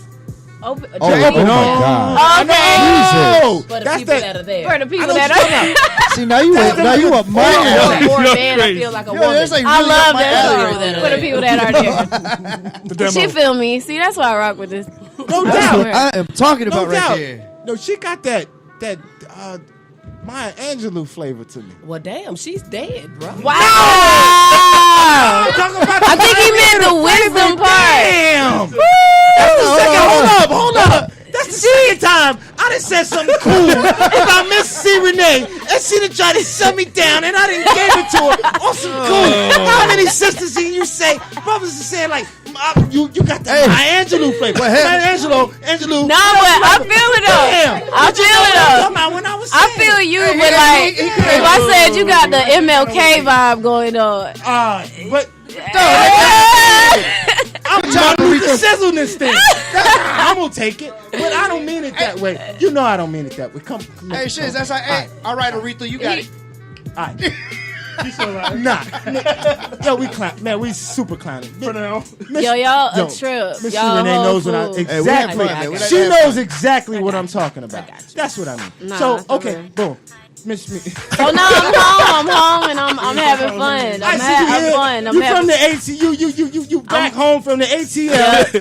Open Oh my God. Jesus. For the That's people that- that are there. For the people that are See, now you up my alley. For a man, I feel like a woman. That's like I really love up my alley that right song for the people that are there. She feel me. See, that's why I rock with this. No That's doubt. what I am talking about No right doubt. there. No, she got that Maya Angelou flavor to me. Well, damn, she's dead, bro. Wow. I think he meant the wisdom part. Damn. That's the second. Hold up. That's the second time I done said something cool about Miss C-Rena, and she done tried to shut me down, and I didn't give it to her on some cool. How many sisters do you say? Brothers are saying like, you got the Maya Angelou flavor. Maya Angelou. No, but I feel it though. Damn. I feel it though. I feel you, but like, if I said you got the MLK vibe going on. But I'm trying to read the sizzleness thing. I'm gonna take it, but I don't mean it that way. You know I don't mean it that way. Come Hey, Shiz, that's like, hey, all right, Aretha, you got it. All right. Nah. Yo, we clown. Man, we super clowning. For now. Yo, y'all a trip. Miss Y'all Renee whole knows what I fool. exactly. She knows exactly what I'm talking about. That's what I mean. Nah, So, for okay, real. boom. Miss me. Oh no, I'm home and I'm having fun. I'm having fun. I'm You having from the ATL? You back home from the ATL?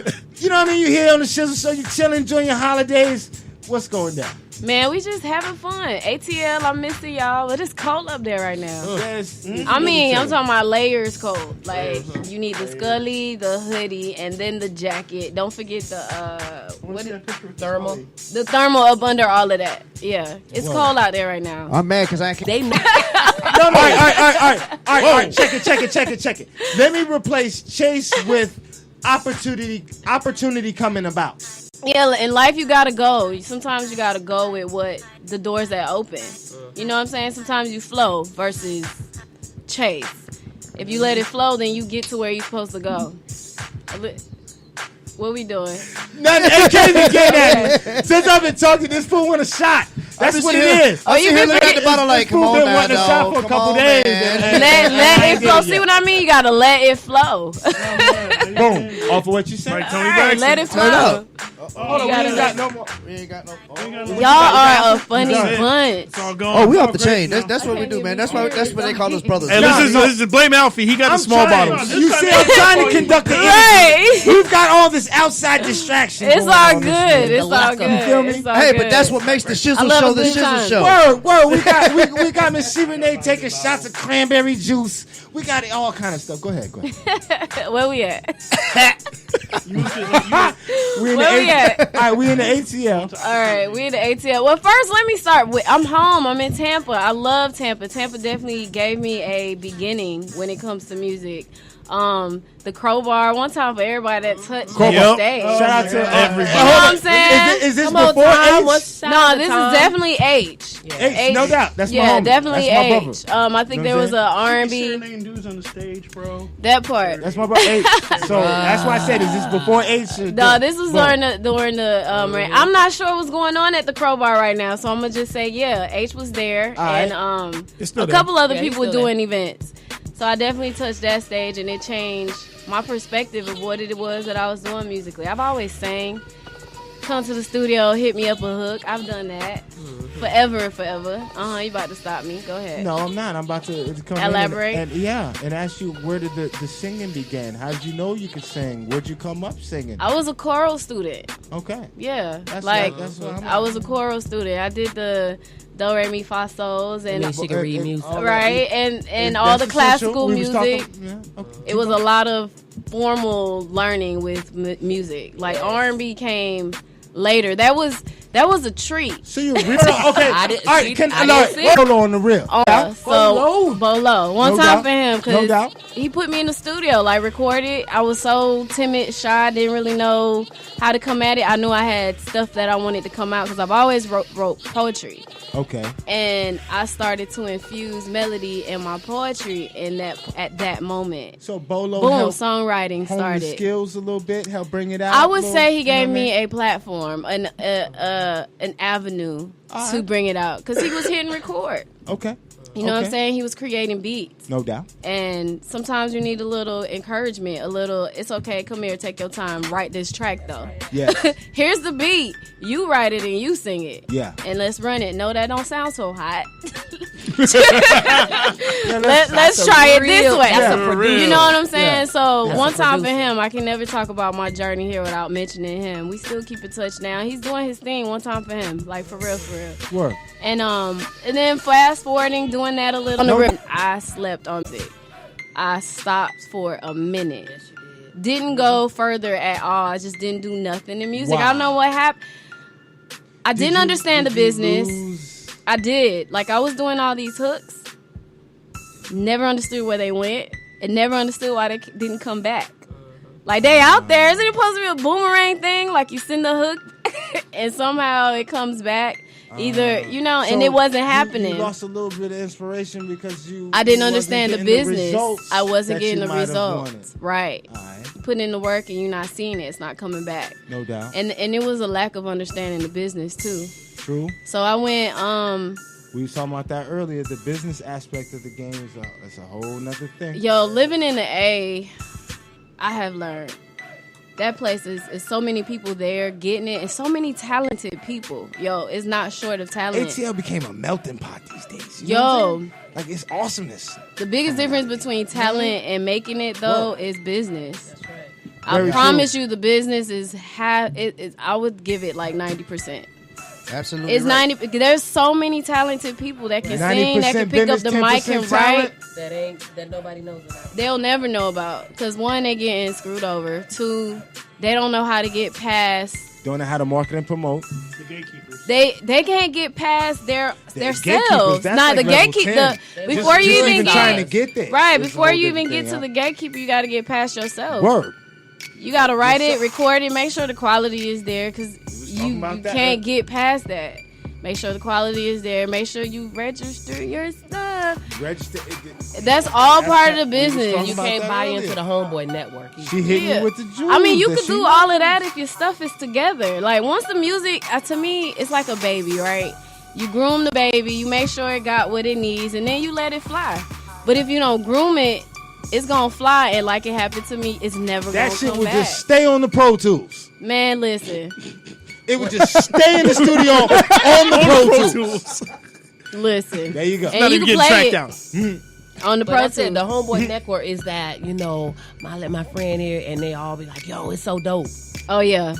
You know what I mean? You here on the Shizzle Show? You chilling, enjoying your holidays? What's going down? Man, we just having fun. ATL, I'm missing y'all, but it's cold up there right now. Mm-hmm. I mean, I'm talking about layers cold. Like, you need the scully, the hoodie, and then the jacket. Don't forget the thermal. The thermal up under all of that. Yeah, it's cold out there right now. I'm mad because I can't. They All right. Check it. Let me replace chase with opportunity coming about. Yeah, in life you gotta go. Sometimes you gotta go with what the doors that open. You know what I'm saying? Sometimes you flow versus chase. If you let it flow, then you get to where you're supposed to go. What we doing? Nothing. Hey, can't even get at me. Since I've been talking, this fool want a shot. That's what it is. Oh, you been looking at the bottle like, come on now, wanting a shot for a couple days. Let it flow. See what I mean? You gotta let it flow. Boom. Off of what you said. Right, Tony Braxton. Let it flow. Hold on, we ain't got no more. Y'all are a funny bunch. It's all gone. Oh, we off the chain. That's what we do, man. That's what they call us brothers. Hey, this is blame Alfie. He got the small bottles. You see, I'm trying to conduct the interview. We've got all this outside distraction. It's all good. It's all good. You feel me? It's all Hey, good. but that's what makes the I Shizzle love Show a the good Shizzle time. Show. Word. We got Miss C-Rena taking shots of cranberry juice. We got it, all kind of stuff. Go ahead. Where we at? We in Where we at? All right, we in the ATL. All right, we in the ATL. Well, first, let me start with I'm home. I'm in Tampa. I love Tampa. Tampa definitely gave me a beginning when it comes to music. The Crowbar, one time for everybody that touched the stage. Shout out to You know what I'm saying? Is this Come on, before time, what's No, this is definitely H. H, no doubt. That's my yeah, homie. definitely That's my brother. H. I think You know there what was I'm a R&B. Serenading dudes on the stage, bro. That part. That's my brother H. So that's why I said, is this before H? No, this was during the rain. I'm not sure what's going on at the Crowbar right now, so I'm gonna just say H was there, right. and It's still a there. couple other Yeah, he's people still doing events. So I definitely touched that stage, and it changed my perspective of what it was that I was doing musically. I've always sang. Come to the studio, hit me up a hook. I've done that forever. You about to stop me? Go ahead. No, I'm not. I'm about to come Elaborate. in and ask you, where did the singing begin? How did you know you could sing? Where'd you come up singing? I was a choral student. Okay. Yeah, That's what I'm I was a choral student. I did the do re mi fa sols and then she can read music, right? And all the classical music. It was a lot of formal learning with music. Like R&B came later. That was a treat. So you really okay? I didn't- All right, I didn't see it. Bolo on the real. Bolo. One No time doubt. for him No because doubt. he put me in the studio, like recorded. I was so timid, shy, didn't really know how to come at it. I knew I had stuff that I wanted to come out because I've always wrote poetry. Okay. And I started to infuse melody in my poetry at that moment. So Bolo Boom, helped songwriting hone started. the skills a little bit, help bring it out. I would a little, say he you know gave what I me mean? a platform, an avenue to bring it out because he was hitting record. Okay. You know what I'm Okay. saying? He was creating beats. No doubt. And sometimes you need a little encouragement, it's okay, come here, take your time, write this track though. Yeah. Here's the beat. You write it and you sing it. Yeah. And let's run it. No, that don't sound so hot. Let's try it this way. That's a producer. You know what I'm saying? Yeah. So That's one a time for producer. him, I can never talk about my journey here without mentioning him. We still keep in touch now. He's doing his thing. One time for him, like for real. Work. And then fast forwarding, doing that a little. On the rip, I slept on it. I stopped for a minute. Didn't go further at all. I just didn't do nothing in music. Wow. I don't know what happened. I didn't understand the business. I did. Like, I was doing all these hooks. Never understood where they went. And never understood why they didn't come back. Like, they out there. Isn't it supposed to be a boomerang thing? Like, you send the hook and somehow it comes back. Either, you know, and So it wasn't happening. You lost a little bit of inspiration because I didn't you understand the wasn't getting business. results I wasn't that getting you the might have results. wanted. Right. All right. Putting in the work and you're not seeing it. It's not coming back. No doubt. And it was a lack of understanding the business too. True. So I went We were talking about that earlier. The business aspect of the game is a whole nother thing. yo, living in the A, I have learned. That place is so many people there getting it, and so many talented people. Yo, it's not short of talent. ATL became a melting pot these days. You know what I'm Yo, saying? Like, it's awesomeness. the biggest difference between talent and making it though is business. Very I promise you, the business is I would give it like 90%. Absolutely. It's right. 90. There's so many talented people that can sing, that can 90% pick up business, the mic 10% and write. that nobody knows about. They'll never know about because one, they getting screwed over. Two, they don't know how to get past. Don't know how to market and promote. The gatekeepers. They can't get past their gatekeepers, selves. that's Not like the level gatekeeper. 10. Before Just you even trying to get there. right, It's a before whole you even different get to thing, the gatekeeper, you got to get past yourself. Word. You got to write it, record it, make sure the quality is there because you about that, can't get past that. Make sure the quality is there. Make sure you register your stuff. That's all part of the business. You can't buy into the Homeboy Network. She hit me with the jewels. I mean, you that could she do all of that if your stuff is together. Like, once the music, to me, it's like a baby, right? You groom the baby, you make sure it got what it needs, and then you let it fly. But if you don't groom it, it's gonna fly, and like it happened to me, it's never That gonna shit come would back. just stay on the Pro Tools. Man, listen. It would just stay in the studio on the Pro Tools. Listen. There you go. And you can play it on the But Pro that's it. Tools. The Homeboy Network is that, you know, I let my friend here and they all be like, yo, it's so dope. Oh, yeah.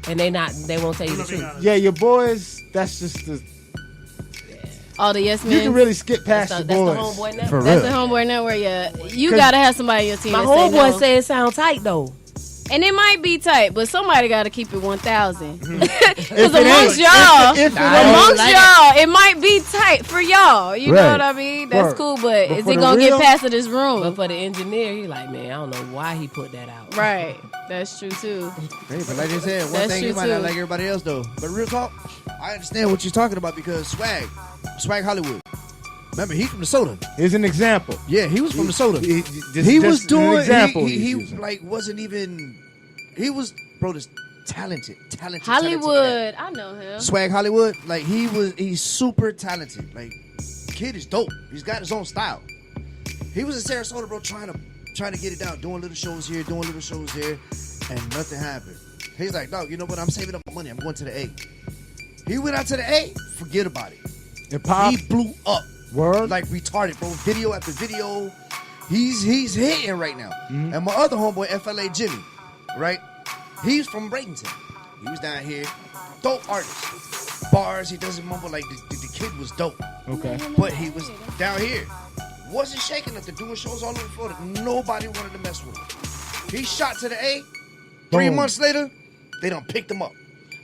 And they won't tell you the truth. Yeah, your boys, that's just the... All the yes men. You can really skip past That's your the boys. Homeboy Network. For That's real. the Homeboy Network, yeah. You 'Cause gotta have somebody on your team My that say homeboy no. said it sound tight, though. And it might be tight, but somebody got to keep it 1,000. Because it amongst ain't. y'all, If it amongst ain't. y'all, it might be tight for y'all. You know Right. what I mean? That's Word. cool, but is for it the gonna real- get past this room? But for the engineer, he like, man, I don't know why he put that out. Right. That's true too. Hey, but like I said, one That's thing true you might not too. like everybody else though. But real talk, I understand what you're talking about because Swag Hollywood. Remember, he's from DeSoto. Here's an example. Yeah, he was from DeSoto. This He is was just an doing. example He he's using. like wasn't even. He was this talented. Hollywood, I know him. Swag Hollywood, like he's super talented. Like, kid is dope. He's got his own style. He was in Sarasota, bro, trying to get it down, doing little shows here, doing little shows there, and nothing happened. He's like, dog, you know what? I'm saving up my money. I'm going to the A. He went out to the A. Forget about it. It popped. He blew up. Word. Like retarded, bro. Video after video. He's hitting right now. And my other homeboy, FLA Jimmy, right? He's from Bradenton. He was down here. Dope artist. Bars, he doesn't mumble like the kid was dope. Okay. But he was down here. Wasn't shaking up. They're doing shows all over Florida. Nobody wanted to mess with him. He shot to the A. 3 Boom. months later, they done picked him up.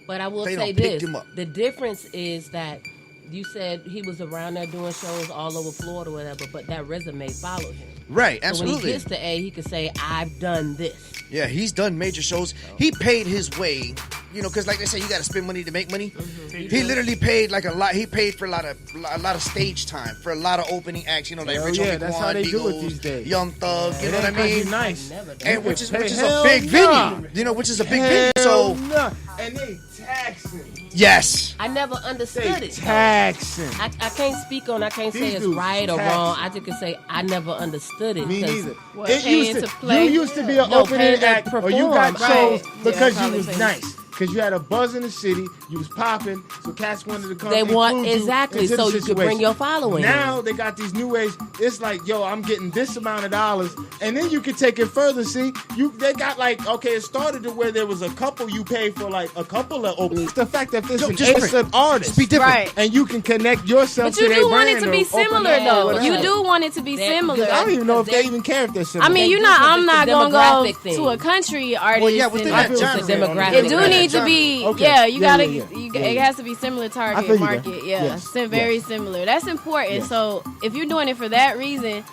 But I will They say done picked this: him up. the difference is that you said he was around there doing shows all over Florida, or whatever. But that resume followed him. Right, So when absolutely. he gets to A, he could say, "I've done this." Yeah, he's done major shows. He paid his way, you know, because like they say, you got to spend money to make money. He literally paid like a lot. He paid for a lot of stage time for a lot of opening acts. You know, like Hell Rich yeah, Homie that's Quan, how they do it Migos, these days. Young Thug. You It know what I ain't 'cause mean? you nice. And which is Hell a big nah. venue. You know, which is a big venue. So nah. And they taxing. yes, I never understood They it. though. taxing. I can't speak on. I can't say These it's dudes right or taxing. wrong. I just can say I never understood it. Me 'cause neither. What, It paying used to to, play? you used to be an No, opening paying to act, or you got perform, shows right. because Yeah, you was probably nice. Because you had a buzz in the city, you was popping, so cats wanted to come. They want- include you exactly, into the so you could bring situation. your following. Now they got these new ways. It's like, yo, I'm getting this amount of dollars, and then you can take it further. See, they got like, okay, it started to where there was a couple you pay for, like a couple of openings. The fact that there's an instant artist, be different, Right. and you can connect yourself But to you their do want it brand to or be open similar, up or though. whatever. You do want it to be similar. I don't even know if they even care if they're similar. I mean, you're not. I'm not a gonna go demographic thing. to a country artist. Well, yeah, within and- that It's a genre. demographic. It do Right. need to be, Okay. yeah. You gotta, yeah. it has to be similar I feel target you market. there. Yeah, Yes. very similar. That's important. Yes. So if you're doing it for that reason,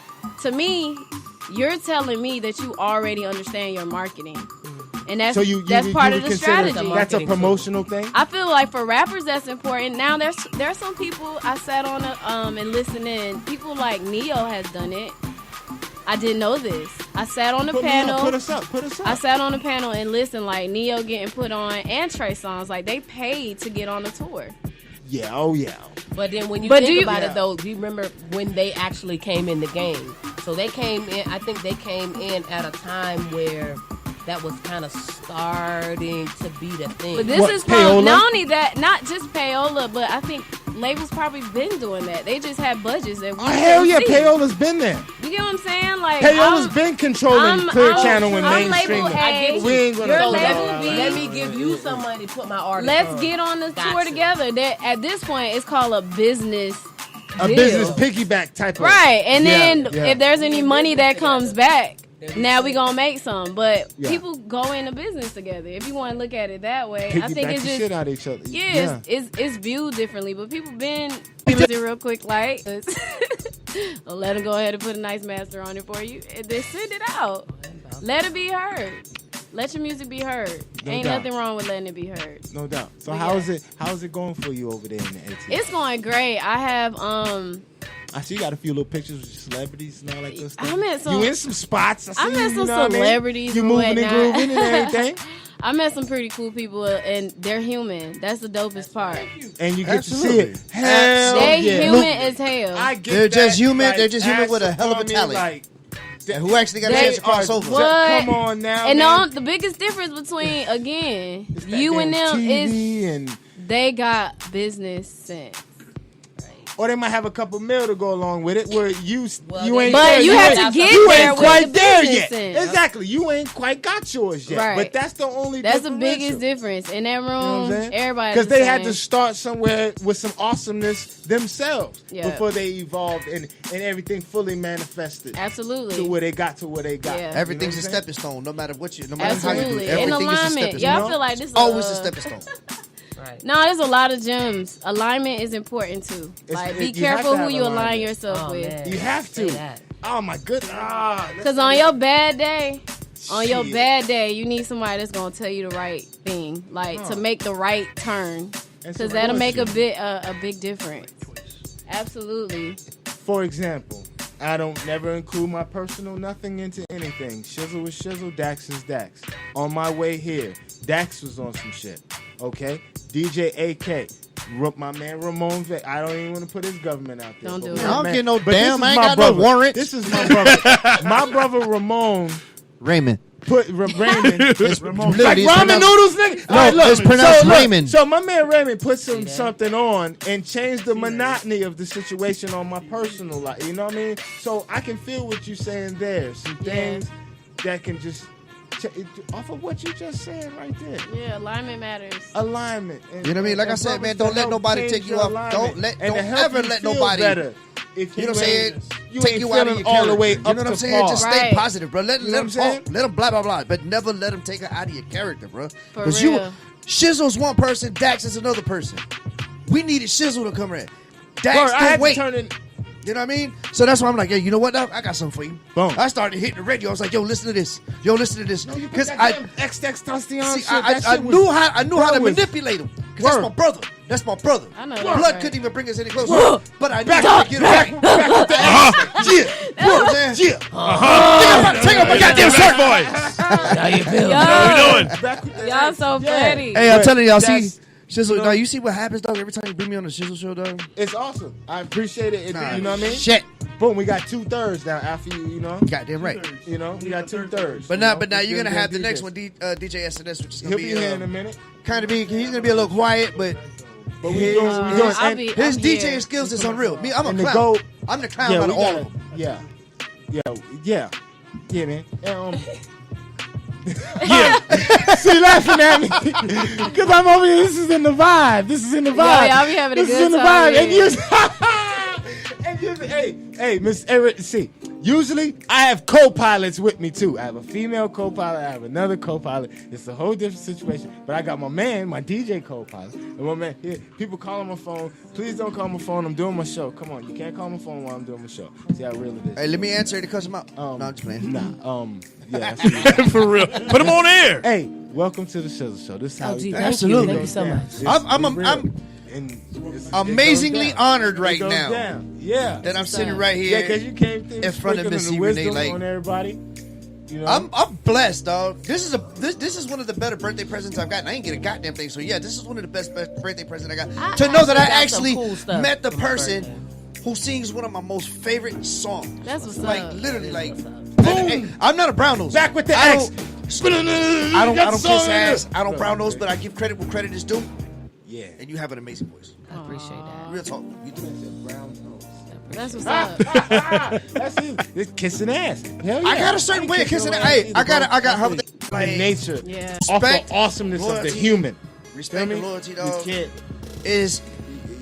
to me, you're telling me that you already understand your marketing, and that's So you that's part you of the would consider strategy. That's a promotional thing. I feel like for rappers that's important. Now there's some people I sat on and listened in. People like Neo has done it. I didn't know this. I sat on the Put me panel. up, put us up. I sat on the panel and listened, like Neo getting put on and Trey Songz, like they paid to get on the tour. Yeah, oh yeah. But then when you But do think you- about Yeah. it, though, do you remember when they actually came in the game? So they came in. I think they came in at a time where that was kind of starting to be the thing. But this is from not only that, not just payola, but I think labels probably been doing that. They just had budgets that we Hell yeah, couldn't see. Payola's been there. You get what I'm saying? Like Payola's I'm- been controlling I'm- Clear I'm- Channel and I'm mainstream. label A, We ain't gonna your talk label about B. that. Let me give you some money to put my artist Let's on. get on the tour Gotcha. together. That at this point, it's called a business. A deal. business piggyback type of Right, and then Yeah, yeah. if there's any money that comes back, now we gonna make some. But Yeah. people go into business together. If you want to look at it that way, I think Piggyback it's the just shit out of each other. yeah, it's viewed differently. But people been it real quick, like let them go ahead and put a nice master on it for you, and then send it out. Let it be heard. Let your music be heard. No Ain't doubt. nothing wrong with letting it be heard. No doubt. So But how yeah. is it? How is it going for you over there in the AT? It's going great. I have I see you got a few little pictures with celebrities and all that good stuff. I met some- You in some spots. I I see met you, some you know what I mean? celebrities. You and moving and whatnot. grooving and everything. I met some pretty cool people, and they're human. That's the dopest part. And you get to see Absolutely. it. Hell They yeah. human Look, as hell. I get They're just that, human. like, They're just human ass with a hell of a upon me, talent. like, And who actually got a They chance to cross over? What? Come on now, And man. the biggest difference between again It's that you and damn them TV is and they got business sense. or they might have a couple mil to go along with it. Where you ain't, But there. you have to get you there ain't with quite the there business yet. sense. Exactly, you ain't quite got yours yet. Right. But that's the only. That's the biggest difference in that room. Everybody, because they had to start somewhere with some awesomeness themselves before they evolved and everything fully manifested. Absolutely. To where they got to where they got. Yeah. Everything's a stepping stone, no matter what no matter how you do Absolutely. it. In Everything is a alignment. stepping Yeah, stone. I feel like this is always a stepping stone. Right. No, there's a lot of gems. Alignment is important too. Like, be you have careful to who have you align alignment. yourself with. man. You have Say to. that. Oh my goodness. Because on your bad day, Shit. you need somebody that's gonna tell you the right thing, like to make the right turn, And because so that'll make a bullshit. big difference. Absolutely. For example, I don't never include my personal nothing into anything. Shizzle is Shizzle, Dax is Dax. On my way here, Dax was on some shit. Okay? DJ AK. My man Ramon Vick. I don't even want to put his government out there. Don't do But it. my I don't man- get no but damn. this I is ain't my got brother. no warrant. This is my brother. My brother Ramon Raymond. put Raymond. It's like literally it's ramen pronounced- noodles, nigga. No, All right, look, it's pronounced look, Raymond. So my man Raymond put something on and changed the monotony of the situation on my personal life. You know what I mean? So I can feel what you're saying there. Some things that can just off of what you just said right there. Yeah, alignment matters. Alignment. And, You know what I mean? Like I said, man, don't let nobody take you off. Don't ever let nobody. Better if You know what I'm saying? you Take ain't you out of feeling your all the character. way You know up what I'm to saying? par. Just stay Right. positive, bro. Let You know them what I'm saying? talk. Let them blah blah blah, but never let them take it out of your character, bro. For Because real. Shizzle's one person, Dax is another person. We needed Shizzle to come in. Dax Bro, I had can to wait. turn in. You know what I mean? So that's why I'm like, yo, you know what? Dog? I got something for you. Boom. I started hitting the radio. I was like, yo, listen to this. Yo, listen to this. Because I I knew how to manipulate him. Because that's my brother. That's my brother. I know that, Blood right. couldn't even bring us any closer. But I knew how to get him back. with the Yeah. You know what I'm saying? Take off my goddamn shirt. How you feel? Y'all so funny. Hey, I'm telling y'all, see, That's- Shizzle, dog, you see what happens, dog, every time you bring me on the Shizzle Show, dog? It's awesome. I appreciate it. Nah, You know what I mean? shit. Boom, we got 2/3 now after you know. Goddamn right. You know, we got 2/3. But now you're gonna have the DJs. next one, DJ SNS, which is gonna He'll be be here in a minute. kind of be. He's gonna be a little quiet, but But we doing I'll and, be- his I'm DJing here. skills is unreal. Me, I'm a and the clown. goal. I'm the clown Yeah, out we of all gotta, of them. yeah, man. See, laughing at me because I'm over here. This is in the vibe. This is in the vibe. y'all be having a this is good in the time, vibe. yeah. And hey, Miss Eric. See, usually I have co-pilots with me too. I have a female co-pilot. I have another co-pilot. It's a whole different situation. But I got my man, my DJ co-pilot, and my man. Here, people call on my phone. Please don't call my phone. I'm doing my show. Come on, you can't call my phone while I'm doing my show. See how real it is. Hey, let me answer it to cuss him out. No, I'm just playing. Nah. Yeah. That's For real. Put him on air. Hey, welcome to the Shizzle Show. This is how Oh, we gee, do thank it. you. Absolutely. Thank you so much. I'm amazingly honored right now Yeah. that I'm sitting right Yeah, here because you came through in front of sprinkling Miss the C-Rena, wisdom like- on everybody. You know? I'm blessed, dog. This is one of the better birthday presents I've gotten. I ain't get a goddamn thing, so yeah, this is one of the best birthday presents I got. To know that I actually got some cool stuff met the for my person birthday. who sings one of my most favorite songs. That's what's like up. literally, like Boom. hey, I'm not a brown nose. Back with the I X. I don't kiss ass. I don't brown nose, but I give credit where credit is due. Yeah. And you have an amazing voice. I appreciate that. Real talk. You do. That's what's up. That's it. It's kissing ass. Hell yeah. I got a certain way of kissing it. Hey, I got how like nature. Yeah. Off the Respect, awesomeness of the loyalty, human. respect Feel and me? loyalty, You dog. can't. Is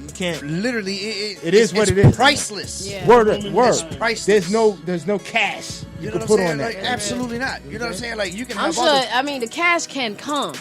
You can't. literally It is what it's it is. priceless. Yeah. Word. It's priceless. There's no cash You you know can what put I'm on saying? that. Like, absolutely not. You know what I'm saying? Like you can I'm have all sure. this. I mean, the cash can come.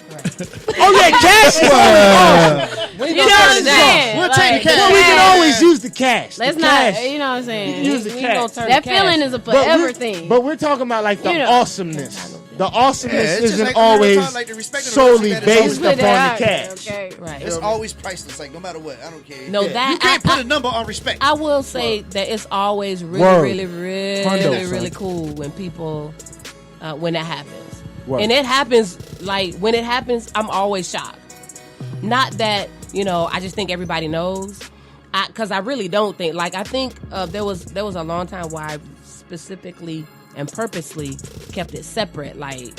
Oh yeah, cash is always You know what I'm saying? We'll take the cash. Well, we can always use the cash. Let's the not. cash. You know what I'm saying? You can use the We cash. gonna turn that the cash. feeling is a But forever we're- thing. But we're talking about like the You know. awesomeness. The awesomeness Yeah, it's just isn't like, you know, always it's like the respect and the solely loyalty that is based Put upon that the out cash. there, okay? Right. It's always priceless. Like no matter what, I don't care. No, Yeah. that You can't I- put a number on respect. I will say that it's always really, Word. really, Hundo, really, son. really cool when people, when that happens. Word. And it happens, like, when it happens, I'm always shocked. Not that, I just think everybody knows. Because I really don't think. Like, I think there was a long time where I specifically and purposely kept it separate. Like,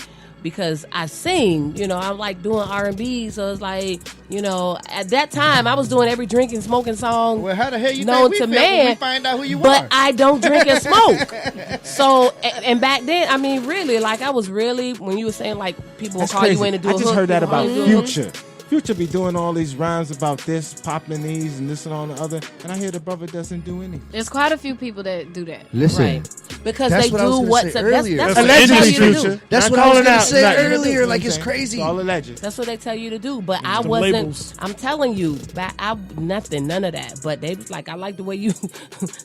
because I sing. You know, I'm like doing R&B, so it's like, you know, at that time I was doing every drinking, smoking song. Well, how the hell you known think to we felt when man? we find out who you but are? I don't drink and smoke. So and back then, I mean, really, like I was really when you were saying like people will That's call crazy. you in to do. I a just hook, heard that people about call you to do a hook. Future. Future be doing all these rhymes about this, popping these, and this and all the other, and I hear the brother doesn't do anything. There's quite a few people that do that. Listen, Right. Because that's they what I was do gonna what's say that's earlier. what they Allegedly, tell you to Future. do. That's Not what I was calling gonna out say nothing. earlier. You Like know it's what I'm saying? crazy. It's all alleged. That's what they tell you to do. But I The wasn't. labels. I'm telling you, none of that. But they was like, I like the way you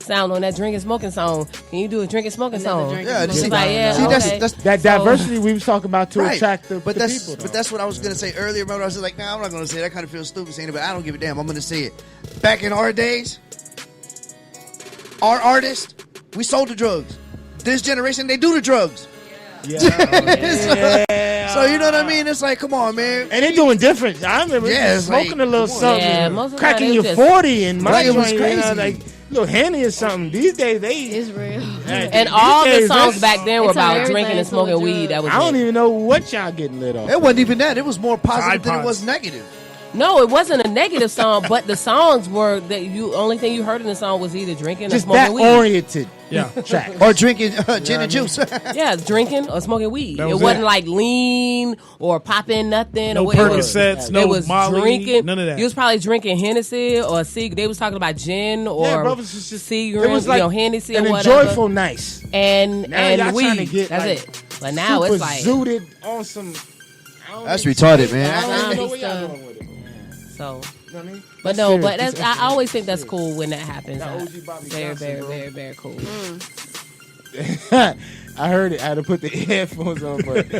sound on that drinking smoking song. Can you do a drinking smoking song? Yeah, It's see, like, yeah, see, okay. that's That So- diversity we was talking about to right. attract the but that's people. but that's what I was gonna say earlier. Remember, I was like, nah, I'm not gonna say that. I kind of feel stupid saying it, but I don't give a damn. I'm gonna say it. Back in our days, our artists, we sold the drugs. This generation, they do the drugs. Yeah. So you know what I mean? It's like, come on, man. And they doing different. I remember Yeah, it's smoking like, a little come on. something, Yeah, most of the time cracking they your just- 40 and my Right, it was joint, you know, crazy. like little Henny or something. These days, they It's real. And all the days, songs that's- back then were They turn about everything drinking and into a smoking drug. weed. That was I don't it. even know what y'all getting lit off. It wasn't even that. It was more positive than it iPods. was negative. No, it wasn't a negative song, but the songs were that you only thing you heard in the song was either drinking Just or smoking that weed. oriented Yeah. track. Or drinking gin and juice. Yeah, drinking or smoking weed. That It was wasn't it. like lean or popping nothing. No or it was- Percocets, it no was Molly, drinking. none of that. You was probably drinking Hennessy or They was talking about gin or Yeah, brothers was just C-Rena, it was like Hennessy an or whatever. enjoyable nice. and Now y'all trying to weed. get, That's like, it. But now super it's like zooted on some. I don't That's even- retarded, man. I don't even know Zombie where y'all stuff. going with it. so. You know what I mean? But That's no, serious. but that's That's I always think that's cool when that happens. That OG Bobby Very, Johnson, very, bro. very, very cool. I heard it. I had to put the headphones on, but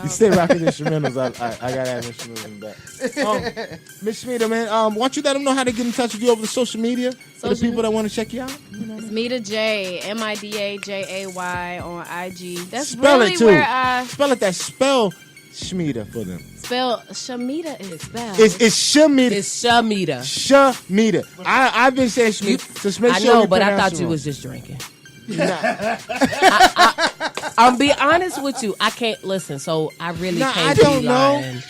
you stay rocking instrumentals. I gotta have instrumentals in the back. Miss Shemida, man, why don't you let them know how to get in touch with you over the social media for the people that want to check you out? You know? It's Mida J, MIDAJAY on IG. That's Spell really it too. where I Spell it. That spell Shemida for them. spell Shemida is spelled. It's Shemida. It's Shemida. Shemida. I've been saying Shemida. Just make I sure know, we but I pronounce thought it you wrong. was just drinking. Nah. I'll be honest with you. I can't listen, so I really Nah, can't I be don't know. lying.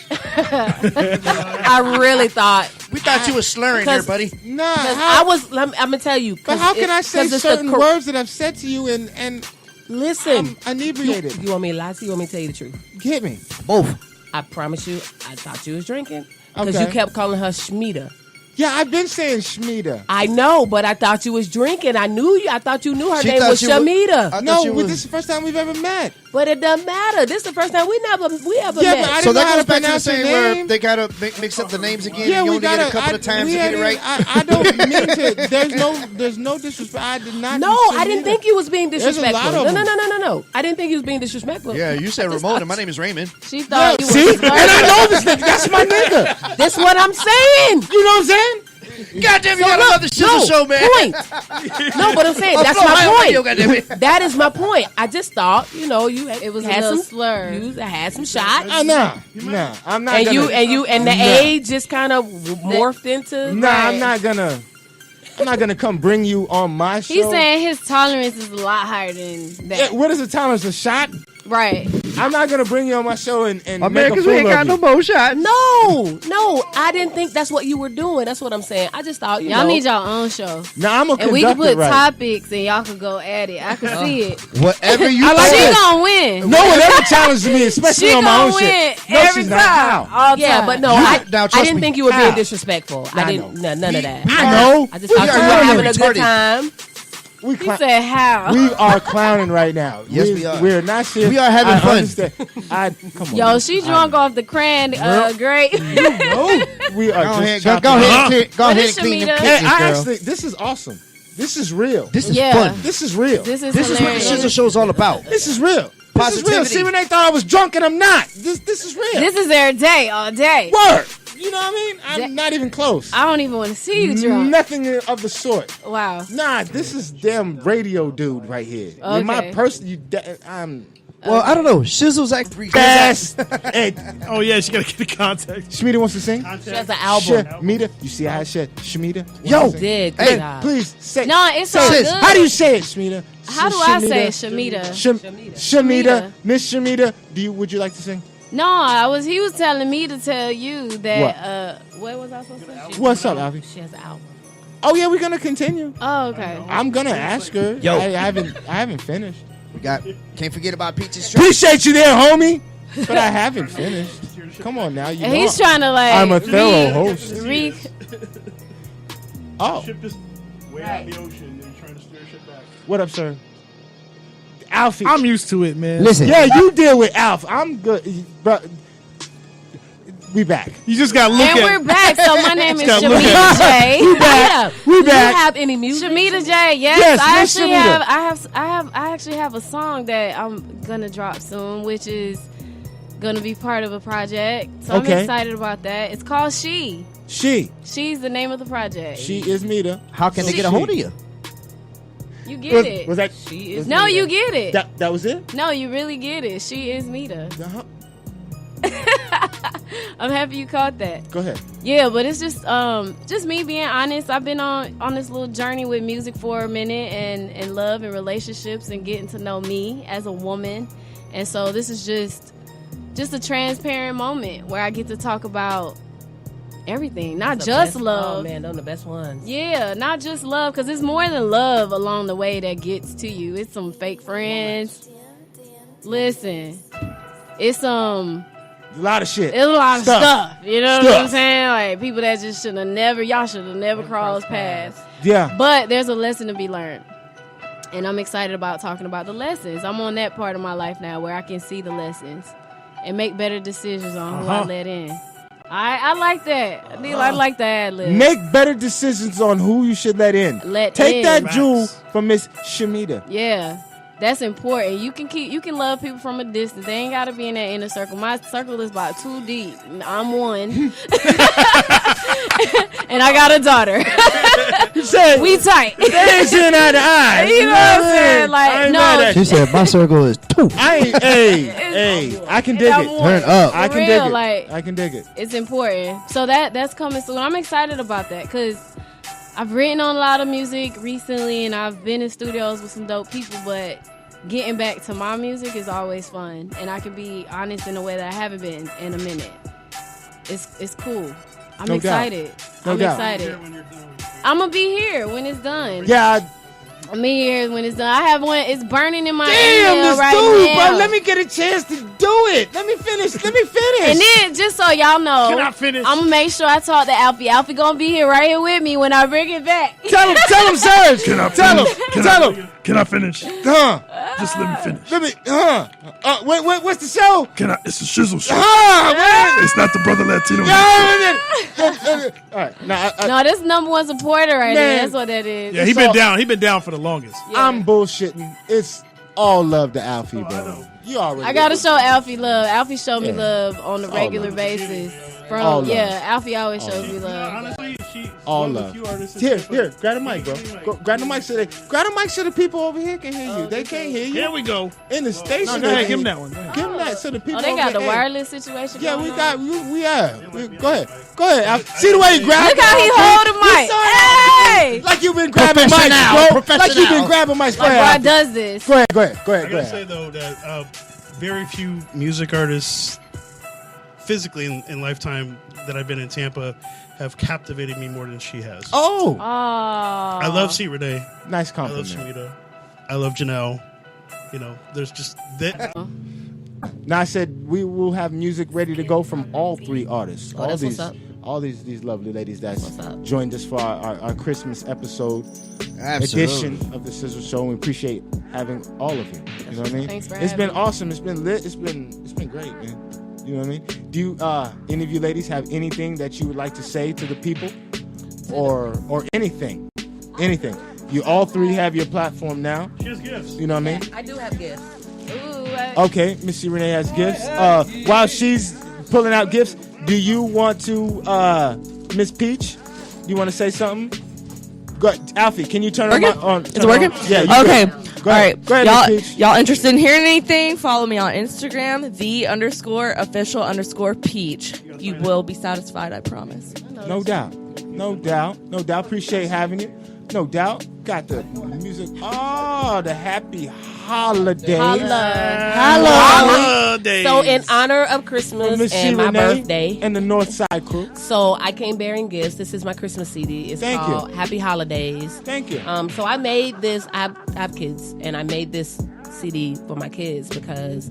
I really thought We thought you were slurring here, buddy. Nah, I was. I'm gonna tell you. But how can I say certain words that I've said to you and listen? I'm inebriated. You want me to lie to you? You want me to tell you the truth? Get me. Both. I promise you. I thought you was drinking because Okay. you kept calling her Shemida. Yeah, I've been saying Shemida. I know, but I thought you was drinking. I knew you. I thought you knew her She name thought was you was- Shemida. I No, thought you this was- is the first time we've ever met. But it doesn't matter. This is the first time we ever Yeah, met. but I So didn't know that how goes to back to the pronounce her same where name. they gotta mix up the names again. Yeah, you we only got get a couple of times to get it right. I don't mean to. There's no disrespect. I did not. No, I didn't think you was being There's a lot disrespectful. of No. them. I didn't think you was being disrespectful. Yeah, you said I just Ramon, thought- and my name is Raymond. She thought you See, was and I know this nigga. That's my nigga. That's what I'm saying. You know what I'm saying? Goddamn, you So gotta look, love the Shizzle Show, man. Point. No, but I'm saying Oh, that's Flo, my I point. radio, goddammit. That is my point. I just thought, you had, It was a had little some slur. You had some shots. Nah, I'm not. And gonna, you and the Nah. age just kind of morphed into. Nah, I'm not gonna come bring you on my show. He's saying his tolerance is a lot higher than that. Yeah, what is the tolerance? A shot? Right. I'm not gonna bring you on my show and make a Americans, fool we ain't of got you. no more shots. No, I didn't think that's what you were doing. That's what I'm saying. I just thought Y'all need y'all own show. Nah, I'm gonna And we can conduct it put right. topics and y'all can go at it. I can see it. Whatever you I like She it. gonna win. No one ever challenges me, especially She on my gonna own win shit. No, every she's not. time. How? All Yeah, time. but no, You- I now, trust didn't me. think you were being How? disrespectful. I didn't. None of that. I know. I just thought We you are were having a retarded. good time. We He cla- said how? we are clowning right now. Yes, we are. We're not serious. We are having I fun. understand. Come on. Yo, she drunk off the cran. Great. No, we are Go just ahead, chopping go it ahead, up. go What ahead is and clean them Shemida? Hey, kitchens, I girl. actually, this is awesome. This is real. This is Yeah. fun. This is real. This is This is what the hilarious. Shizzle Show is all about. This is real. This is real. Positivity. See, when they thought I was drunk and I'm not. This is real. This is their day all day. Word. You know what I mean? I'm not even close. I don't even want to see you drunk. Nothing of the sort. Wow. Nah, this is damn radio dude right here. In my Okay. person, I'm. Well, I don't know. Shizzle's actually Best. Oh yeah, she gotta get the context. Shemida wants to sing. She has an album. Shemida, you see how I said Shemida? Yo, did good job. Please say. No, it's say all it. good. How do you say it, Shemida? How do I say Shemida? Shemida, Miss Shemida. Would you like to sing? No, he was telling me to tell you that. What was I supposed to say? What's up, Alfie? She has an album. Oh yeah, we're gonna continue. Oh okay. I'm gonna ask her. Yo. I haven't finished. We can't forget about Peaches. Appreciate you there, homie. But I haven't finished. Come on now, And he's trying to like. I'm a thorough host. Oh. Ship is way out in the ocean and you're trying to steer ship back. What up, sir? Alfie. I'm used to it, man. Listen. Yeah, you deal with Alf. I'm good, bro. We back. You just got to look and at. we're back. So my name is Just gotta Shemida J. We back. We Do you back. have any music? Shemida J. Yes, Yes, I Miss actually Shemida. I actually have a song that I'm gonna drop soon, which is gonna be part of a project. So I'm Okay. excited about that. It's called She. She's the name of the project. She is Mida. How can they get a hold of you? You get it. Was that? She is. No, you get it. That was it? No, you really get it. She is Mida. Uh-huh. I'm happy you caught that. Go ahead. Yeah, but it's just me being honest. I've been on this little journey with music for a minute and love and relationships and getting to know me as a woman. And so this is just a transparent moment where I get to talk about everything, not just love. Oh man, those are the best ones. Yeah, not just love, because it's more than love along the way that gets to you. It's some fake friends. Listen, it's a lot of shit. It's a lot of stuff. You know what I'm saying? Like people that just y'all should have never crossed paths. Yeah. But there's a lesson to be learned. And I'm excited about talking about the lessons. I'm on that part of my life now where I can see the lessons and make better decisions on who I let in. I like that. I like the ad lib. Make better decisions on who you should let in. Take that jewel from Miss Shemida. Yeah. That's important. You can love people from a distance. They ain't gotta be in that inner circle. My circle is about 2 deep. I'm one. And I got a daughter. We tight. They ain't seeing eye to eye. You know what I'm saying? Like, no. She said my circle is 2. I can dig it. Turn up. I can dig it. I can dig it. It's important. So that's coming soon. I'm excited about that because I've written on a lot of music recently and I've been in studios with some dope people, but getting back to my music is always fun. And I can be honest in a way that I haven't been in a minute. It's cool. I'm excited. I'm excited. I'm going to be here when it's done. Yeah. I'm here when it's done. I have one. It's burning in my Damn, email this right dude, now. bro. Let me get a chance to do it. Let me finish. And then, just so y'all know, Can I finish? I'm gonna make sure I talk to Alfie. Alfie gonna be here right here with me when I bring it back. Tell him, Serge. Can I Tell finish? him. Can I finish? Just let me finish. What's the show? It's a Shizzle Show. Man. It's not the Brother Latino. All right. Now, No, this #1 supporter right there. That's what that is. Yeah, he been down. He been down for the longest. I'm bullshitting. It's all love to Alfie, bro. You already. I gotta show Alfie love. Alfie showed me love on a regular basis. All love. Alfie always shows me love. Honestly, she's all one of the love. few artists Here, grab the mic, bro. Grab the mic so the people over here can hear you. They can't hear you. Here we go. In the station. No, go ahead, give him that one. Give him that so the people. Oh, they got over the here- wireless situation. Yeah, going we on? got. Go ahead. Alfie. See the way he grabs. Look how he hold the mic. Hey, Like you've been grabbing mics, bro. Like you've been grabbing mics. my bro does this. Go ahead. I gotta say though that very few music artists, physically in lifetime that I've been in Tampa, have captivated me more than she has. Oh, I love C-Rena. nice I love compliment. Shemida. I love Janelle. You know, there's just that. Now I said we will have music ready to go from all 3 artists. Oh, that's what's up. All these lovely ladies that's joined us for our Christmas episode Absolutely. edition of the Shizzle Show. We appreciate having all of you. You know what I mean? Thanks for It's having been me. awesome. It's been lit. It's been great, man. You know what I mean? Do you any of you ladies have anything that you would like to say to the people, or anything? Anything? You all 3 have your platform now. She has gifts. You know what I mean? I do have gifts. Okay, Miss C-Rena has gifts. While she's pulling out gifts, do you want to, Miss Peach? You want to say something? Go, Alfie, can you turn Working? on? Is it working? Yeah. Okay. Go All ahead. right, Go ahead, y'all, Miss Peach. y'all interested in hearing anything? Follow me on Instagram, _official_peach. You will be satisfied, I promise. No doubt. No doubt. No doubt. Appreciate having you. No doubt. Got the music. Oh, the happy holidays. Holidays. So in honor of Christmas Miss and my C-Rena birthday. And the North Side crew. So I came bearing gifts. This is my Christmas CD. It's Thank called Happy Holidays. Thank you. So I made this. I have kids, and I made this CD for my kids because,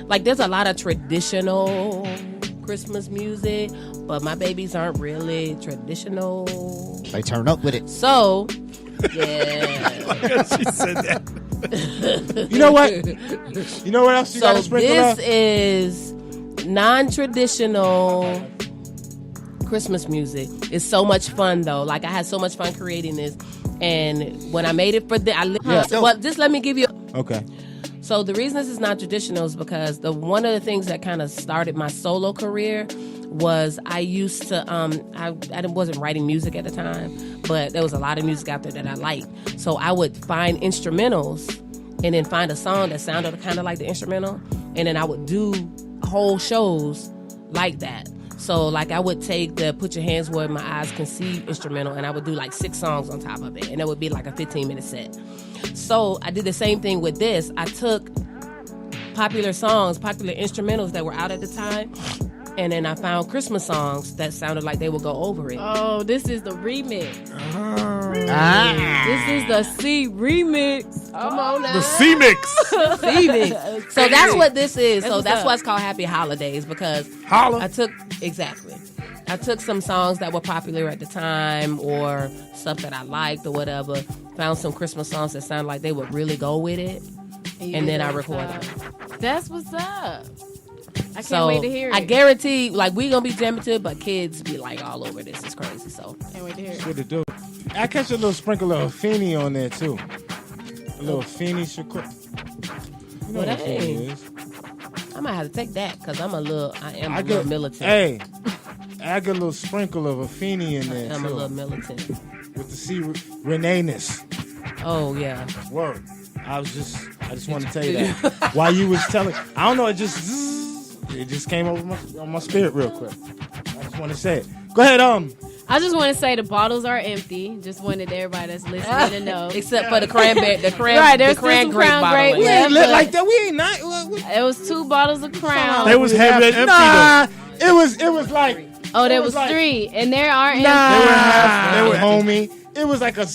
like, there's a lot of traditional Christmas music, but my babies aren't really traditional. They turn up with it. So, yeah. She said that. You know what? You know what else you got to sprinkle this up? is non-traditional Christmas music. It's so much fun, though. Like, I had so much fun creating this. And when I made it for well, just let me give you... Okay. So the reason this is not traditional is because one of the things that kind of started my solo career was I used to I wasn't writing music at the time, but there was a lot of music out there that I liked. So I would find instrumentals and then find a song that sounded kind of like the instrumental, and then I would do whole shows like that. So like I would take the Put Your Hands Where My Eyes Can See instrumental, and I would do like 6 songs on top of it, and it would be like a 15-minute set. So I did the same thing with this. I took popular songs, popular instrumentals that were out at the time, and then I found Christmas songs that sounded like they would go over it. Oh, this is the remix. This is the C remix. Come on now. The C-Mix. C-Mix. So that's what this is. So what's that's up. why it's called Happy Holidays, because I took some songs that were popular at the time or stuff that I liked or whatever, found some Christmas songs that sounded like they would really go with it, and then I recorded them. That's what's up. I can't wait to hear it. I guarantee, like, we gonna be jamming to it, but kids be like all over this. It's crazy. So can't wait to hear it. Good to do. I catch a little sprinkle of Feeny on there too. A little Feeny Shakur. You know Well, what Feeny hey. is. I might have to take that because I am a little militant. Hey, I got a little sprinkle of a Feeny in there I'm too. a little militant. With the C-Rena-ness. Oh yeah. Word. I just want to tell you that. While you was telling, I don't know, it just came over on my spirit real quick. I just want to say it. Go ahead, I just want to say the bottles are empty. Just wanted everybody that's listening to know. Except for the cranberry, right, there's still some grape Crown bottle Grape in we it. left. ain't lit but like that. We ain't not. It was 2 bottles of Crown. They was heavy empty Nah, it was like. Oh, there it was like, 3, and there are empty. They were homie. It was like a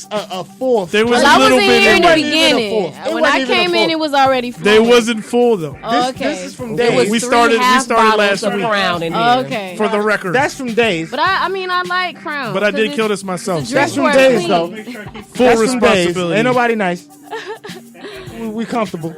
fourth. There was Well, a little I wasn't bit here in the empty. beginning. When I came in, it was already full. They wasn't full though. Oh, okay. This is from There was days. We 3 started half last bottles of week. Crown in here. Oh, okay. For the record. That's from days. But I mean, I like Crown. But I did 'cause kill it's- this myself. it's a So. That's from drink for days, clean. though. Full That's from days. responsibility. Ain't nobody nice. We comfortable.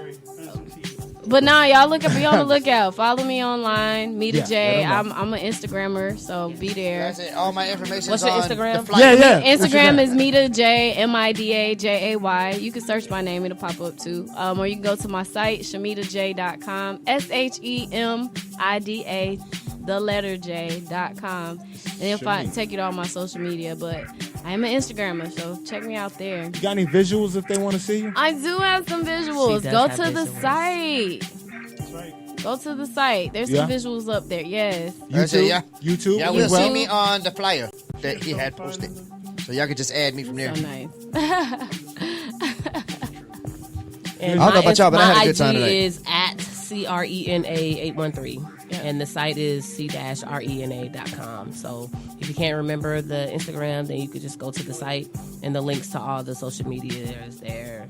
But nah, y'all be on the lookout. Follow me online, Mida Yeah, J. let 'em know. I'm an Instagrammer, so be there. That's it. All my information What's is your on Instagram? the flyer. Yeah. What's your Instagram name? is Mida J, MIDAJAY. You can search my name, it'll pop up too. Or you can go to my site, shemidaj.com, SHEMIDA, the letter J.com. And it'll take you to all my social media. But I am an Instagrammer, so check me out there. You got any visuals if they want to see you? I do have some visuals. She does Go have to the visuals. site. Go to the site. There's some Yeah. visuals up there. Yes. That's it, yeah. YouTube. Yeah, as we'll well? see me on the flyer that he had posted. So y'all can just add me from there. So nice. And I don't know about y'all, but I had a my good time IG tonight. is at CRENA813. And the site is c-rena.com. So if you can't remember the Instagram, then you could just go to the site, and the links to all the social media is there.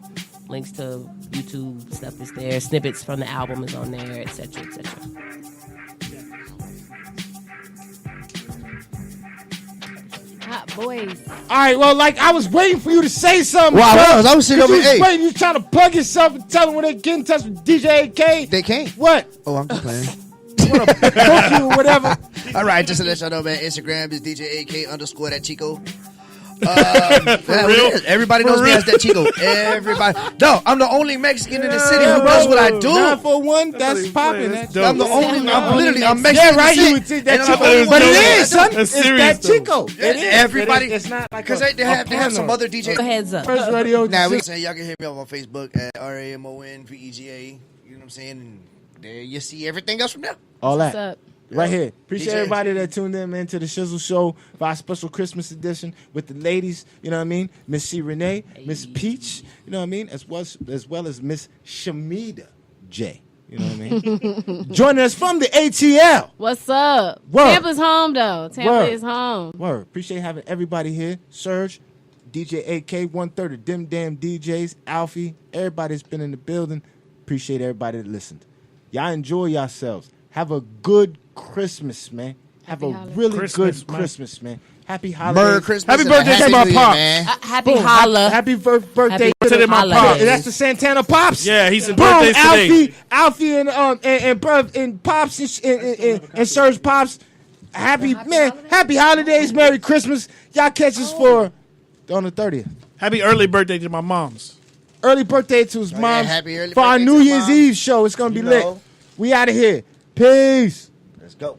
Links to YouTube stuff is there. Snippets from the album is on there, etc., etc. Hot boys. All right, well, like I was waiting for you to say something. Well, I bro. was sitting over You was here. Hey. waiting. You was trying to plug yourself and tell them when they get in touch with DJ AK. They can't. What? Oh, I'm just playing. Want to book you or whatever? All right, just to let y'all know, man, Instagram is DJ AK _ that Chico. Everybody knows me as that Chico. Everybody. No, I'm the only Mexican in the city who knows what I do. 941, that's popping. I'm the only. I'm Mexican. Yeah, right. You would think that Chico, but it is, son. That's It's serious, that Chico. Yeah, It is. everybody. It's not like because they have some other DJ. Heads up. First radio. Now we can say y'all can hit me up on Facebook at RAMONVEGA. You know what I'm saying? And there you see everything else from there. All What's that. up? Right here. Appreciate DJ. everybody that tuned in, man, to the Shizzle Show for our special Christmas edition with the ladies, you know what I mean? Miss C-Rena, Miss Peach, you know what I mean? As well as Miss Shemida J. You know what I mean? Joining us from the ATL. What's up? Word. Tampa's home though. Tampa Word. is home. Word. Appreciate having everybody here. Surge, DJ AK, 1/3 of them damn DJs, Alfie, everybody's been in the building. Appreciate everybody that listened. Y'all enjoy yourselves. Have a good Christmas, man. Have a really good Christmas, man. Happy holidays. Merry Christmas. Happy and birthday a to my happy pops. man. Happy holla. Happy birthday Happy to my holidays. pops. That's the Santana Pops. Yeah, he's in Boom, birthdays today. Alfie and Pops and Serge Pops. Happy holidays, Merry Christmas. Y'all catch us on the 30th. Happy early birthday to my moms. Early birthday to his mom. happy early for our birthday New to Year's mom. Eve show. It's gonna be You lit. know. We out of here. Peace. Let's go.